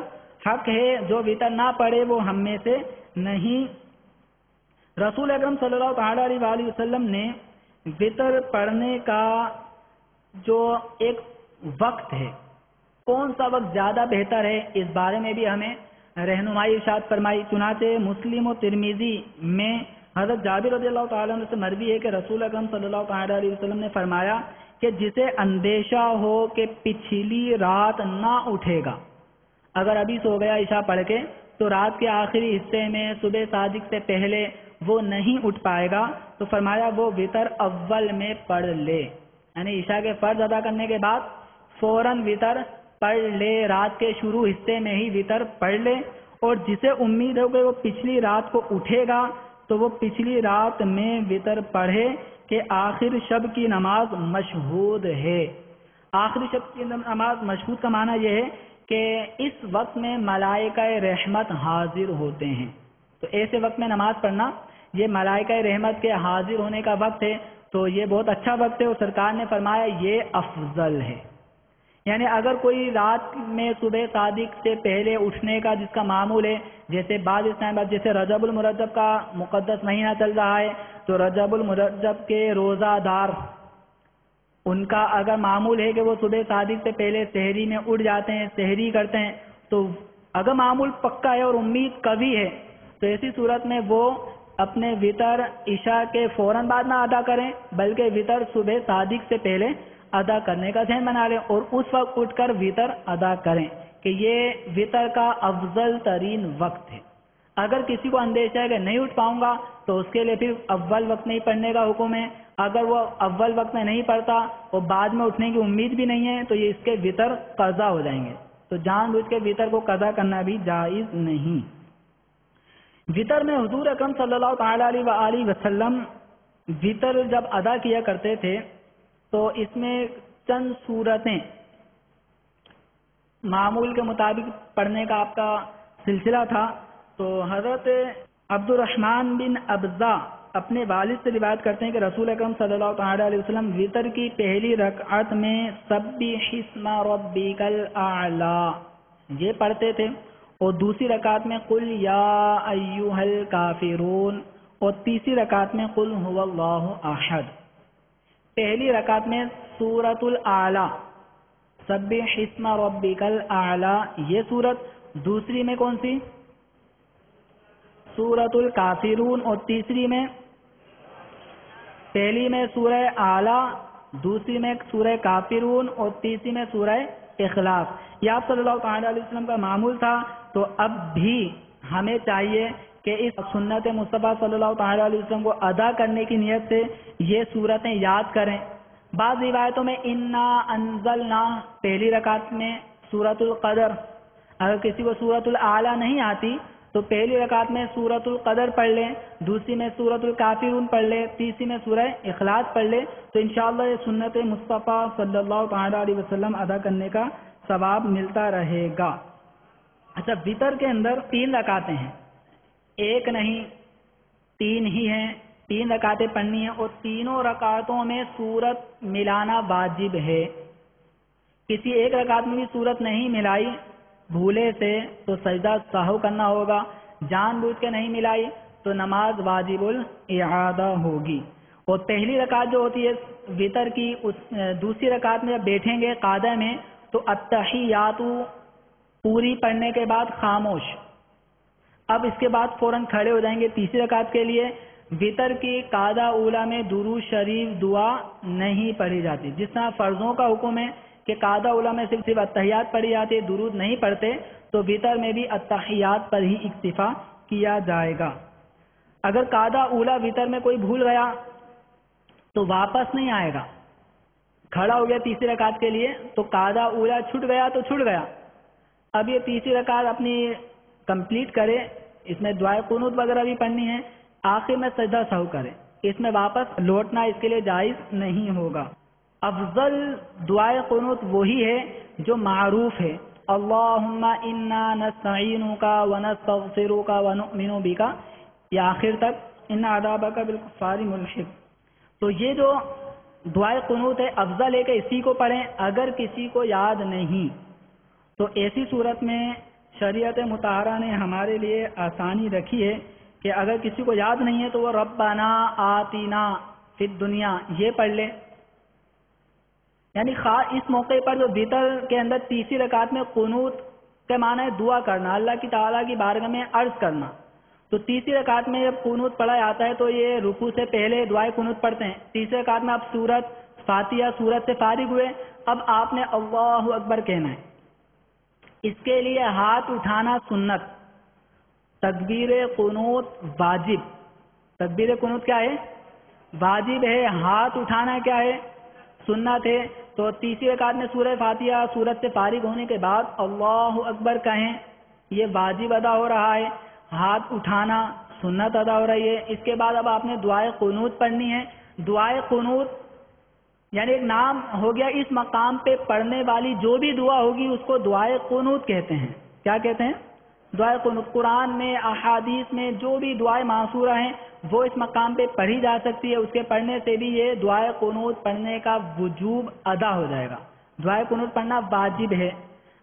حق ہے، جو وطر نہ پڑھے وہ ہم میں سے نہیں. رسول اکرم صلی اللہ تعالی علیہ وسلم نے وطر پڑھنے کا جو ایک وقت ہے، کون سا وقت زیادہ بہتر ہے، اس بارے میں بھی ہمیں رہنمائی ارشاد فرمائی. چنانچہ مسلم و ترمذی میں حضرت جابر رضی اللہ تعالیٰ عنہ سے مروی ہے کہ رسول اکرم صلی اللہ تعالیٰ علیہ وسلم نے فرمایا کہ جسے اندیشہ ہو کہ پچھلی رات نہ اٹھے گا، اگر ابھی سو گیا عشاء پڑھ کے تو رات کے آخری حصے میں صبح صادق سے پہلے وہ نہیں اٹھ پائے گا، تو فرمایا وہ وطر اول میں پڑھ لے. یعنی عشاء کے فرض ادا کرنے کے بعد فوراً وطر پڑھ لے، رات کے شروع حصے میں ہی وطر پڑھ لے. اور جسے امید ہو کہ وہ پچھلی رات کو اٹھے گا تو وہ پچھلی رات میں وطر پڑھے کہ آخر شب کی نماز مشہود ہے. آخری شب کی نماز مشہود کا معنی یہ ہے کہ اس وقت میں ملائکہ رحمت حاضر ہوتے ہیں. تو ایسے وقت میں نماز پڑھنا یہ ملائکہ رحمت کے حاضر ہونے کا وقت ہے، تو یہ بہت اچھا وقت ہے، اور سرکار نے فرمایا یہ افضل ہے. یعنی اگر کوئی رات میں صبح صادق سے پہلے اٹھنے کا جس کا معمول ہے، جیسے بعض اس ٹائم بعد جیسے رجب المرجب کا مقدس مہینہ چل رہا ہے تو رجب المرجب کے روزہ دار ان کا اگر معمول ہے کہ وہ صبح صادق سے پہلے سحری میں اٹھ جاتے ہیں، سحری کرتے ہیں، تو اگر معمول پکا ہے اور امید قوی ہے تو ایسی صورت میں وہ اپنے وطر عشاء کے فوراً بعد نہ ادا کریں، بلکہ وطر صبح صادق سے پہلے ادا کرنے کا ذہن بنا لیں اور اس وقت اٹھ کر وطر ادا کریں کہ یہ وطر کا افضل ترین وقت ہے. اگر کسی کو اندیشہ ہے کہ نہیں اٹھ پاؤں گا تو اس کے لیے پھر اول وقت نہیں پڑھنے کا حکم ہے. اگر وہ اول وقت میں نہیں پڑھتا اور بعد میں اٹھنے کی امید بھی نہیں ہے تو یہ اس کے وطر قضا ہو جائیں گے. تو جان بوجھ کے وطر کو قضا کرنا بھی جائز نہیں. وطر میں حضور اکرم صلی اللہ تعالی علیہ وسلم وطر جب ادا کیا کرتے تھے تو اس میں چند صورتیں معمول کے مطابق پڑھنے کا آپ کا سلسلہ تھا. تو حضرت عبد الرحمن بن ابزا اپنے والد سے روایت کرتے ہیں کہ رسول اکرم صلی اللہ تعالی علیہ وسلم وطر کی پہلی رکعت میں سبح اسم ربک الاعلی یہ پڑھتے تھے، اور دوسری رکعت میں قل یا ایھا الکافرون، اور تیسری رکعت میں قل ھو اللہ احد. پہلی رکعت میں سورۃ الاعلی سبح اسم ربک الاعلی یہ سورت، دوسری میں کون سی سورۃ الکافرون، اور تیسری میں پہلی میں سورہ اعلی، دوسری میں سورہ کافرون، اور تیسری میں سورہ اخلاص. یہ آپ صلی اللہ تعالی علیہ وسلم کا معمول تھا. تو اب بھی ہمیں چاہیے کہ اس سنت مصطفیٰ صلی اللہ تعالی علیہ وسلم کو ادا کرنے کی نیت سے یہ صورتیں یاد کریں. بعض روایتوں میں انا انزلنا پہلی رکعت میں سورۃ القدر، اگر کسی کو سورۃ الاعلی نہیں آتی تو پہلی رکعت میں سورۃ القدر پڑھ لیں، دوسری میں سورۃ الکافرون پڑھ لیں، تیسری میں سورہ اخلاص پڑھ لیں، تو انشاءاللہ یہ سنت مصطفیٰ صلی اللہ تعالی علیہ وسلم ادا کرنے کا ثواب ملتا رہے گا. اچھا، وطر کے اندر 3 رکعتیں ہیں، ایک نہیں 3 ہی ہیں، 3 رکعتیں پڑھنی ہیں، اور تینوں رکعتوں میں سورت ملانا واجب ہے. کسی ایک رکعت میں بھی سورت نہیں ملائی بھولے سے تو سجدہ سہو کرنا ہوگا، جان بوجھ کے نہیں ملائی تو نماز واجب الاعادہ ہوگی. اور پہلی رکعت جو ہوتی ہے وطر کی، دوسری رکعت میں جب بیٹھیں گے قعدہ میں تو التحیات پوری پڑھنے کے بعد خاموش. اب اس کے بعد فوراً کھڑے ہو جائیں گے تیسری رکعت کے لیے. وطر کی قعدہ اولا میں درود شریف دعا نہیں پڑھی جاتی. جس طرح فرضوں کا حکم ہے کہ قعدہ اولا میں صرف التحیات پڑھی جاتی ہے، درود نہیں پڑھتے، تو وطر میں بھی التحیات پر ہی اکتفا کیا جائے گا. اگر قعدہ اولا وطر میں کوئی بھول گیا تو واپس نہیں آئے گا. کھڑا ہو گیا تیسری رکعت کے لیے تو قاعدہ اولا چھٹ گیا تو چھٹ گیا. اب یہ تیسری رکعت اپنی کمپلیٹ کرے, اس میں دعائے قنوت وغیرہ بھی پڑھنی ہے, آخر میں سجدہ سہو کرے, اس میں واپس لوٹنا اس کے لیے جائز نہیں ہوگا. افضل دعائے قنوت وہی ہے جو معروف ہے, اللہم انا نستعینک ونستغفرک ونؤمن بک, یا آخر تک ان عذابک بالکفار ملحق. تو یہ جو دعائے قنوت ہے افضل ہے کہ اسی کو پڑھیں. اگر کسی کو یاد نہیں تو ایسی صورت میں شریعت مطہرہ نے ہمارے لیے آسانی رکھی ہے کہ اگر کسی کو یاد نہیں ہے تو وہ ربنا آتینا فی الدنیا یہ پڑھ لے. یعنی اس موقع پر جو وتر کے اندر تیسری رکعت میں قنوت کے معنی ہے دعا کرنا, اللہ کی تعالیٰ کی بارگاہ میں عرض کرنا. تو تیسری رکعت میں جب قنوت پڑھا جاتا ہے تو یہ رکوع سے پہلے دعائے قنوت پڑھتے ہیں. تیسری رکعت میں اب سورت فاتحہ سورت سے فارغ ہوئے, اب آپ نے اللہ اکبر کہنا ہے. اس کے لیے ہاتھ اٹھانا سنت, تکبیر قنوت واجب. تکبیر قنوت کیا ہے؟ واجب ہے. ہاتھ اٹھانا کیا ہے؟ سنت ہے. تو تیسری رکعت میں سورہ فاتحہ سورت سے فارغ ہونے کے بعد اللہ اکبر کہیں, یہ واجب ادا ہو رہا ہے. ہاتھ اٹھانا سنت ادا ہو رہی ہے. اس کے بعد اب آپ نے دعائے قنوت پڑھنی ہے. دعائے قنوت یعنی ایک نام ہو گیا, اس مقام پہ پڑھنے والی جو بھی دعا ہوگی اس کو دعائے قنوت کہتے ہیں. کیا کہتے ہیں؟ دعائے قنوت. قرآن میں احادیث میں جو بھی دعائیں معصورہ ہیں وہ اس مقام پہ پڑھی جا سکتی ہے. اس کے پڑھنے سے بھی یہ دعائے قنوت پڑھنے کا وجوب ادا ہو جائے گا. دعائے قنوت پڑھنا واجب ہے.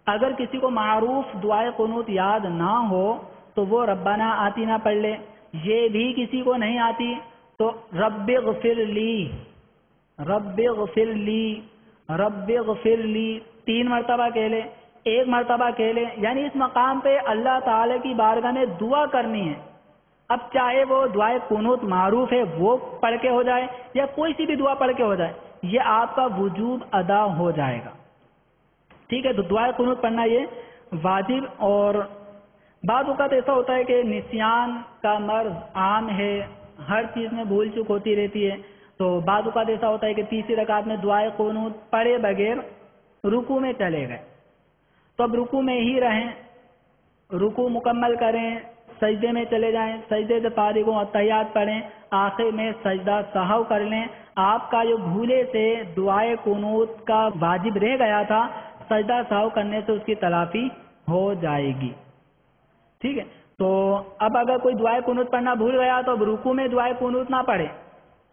اگر کسی کو معروف دعائے قنوت یاد نہ ہو تو وہ ربنا آتینا پڑھ لے. یہ بھی کسی کو نہیں آتی تو رب اغفر لی, رب اغفر لی, رب اغفر لی 3 مرتبہ کہہ لے, 1 مرتبہ کہہ لے. یعنی اس مقام پہ اللہ تعالی کی بارگاہ میں دعا کرنی ہے. اب چاہے وہ دعائے قنوت معروف ہے وہ پڑھ کے ہو جائے یا کوئی سی بھی دعا پڑھ کے ہو جائے, یہ آپ کا وجوب ادا ہو جائے گا. ٹھیک ہے, تو دعائے قنوت پڑھنا یہ واجب. اور بعض اوقات ایسا ہوتا ہے کہ نسیان کا مرض عام ہے, ہر چیز میں بھول چک ہوتی رہتی ہے. تو بعض اوقات ایسا ہوتا ہے کہ تیسری رکعت میں دعائے قنوت پڑھے بغیر رکوع میں چلے گئے, تو اب رکوع میں ہی رہیں, رکوع مکمل کریں, سجدے میں چلے جائیں, سجدے سے فارغ ہوں, تحیات پڑھیں, آخر میں سجدہ سہو کر لیں. آپ کا جو بھولے سے دعائے قنوت کا واجب رہ گیا تھا, سجدہ سہو کرنے سے اس کی تلافی ہو جائے گی. ٹھیک ہے, تو اب اگر کوئی دعائے قنوت پڑھنا بھول گیا تو اب رکوع میں دعائے قنوت نہ پڑھے,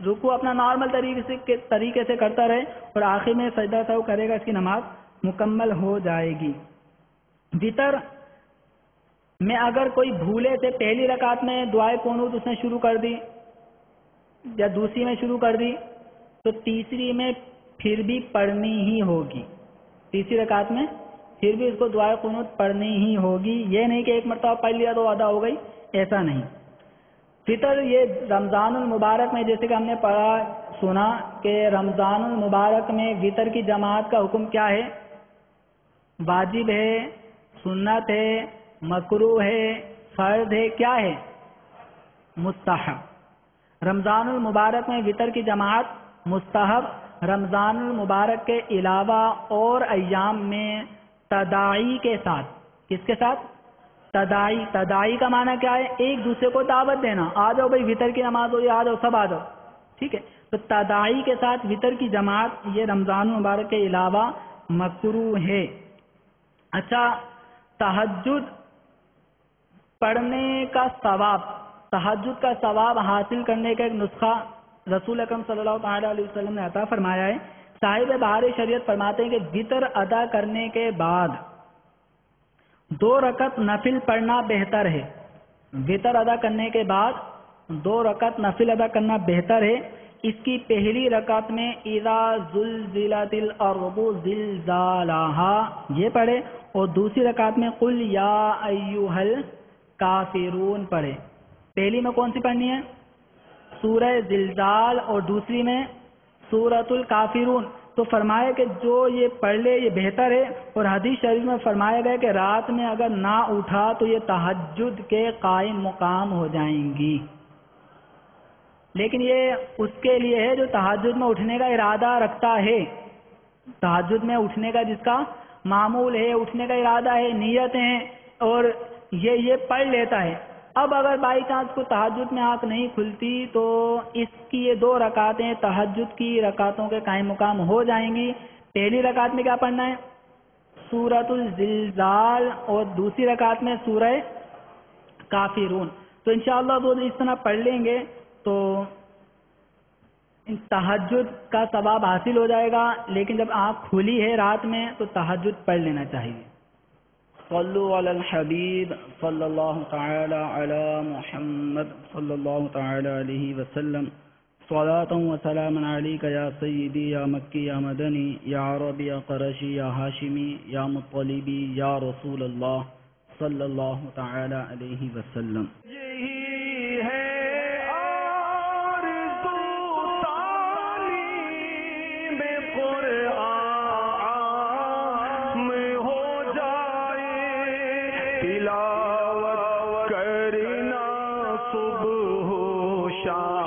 رکوع اپنا نارمل طریقے سے کرتا رہے اور آخر میں سجدہ سہو کرے گا, اس کی نماز مکمل ہو جائے گی. وتر میں اگر کوئی بھولے سے پہلی رکعت میں دعائے قنوت اس نے شروع کر دی یا دوسری میں شروع کر دی تو تیسری میں پھر بھی پڑھنی ہی ہوگی. تیسری رکعت میں پھر بھی اس کو دعائے قنوت پڑھنی ہی ہوگی. یہ نہیں کہ ایک مرتبہ پڑھ لیا تو ادا ہو گئی, ایسا نہیں. فطر یہ رمضان المبارک میں جیسے کہ ہم نے پڑھا سنا کہ رمضان المبارک میں وطر کی جماعت کا حکم کیا ہے؟ واجب ہے, سنت ہے, مکروہ ہے, فرض ہے, کیا ہے؟ مستحب. رمضان المبارک میں وطر کی جماعت مستحب. رمضان المبارک کے علاوہ اور ایام میں تداعی کے ساتھ, کس کے ساتھ؟ تداعی. تداعی کا معنی کیا ہے؟ ایک دوسرے کو دعوت دینا, آ جاؤ بھائی وطر کی نماز ہو رہی ہے, آ جاؤ سب آ جاؤ. ٹھیک ہے, تو تداعی کے ساتھ وطر کی جماعت یہ رمضان المبارک کے علاوہ مکروہ ہے. اچھا, تہجد پڑھنے کا ثواب, تہجد کا ثواب حاصل کرنے کا ایک نسخہ رسول اکرم صلی اللہ تعالی علیہ وسلم نے عطا فرمایا ہے. صاحب بہار شریعت فرماتے ہیں کہ وطر ادا کرنے کے بعد 2 رکعت نفل پڑھنا بہتر ہے. وطر ادا کرنے کے بعد 2 رکعت نفل ادا کرنا بہتر ہے. اس کی پہلی رکعت میں اذا زلزلت الارض زلزالها یہ پڑھے, اور دوسری رکعت میں قل یا ایھا الکافرون پڑھے. پہلی میں کون سی پڑھنی ہے؟ سورہ زلزال, اور دوسری میں سورۃ الکافرون. تو فرمایا کہ جو یہ پڑھ لے یہ بہتر ہے. اور حدیث شریف میں فرمایا گیا کہ رات میں اگر نہ اٹھا تو یہ تہجد کے قائم مقام ہو جائیں گی. لیکن یہ اس کے لیے ہے جو تہجد میں اٹھنے کا ارادہ رکھتا ہے، تہجد میں اٹھنے کا جس کا معمول ہے، اٹھنے کا ارادہ ہے، نیت ہے، اور یہ پڑھ لیتا ہے۔ اب اگر بائی چانس کو تہجد میں آنکھ نہیں کھلتی تو اس کی یہ 2 رکعتیں تہجد کی رکعتوں کے قائم مقام ہو جائیں گی۔ پہلی رکعت میں کیا پڑھنا ہے؟ سورۃ الزلزال، اور دوسری رکعت میں سورہ کافرون۔ تو انشاءاللہ وہ اس طرح پڑھ لیں گے تو تہجد کا ثواب حاصل ہو جائے گا، لیکن جب آنکھ کھلی ہے رات میں تو تہجد پڑھ لینا چاہیے۔ صلو علی الحبیب صلی اللہ تعالی علی محمد صلی اللہ تعالی علیہ وسلم، صلاۃ و سلام علیک یا سیدی یا مکی یا مدنی یا عربی یا قرشی یا ہاشمی یا مطلبی یا رسول اللہ صلی اللہ تعالی علیہ وسلم۔ تلاوت کرنا صبح و شام